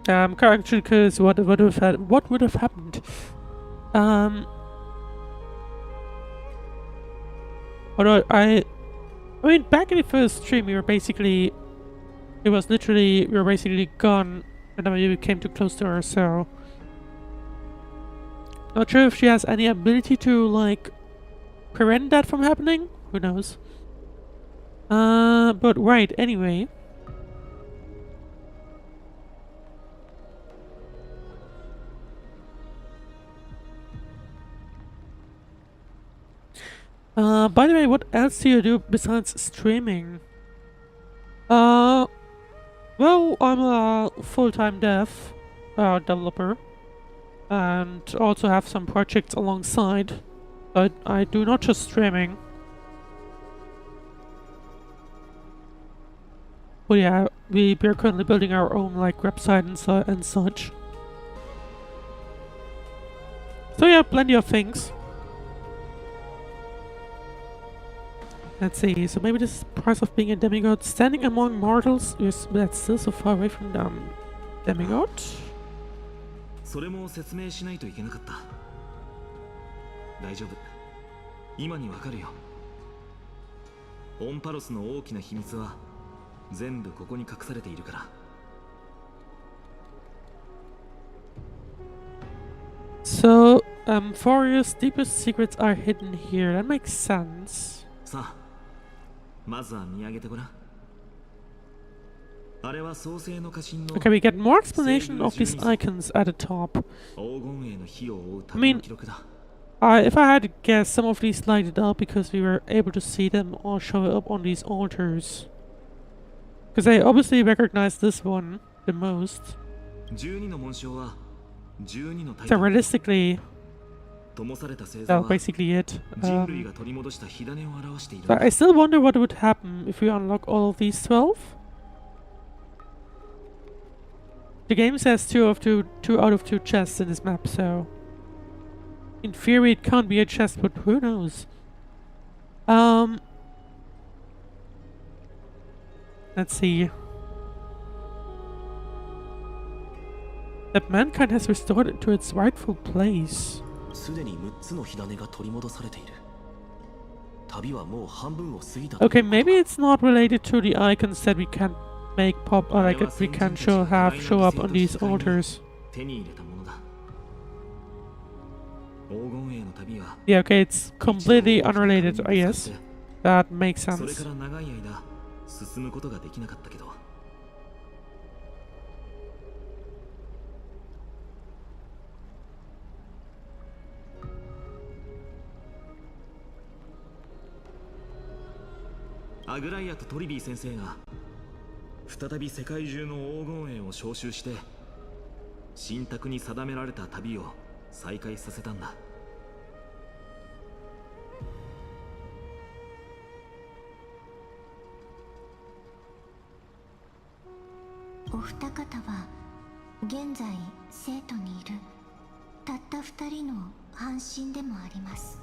I'm actually curious what would have happened. Although I mean, back in the first stream, we were basically gone, and then we came too close to her. So not sure if she has any ability to like prevent that from happening. Who knows? But right, anyway. By the way, what else do you do besides streaming? Well, I'm a full-time developer, and also have some projects alongside. But I do not just streaming. But yeah, we are currently building our own like website and such. So yeah, plenty of things. Let's see, so maybe this is the price of being a demigod. Standing among mortals, yes, that's still so far away from them. Demigod? それも説明しないといけなかった。大丈夫。今にわかるよ。オンパロスの大きな秘密は全部ここに隠されているから。So, Foria's deepest secrets are hidden here. That makes sense. さあ、まずは見上げてごらん。あれは創世の家臣の Okay, we get more explanation of these icons at the top. 黄金衛の火を追う I 旅 mean, の記録だ。if I had to guess, some of these lighted up because we were able to see them all show up on these altars. Because I obviously recognize this one the most. 12の紋章は12のタイ So トル。 realistically, 灯された星座 that's は basically it. 人類が取り戻した火種を表している。 But I still wonder what would happen if we unlock all of these 12. The game says two out of two chests in this map, so in theory it can't be a chest, but who knows? Let's see. That mankind has restored it to its rightful place. すでに6つの火種が取り戻されている。旅はもう半分を過ぎた。 Okay, maybe it's not related to the icons that we can make pop, or like we can show up on these altars. 手に入れたものだ。黄金への旅は Yeah, okay, it's completely unrelated, I guess. That makes それ sense. から長い間進むことができなかったけど。アグライアとトリビー先生が再び世界中の黄金園を招集して神託に定められた旅を再開させたんだ。お二方は現在生徒にいるたった二人の半身でもあります。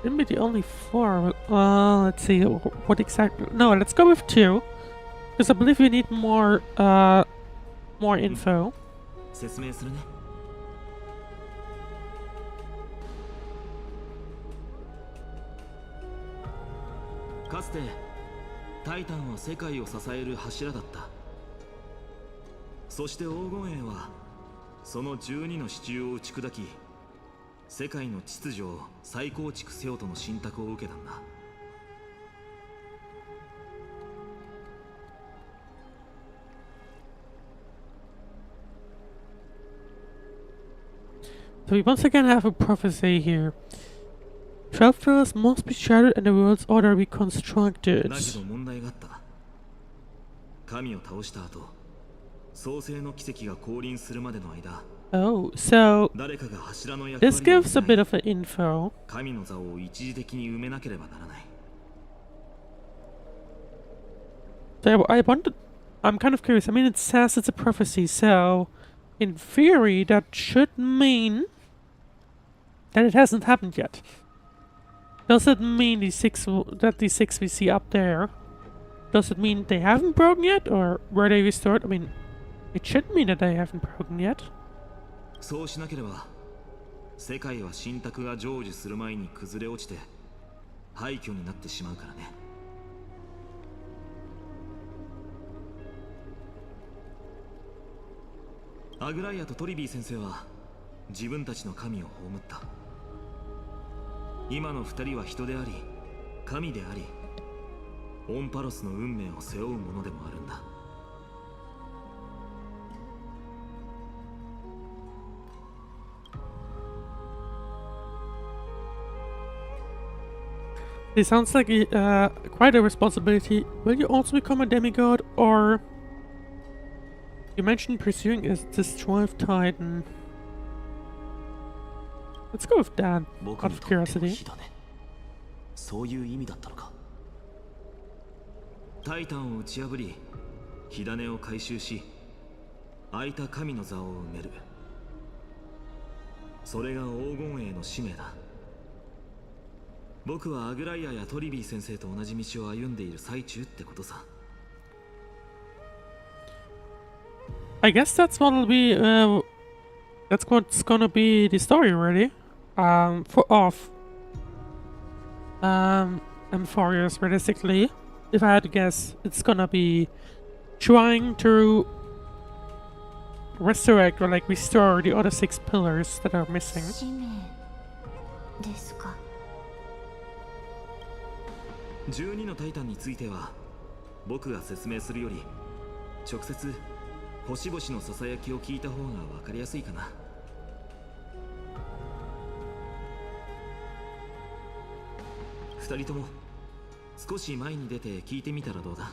Shouldn't be the only four. Let's see. What exactly? No, let's go with two. Because I believe we need more info. 説明するね。かつてタイタンは世界を支える柱だった。そして黄金園はその12の支柱を打ち砕き、世界の秩序を再構築せよとの信託を受けたんだ。So we once again have a prophecy here. 12 pillars must be shattered and the world's order reconstructed. だけど問題があった。神を倒した後、創世の奇跡が降臨するまでの間、 Oh, so 誰かが柱の役割を this gives a 担い bit of an info. 神の座を一時的に埋めなければならない。 So I wanted. I'm kind of curious. I mean, it says it's a prophecy, so in theory, that should mean that it hasn't happened yet. Does it mean that the six we see up there? Does it mean they haven't broken yet, or were they restored? I mean, it should mean that they haven't broken yet. そうしなければ、世界は神託が成就する前に崩れ落ちて廃墟になってしまうからね。アグライアとトリビー先生は自分たちの神を葬った。今の二人は人であり神であり、オンパロスの運命を背負うものでもあるんだ。It sounds like quite a responsibility. Will you also become a demigod, or you mentioned pursuing a destroyed titan? Let's go with that, out of curiosity. そういう意味だったのか。タイタンを打ち破り、火種を回収し、空いた神の座を埋める。それが黄金栄の使命だ。僕はアグライアやトリビー先生と同じ道を歩んでいる最中ってことさ。I guess that's what'll be. That's what's gonna be the story, really. Amphorius, realistically, if I had to guess, it's gonna be trying to resurrect or like restore the other 6 pillars that are missing. 使命ですか。12のタイタンについては僕が説明するより直接星々のささやきを聞いた方が分かりやすいかな。2人とも少し前に出て聞いてみたらどうだ。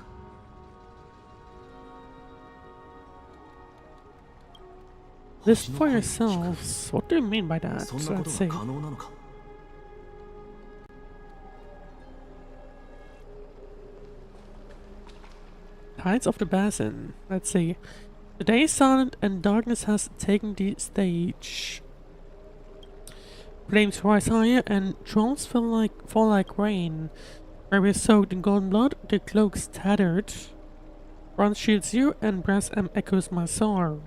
This for yourselves. What do you mean by that? そんなこと Let's が see. 可能なのか。Tides of the Basin. Let's see. The day is silent and darkness has taken the stage. Flames rise higher and trolls fall like rain. Where we're soaked in golden blood, the cloak's tattered. Bronze shields you and brass echoes my sorrow.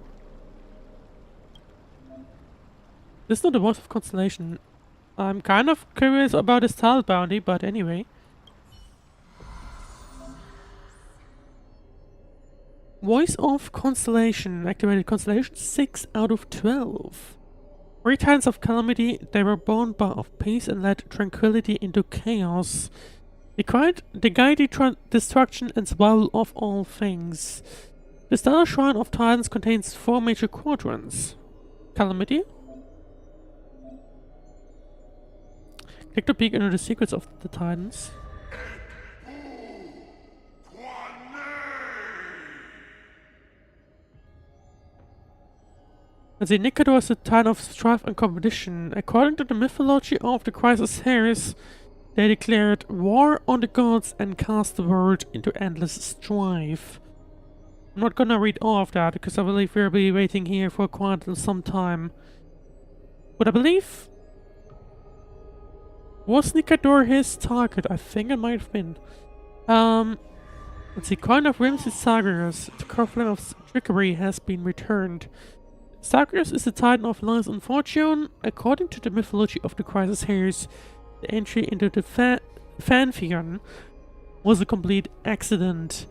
This is not the voice of Constellation. I'm kind of curious about his title bounty, but anyway. Voice of Constellation. Activated Constellation 6 out of 12. 3 times of calamity, they were born of peace and led tranquility into chaos. They guide destruction and survival of all things. The Stellar Shrine of Titans contains 4 major quadrants. Calamity. Take a peek into the secrets of the Titans. As Nikador is a titan of strife and competition, according to the mythology of the Crisis Heirs, they declared war on the gods and cast the world into endless strife. I'm not gonna read all of that, because I believe we'll be waiting here for quite some time. But I believe... Was Nikador his target? I think it might have been. Let's see, Coin of Whimsy Zagreus, the Covenant of Trickery has been returned. Zagreus is the titan of lies and fortune. According to the mythology of the Crisis Heirs, the entry into the Pantheon was a complete accident.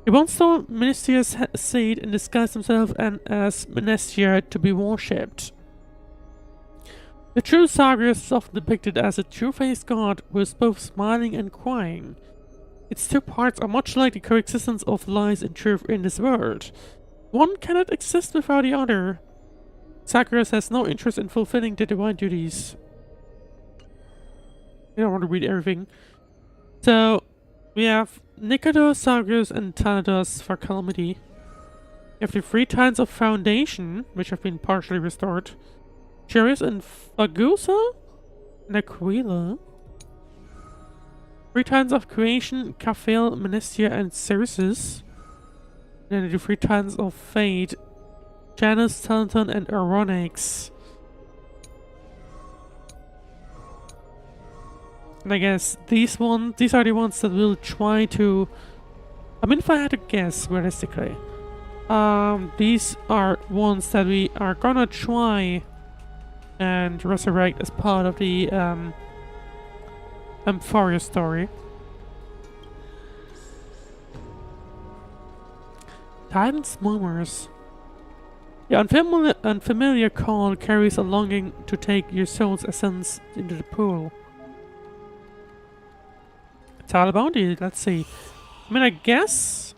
He once saw Ministria's seed and disguised himself as Ministria to be worshipped. The true Zagreus is often depicted as a two-faced god who is both smiling and crying. Its 2 parts are much like the coexistence of lies and truth in this world. One cannot exist without the other. Zagreus has no interest in fulfilling the divine duties. I don't want to read everything. So, we have Nikador, Zagreus, and Thanatos for Calamity. We have the 3 Titans of Foundation, which have been partially restored. Charius and Fagusa? And Aquila. 3 Titans of Creation, Kafel, Menestia, and Ceresis. And then the 3 Titans of Fate, Janus, Talenton, and Aronix. And I guess these are the ones that will try to... I mean, if I had to guess, realistically, these are ones that we are gonna try and resurrect as part of the Amphoria story. Titan's Murmurs. The unfamiliar call carries a longing to take your soul's essence into the pool. Title bounty, let's see. I mean, I guess...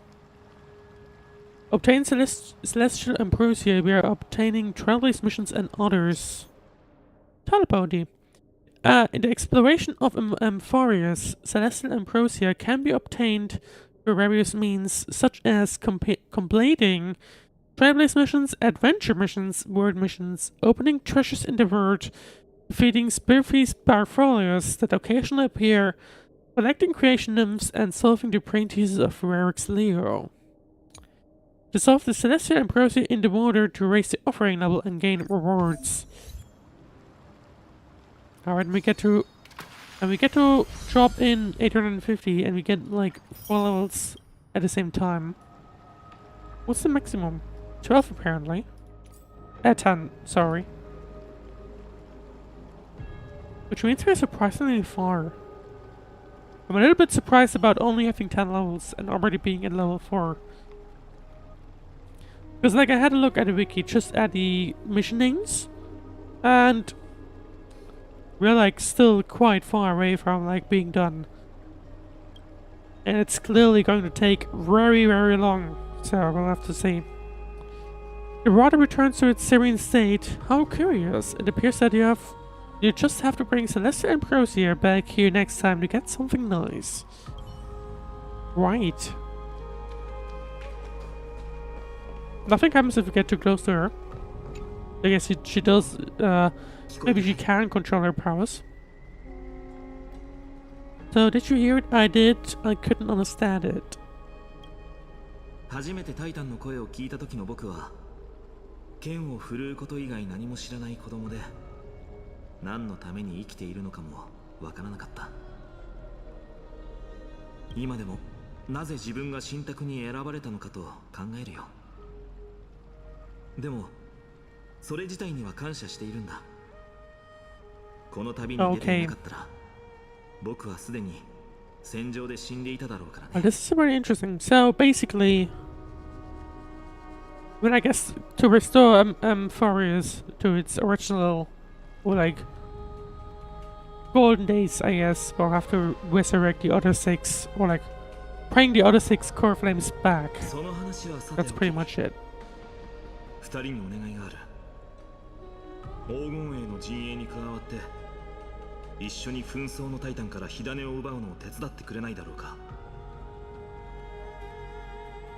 Obtain Celestial Ambrosia, we are obtaining Trailblaze missions and others. Title bounty. In the exploration of Amphorius, Celestial Ambrosia can be obtained through various means, such as completing Trailblaze missions, adventure missions, world missions, opening treasures in the world, defeating Spirfi's Barfolios that occasionally appear, collecting creation nymphs, and solving the brain teasers of Rarix Leo. Dissolve the Celestial Ambrosia in the water to raise the offering level and gain rewards. Alright, we get to drop in 850 and we get like 4 levels at the same time. What's the maximum? 12 apparently. 10, sorry. Which means we're surprisingly far. I'm a little bit surprised about only having 10 levels and already being at level 4. Because like I had a look at the wiki, just at the mission names, and we're like still quite far away from like being done. And it's clearly going to take very, very long, so we'll have to see. The water returns to its serene state. How curious. It appears that you just have to bring Celestia and Ambrosia back here next time to get something nice. Right. Nothing happens if you get too close to her. I guess she does, maybe she can control her powers. So, did you hear it? I did. I couldn't understand it. 初めてタイタンの声を聞いた時の僕は剣を振るうこと以外何も知らない子供で、何のために生きているのかもわからなかった。今でもなぜ自分が神託に選ばれたのかと考えるよ。でもそれ自体には感謝しているんだ。この旅に出ていなかったら、僕はすでに戦場で死んでいただろうからね。This is very interesting. So basically, well, I guess to restore Furious to its original, or like golden days, I guess, we'll have to resurrect the other 6, or like bring the other 6 core flames back. That's pretty much it. 2人にお願いがある。黄金衛の陣営に加わって一緒に紛争のタイタンから火種を奪うのを手伝ってくれないだろうか。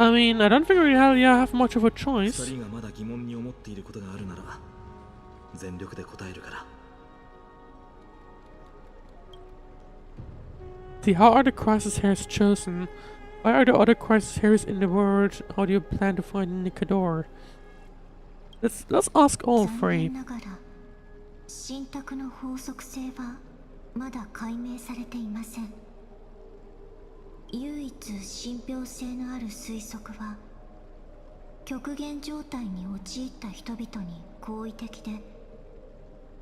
I mean, I don't think we really have much of a choice. 2人がまだ疑問に思っていることがあるなら全力で答えるから。 See, how are the crisis hairs chosen? Why are there other crisis hairs in the world? How do you plan to find Nikador? Let's ask all 3. 残念ながら神託の法則性はまだ解明されていません。唯一信憑性のある推測は、極限状態に陥った人々に好意的で、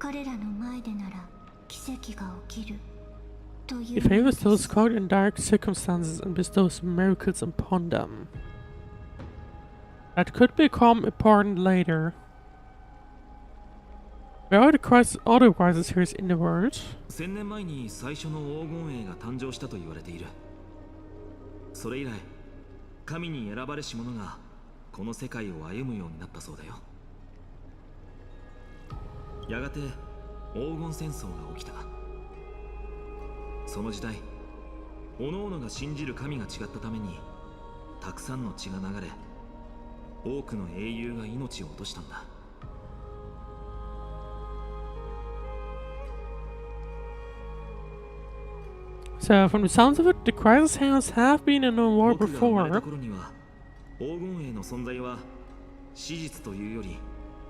彼らの前でなら奇跡が起きるという He favors those caught in dark circumstances and bestows miracles upon them. That could become important later. Where are the other crisis hairs in the world? 1000年前に最初の黄金衛が誕生したと言われている。それ以来、神に選ばれし者がこの世界を歩むようになったそうだよ。やがて黄金戦争が起きた。その時代、各々が信じる神が違ったために、たくさんの血が流れ、多くの英雄が命を落としたんだ。So, from the sounds of it, the crisis hairs have been in a war 僕が生まれ before. た頃には、黄金衛の存在は史実というより、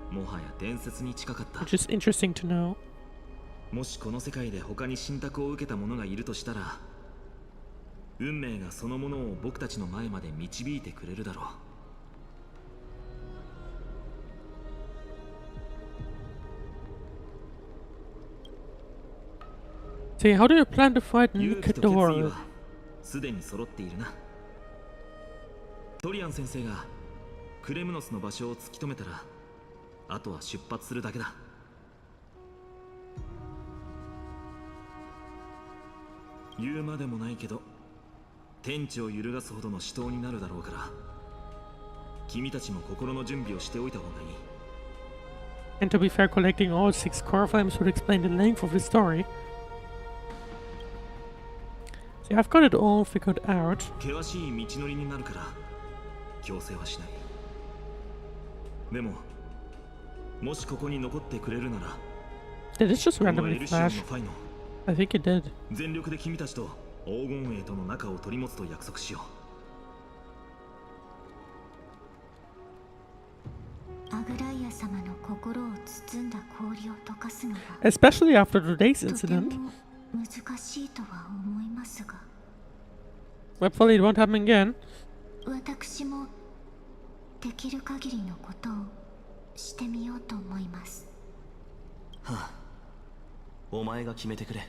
もはや伝説に近かった。Which is interesting to know. もしこの世界で他に神託を受けた者がいるとしたら、運命がそのものを僕たちの前まで導いてくれるだろう。See, how do you plan to fight 勇気と決意 Nikador? はすでに揃っているな。トリアン先生がクレムノスの場所を突き止めたら、あとは出発するだけだ。言うまでもないけど、天地を揺るがすほどの死闘になるだろうから、君たちも心の準備をしておいた方がいい。 And to be fair, collecting all 6 core flames would explain the length of the story. See, I've got it all figured out. 険しい道のりになるから強制はしない。でももしここに残ってくれるなら、 Did it just このエ randomly リシオンの flash? ファイノ、 I think it did. 全力で君たちと黄金衛との仲を取り持つと約束しよアグライア様の心を包んだ氷を溶かすのは Especially after today's とて incident. も難しいとは思いますが、 Hopefully it won't happen again. 私もできる限りのことをしてみようと思います。はあ、お前が決めてくれ。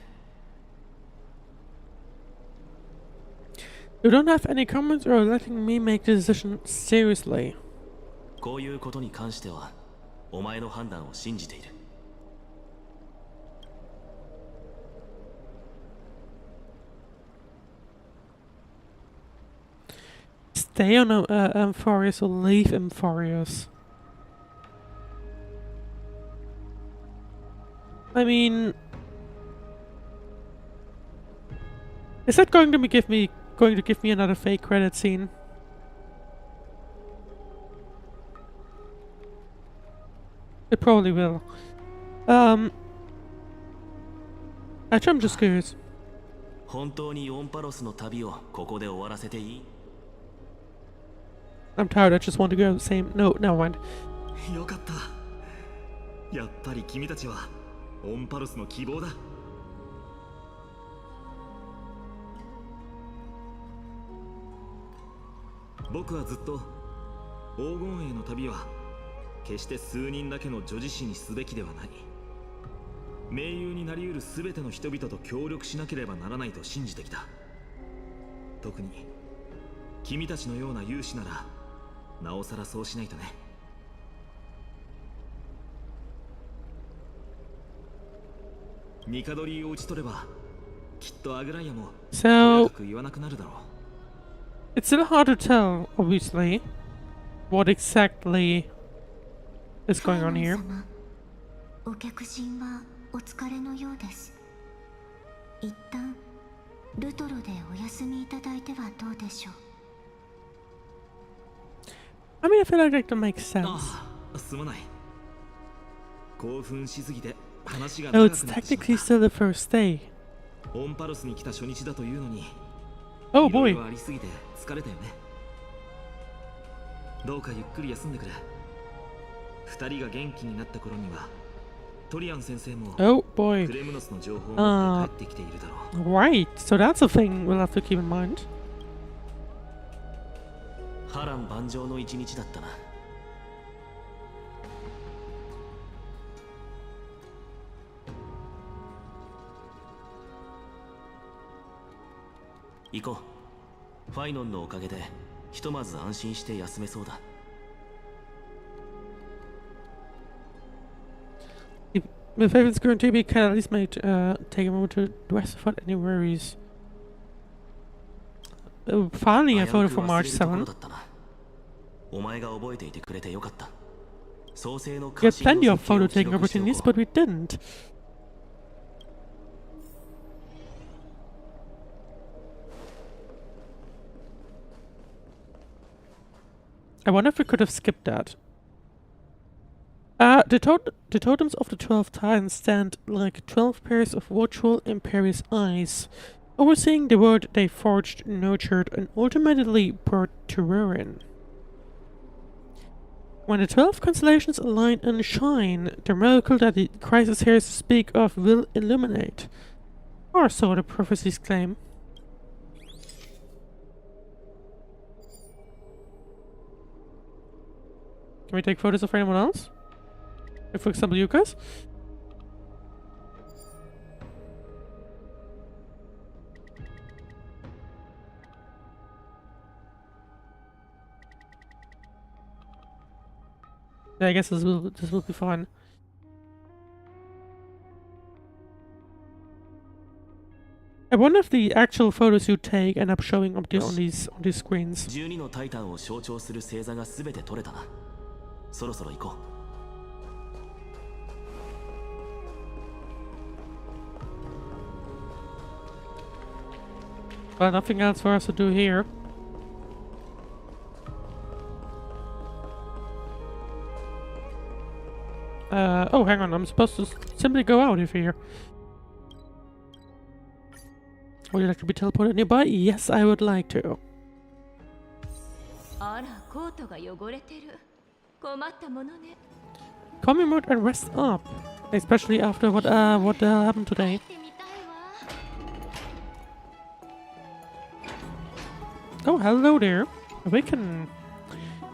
You don't have any comments or letting me make the decision seriously. こういうことに関してはお前の判断を信じている。 Stay on Amphorius or leave Amphorius. I mean, is that going to give me another fake credit scene? It probably will. Actually, I'm just curious. 本当にオンパロスの旅をここで終わらせていい？ I'm tired, I just want to go. Same. No, never mind. よかった。やっぱり君たちはオンパルスの希望だ。僕はずっと黄金栄の旅は決して数人だけの女子誌にすべきではない。盟友になりうる全ての人々と協力しなければならないと信じてきた。特に君たちのような勇士ならなおさらそうしないとね。ニカドリーを討ち取ればきっとアグライアもとやかく言わなくなるだろう。It's still hard to tell, obviously, what exactly is going on here. お客人はお疲れのようです。一旦ルトロでお休みいただいてはどうでしょう。I mean, I feel like that makes sense. ああ、すまない。興奮しすぎて話が No, 長 it's くなってしまっ technically still the first day. た。オンパロスに来た初日だというのに、 Oh いろい boy. ろありすぎて疲れたよね。どうかゆっくり休んでくれ。二人が元気になった頃にはトリアン先生も Oh ク boy. レムノスの情報を持って帰ってきているだろう。 Right, so that's a thing we'll have to keep in mind. 波乱万丈の一日だったな。行こう。ファイノンのおかげでひとまず安心して休めそうだ。If everything's going to be can at least take a moment to rest without any worries. Finally, I voted for March 7. お前が覚えていてくれてよかった。創世の We had plenty of photo taking opportunities, but we didn't. I wonder if we could have skipped that. The totems of the 12 Titans stand like 12 pairs of watchful, imperious eyes, overseeing the world they forged, nurtured, and ultimately brought to ruin. When the 12 constellations align and shine, the miracle that the crisis here speak of will illuminate. Or so the prophecies claim. Can we take photos of anyone else? Like for example, you guys? Yeah, I guess this will be fun. I wonder if the actual photos you take end up showing up on these screens. 12のタイタンを象徴する星座がすべて取れたな。そろそろ行こう。Well, nothing else for us to do here. Oh, hang on, I'm supposed to simply go out of here. Would you like to be teleported nearby? Yes, I would like to. あら、コートが汚れてる。困ったものね。Come remote and rest up, especially after what happened today. Oh, hello there. Awaken.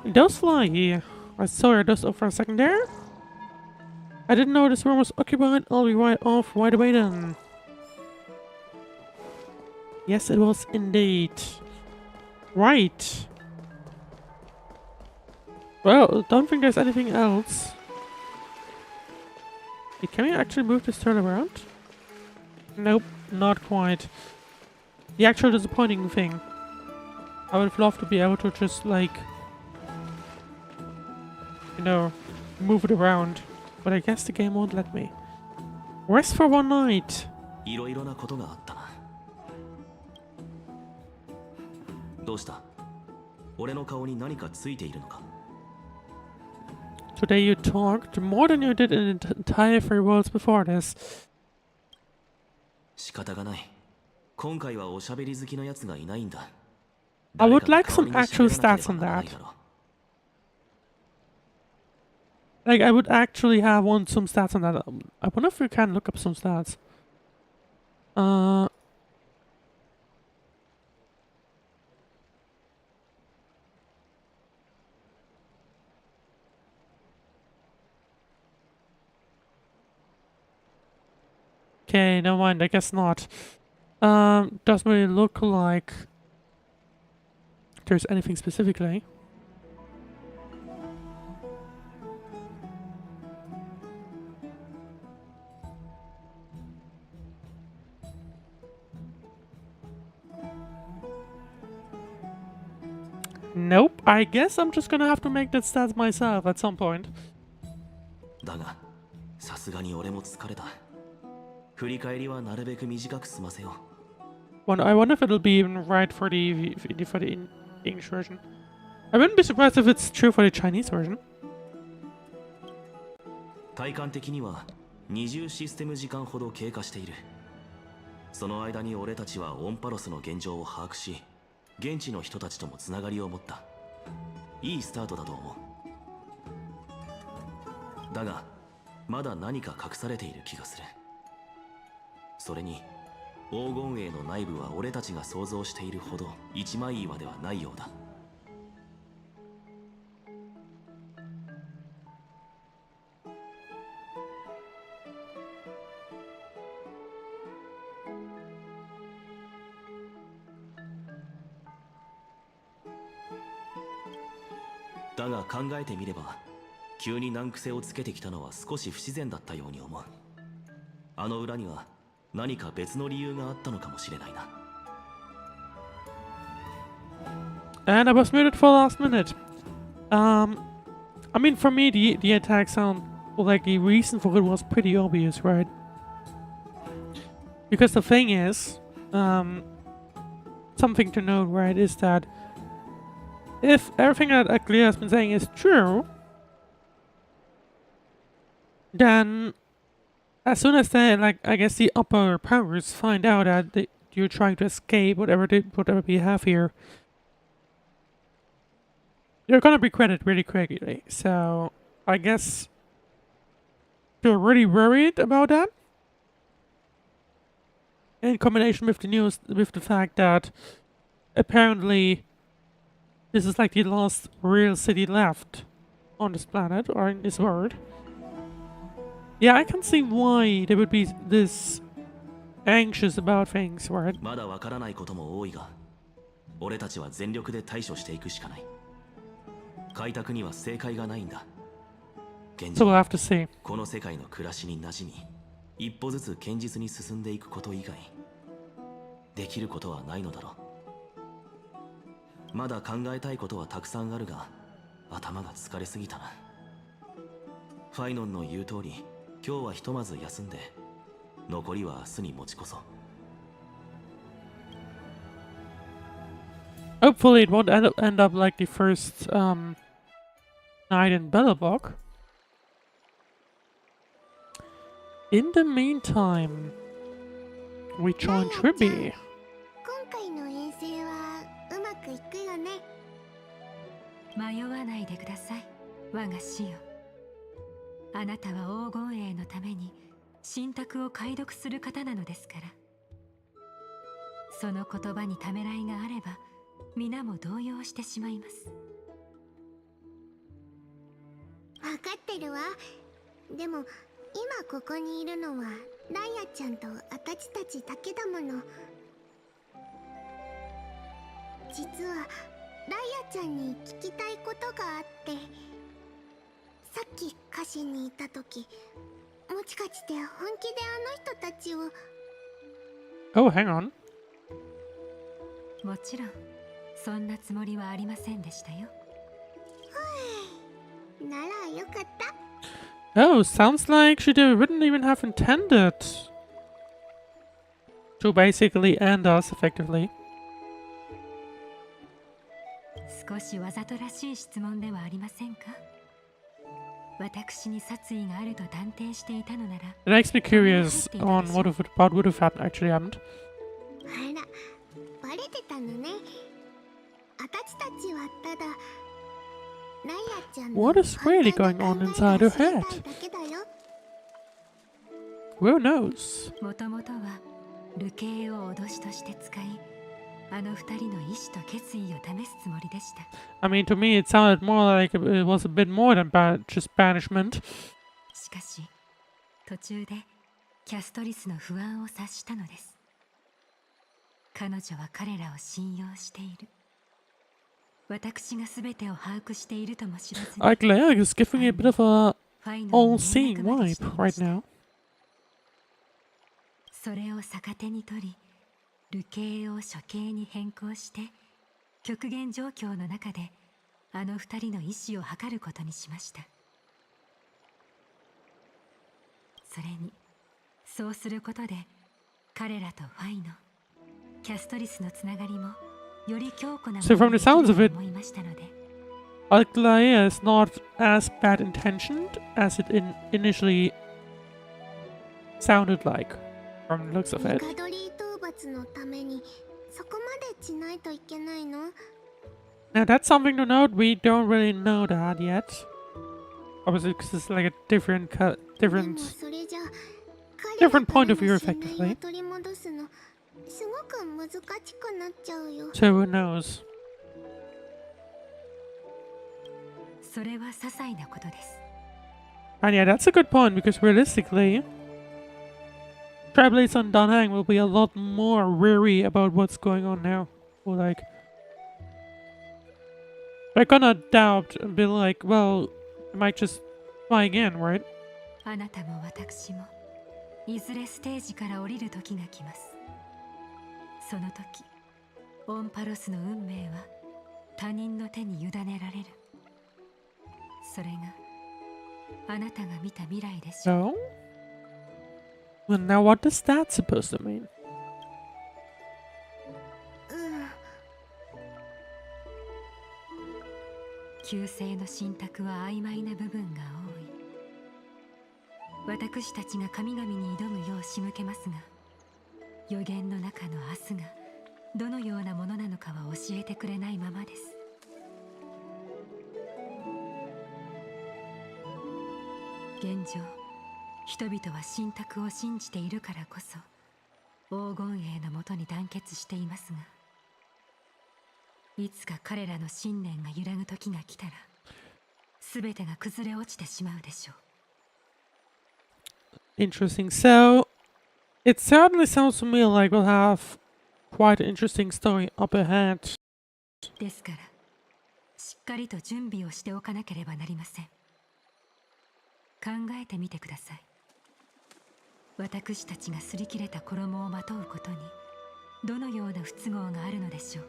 Those fly here. I saw your dust off for a second there. I didn't know this room was occupied. I'll be right away then. Yes, it was indeed. Right. Well, don't think there's anything else. Hey, can we actually move this turn around? Nope, not quite. The actual disappointing thing. I would love to be able to just, like, you know, move it around. But I guess the game won't let me. Rest for one night. いろいろなことがあったな。どうした？俺の顔に何かついているのか？ Today you talked more than you did in the entire 3 worlds before this. 仕方がない。今回はおしゃべり好きのやつがいないんだ。 I would like some actual stats on that. Like, I would actually have some stats on that. I wonder if we can look up some stats. Okay, never mind, I guess not. Doesn't really look like there's anything specifically. Nope, I guess I'm just gonna have to make that stats myself at some point. だが、さすがに俺も疲れた。振り返りはなるべく短く済ませよう。I wonder if it'll be even right for the English version. I wouldn't be surprised if it's true for the Chinese version. 体感的には20システム時間ほど経過している。その間に俺たちはオンパロスの現状を把握し、現地の人たちともつながりを持った。いいスタートだと思う。だが、まだ何か隠されている気がする。それに、黄金栄の内部は俺たちが想像しているほど一枚岩ではないようだ。だが考えてみれば、急に難癖をつけてきたのは少し不自然だったように思う。あの裏には何か別の理由があったのかもしれないな。And I was muted for the last minute. I mean, for me, the attack sound, well, like the reason for it was pretty obvious, right? Because the thing is, something to note, right, is that if everything that Aglia has been saying is true, then as soon as they, like, I guess the upper powers find out that you're trying to escape whatever we have here, you're gonna be credited really quickly. So I guess they're really worried about that. In combination with the news, with the fact that apparently this is like the last real city left on this planet or in this world. Yeah, I can see why they would be this anxious about things, right? まだわからないことも多いが、俺たちは全力で対処していくしかない。開拓には正解がないんだ。現 So 状、 we'll have to see. この世界の暮らしに馴染み、一歩ずつ堅実に進んでいくこと以外、できることはないのだろう。まだ考えたいことはたくさんあるが、頭が疲れすぎたな。ファイノンの言う通り、今日はひとまず休んで、残りは明日に持ち越そう。Hopefully it won't end up like the first night in Belobog. In the meantime, we join Tribby. 今回の遠征はうまくいくよね。迷わないでください、我が師よ。あなたは黄金栄のために神託を解読する方なのですから。その言葉にためらいがあれば皆も動揺してしまいます。分かってるわ。でも今ここにいるのはライアちゃんと私たちだけだもの。実はライアちゃんに聞きたいことがあって、さっき歌詞にいた時、もしかして本気であの人たちを。 Oh, hang on. もちろんそんなつもりはありませんでしたよ。ならよかった。 Oh, sounds like she wouldn't even have intended to basically end us effectively. 少しわざとらしい質問ではありませんか。私に殺意があると断定していたのなら。 It makes me curious on what would have actually happened. あら、バレてたのね。私たちはただ What is really going on inside her head? Who knows? もともとは流刑を脅しとして使い、あの二人の意志と決意を試すつもりでした。I mean, to me, it sounded more like it was a bit more than just banishment. しかし、途中でキャストリスの不安を察したのです。彼女は彼らを信用している。私が全てを把握しているとも知らずに。Aglaia is giving me a bit of a all-seeing vibe right now. それを逆手に取り、流刑を処刑に変更して、極限状況の中であの二人の意志を測ることにしました。それに、そうすることで彼らとファイのキャストリスのつながりもより強固なものにできると思いましたので。Aglaia is not as bad intentioned as it initially sounded like from the looks of it. イカドリ討伐のためにそこまでしないといけないの？ Now that's something to note. We don't really know that yet. Obviously, because it's like a different point of view, effectively. So who knows? それは些細なことです。 And yeah, that's a good point because realistically, Trailblaze and Danhang will be a lot more wary about what's going on now. Or like, they're gonna doubt and be like, well, I might just try again, right? あなたも私もいずれステージから降りる時が来ます。その時、オンパロスの運命は他人の手に委ねられる。それがあなたが見た未来でしょう。 So? Well, now what is that supposed to mean? 旧姓の信託は曖昧な部分が多い。私たちが神々に挑むよう仕向けますが、予言の中の明日がどのようなものなのかは教えてくれないままです。現状、人々は信託を信じているからこそ黄金栄のもとに団結していますが、いつか彼らの信念が揺らぐ時が来たら全てが崩れ落ちてしまうでしょう。 Interesting. So, it certainly sounds to me like we'll have quite an interesting story up ahead. ですから、しっかりと準備をしておかなければなりません。考えてみてください。私たちが擦り切れた衣をまとうことにどのような不都合があるのでしょう。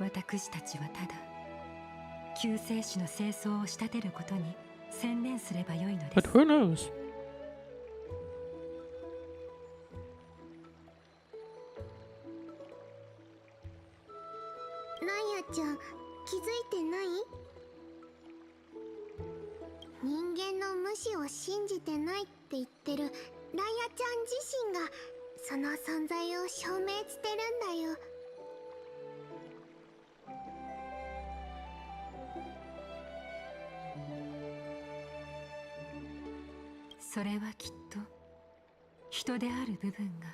私たちはただ救世主の清掃を仕立てることに専念すればよいのです。 But who knows? ライアちゃん、気づいてない？人間の無視を信じてないって言ってるライアちゃん自身がその存在を証明してるんだよ。それはきっと人である部分が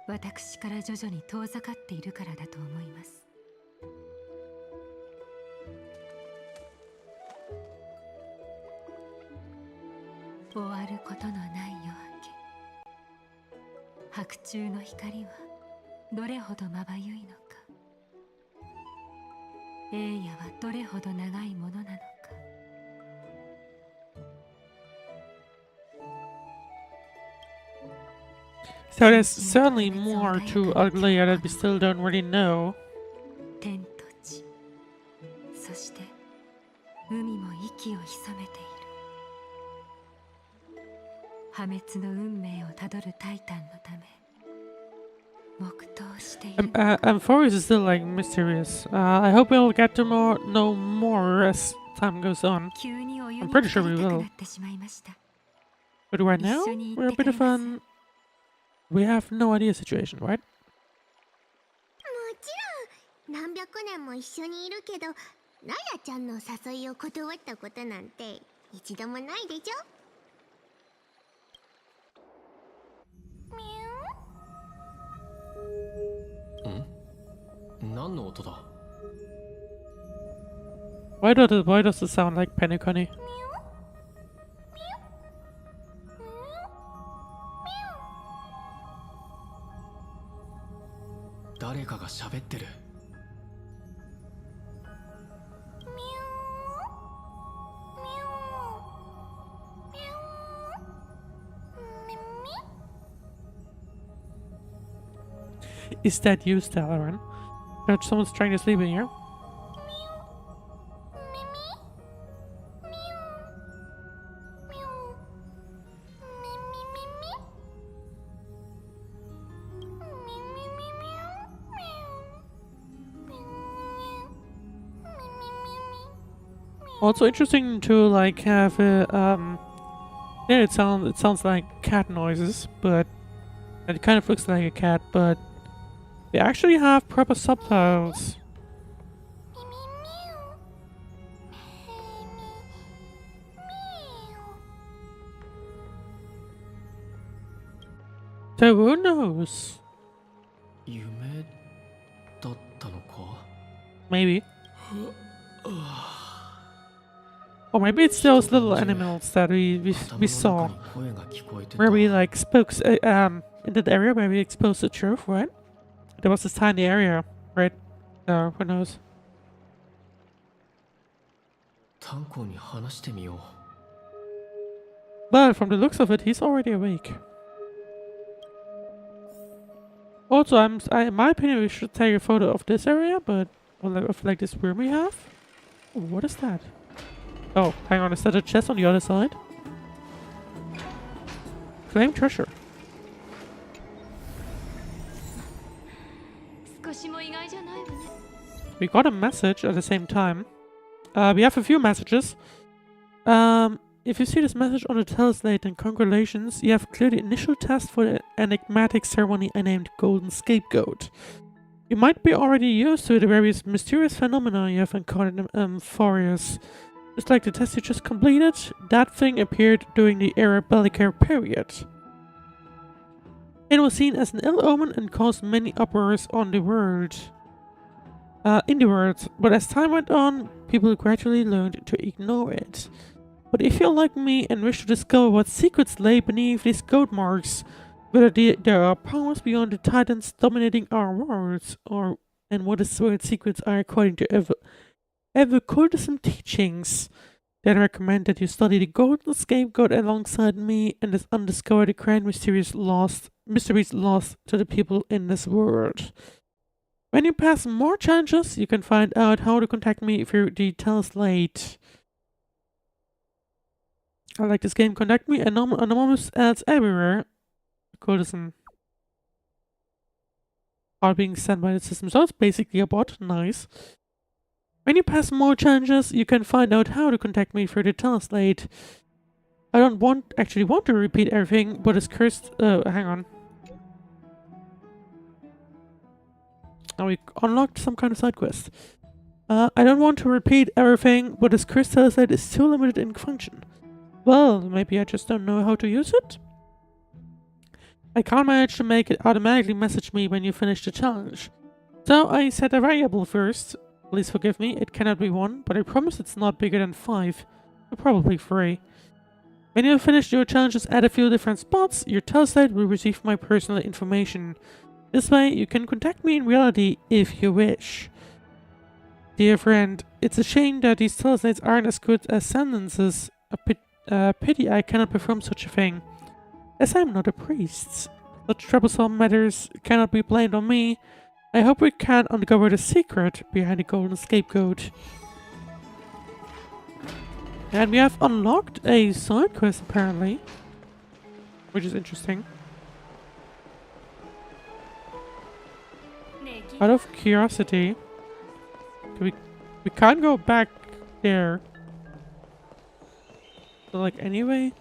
私から徐々に遠ざかっているからだと思います。終わることのない夜明け、白昼の光はどれほどまばゆいのか、栄夜はどれほど長いものなのか。So there's certainly more to Aglaia that we still don't really know. 天と地、そして海も息を潜めている。破滅の運命をたどるタイタンのため黙祷している。Amphoris is still like mysterious. I hope we'll get to know more as time goes on. 急にお湯 I'm に pretty 浸 sure か we りたく will. なってしまいました。 But right now, 一緒に we're 行 a ってく bit れ of ます？ an we have no idea situation, right? もちろん何百年も一緒にいるけどナヤちゃんの誘いを断ったことなんて一度もないでしょ。何の音だ？ Why does it sound like Penny Connie? 誰かが喋ってる。Is that you, Stellarin? That someone's trying to sleep in here? Also interesting to like have yeah, it sounds like cat noises, but it kind of looks like a cat, but they actually have proper subtitles. So who knows? 夢だったのか？ Maybe. Or maybe it's those little animals that we saw, where we like spoke in that area where we exposed the truth, right? There was this tiny area, right? So who knows? 炭鉱に話してみよう。 But from the looks of it, he's already awake. Also, in my opinion, we should take a photo of this area, but of like this room we have. Ooh, what is that? Oh, hang on, is that a chest on the other side? Flame treasure. We got a message at the same time. We have a few messages. If you see this message on the teleslate, then congratulations, you have cleared the initial test for the enigmatic ceremony I named Golden Scapegoat. You might be already used to the various mysterious phenomena you have encountered in Amphorius. Just like the test you just completed, that thing appeared during the Era Bellica period. It was seen as an ill omen and caused many uproars on the world. In the world, but as time went on, people gradually learned to ignore it. But if you're like me and wish to discover what secrets lay beneath these goat marks, whether there are powers beyond the titans dominating our worlds, and what the secrets are according to occultism teachings, then I recommend that you study the Golden Scapegoat alongside me and thus undiscover the grand mysteries lost to the people in this world. When you pass more challenges, you can find out how to contact me through the teleslate. I like this game. Contact me. Anonymous ads everywhere. Occultism are being sent by the system, so it's basically a bot. Nice. When you pass more challenges, you can find out how to contact me through the teleslate. I don't actually want to repeat everything, but it's cursed. Hang on. Now we unlocked some kind of side quest. I don't want to repeat everything, but this cursed teleslate is too limited in function. Well, maybe I just don't know how to use it? I can't manage to make it automatically message me when you finish the challenge. So I set a variable first. Please forgive me, it cannot be 1, but I promise it's not bigger than 5. Or probably 3. When you have finished your challenges at a few different spots, your teleslate will receive my personal information. This way, you can contact me in reality if you wish. Dear friend, it's a shame that these teleslates aren't as good as sentences. A pity I cannot perform such a thing, as I am not a priest. Such troublesome matters cannot be blamed on me. I hope we can uncover the secret behind the Golden Scapegoat. And we have unlocked a side quest apparently, which is interesting. Out of curiosity, we can't go back there. So like anyway,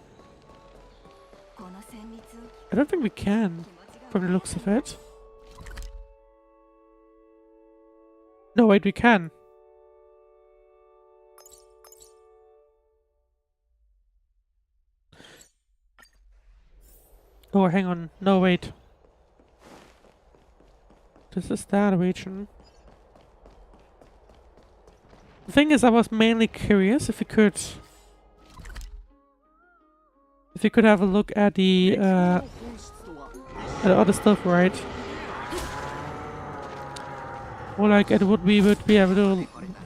I don't think we can, from the looks of it. No, wait, we can. or hang on. No, wait. This is that region. The thing is, I was mainly curious if you could have a look at the other stuff, right? Or like at what we would be able to,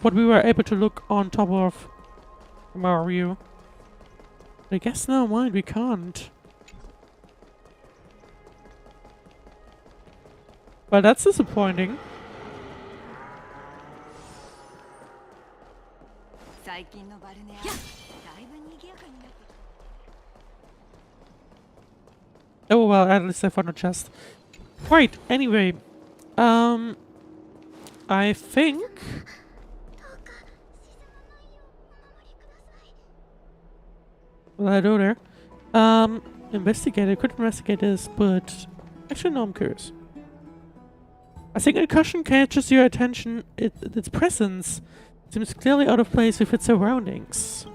what we were able to look on top of from our view. I guess never mind, we can't. Well, that's disappointing. Oh well, at least I found a chest. Right, anyway. I think... Well, I do there. Investigate. I could investigate this, but... Actually, no, I'm curious. I think a cushion catches your attention. Its presence seems clearly out of place with its surroundings.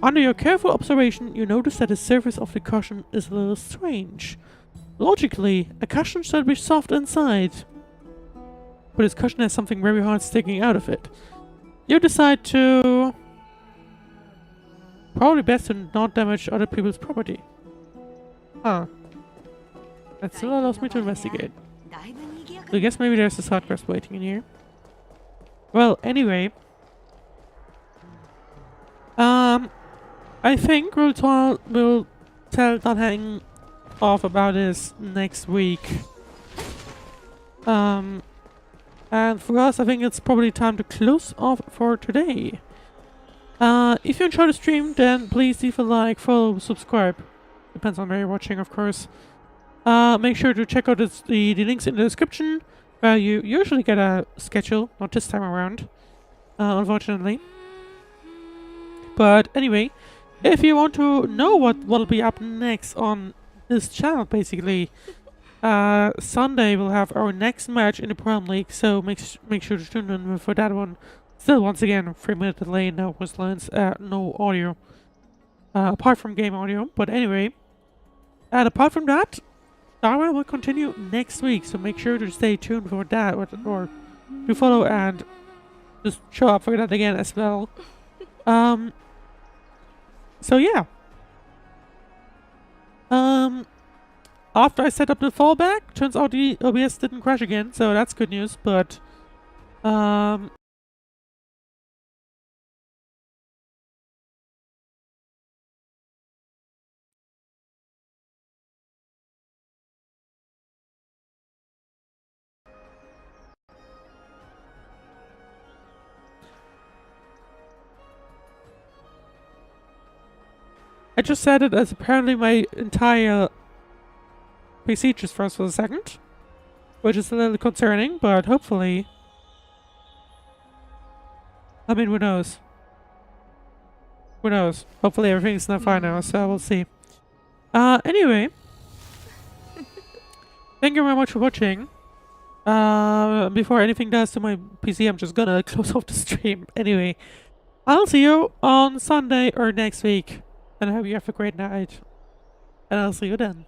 Under your careful observation, you notice that the surface of the cushion is a little strange. Logically, a cushion should be soft inside, but its cushion has something very hard sticking out of it. You decide to... Probably best to not damage other people's property. Huh. That still allows me to investigate. So I guess maybe there's a side quest waiting in here. Well, anyway. I think we'll tell Danhang off about this next week. And for us, I think it's probably time to close off for today. If you enjoyed the stream, then please leave a like, follow, subscribe. Depends on where you're watching, of course. Make sure to check out the links in the description, where you usually get a schedule, not this time around, unfortunately. But anyway, if you want to know what'll be up next on this channel, basically, Sunday we'll have our next match in the Prime League, so make sure to tune in for that one. Still, once again, 3-minute delay, no voice lines, no audio, apart from game audio. But anyway, and apart from that, Saga will continue next week, so make sure to stay tuned for that, or to follow and just show up for that again as well. So yeah. After I set up the fallback, turns out the OBS didn't crash again, so that's good news, but I just said it as apparently my entire PC just froze for a second, which is a little concerning, but hopefully... I mean, who knows? Who knows? Hopefully everything's not fine now, so we'll see. Anyway. Thank you very much for watching. Before anything does to my PC, I'm just gonna close off the stream. Anyway, I'll see you on Sunday or next week. And I hope you have a great night. And I'll see you then.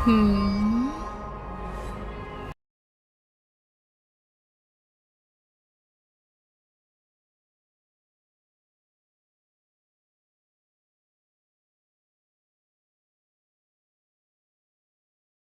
Hmm.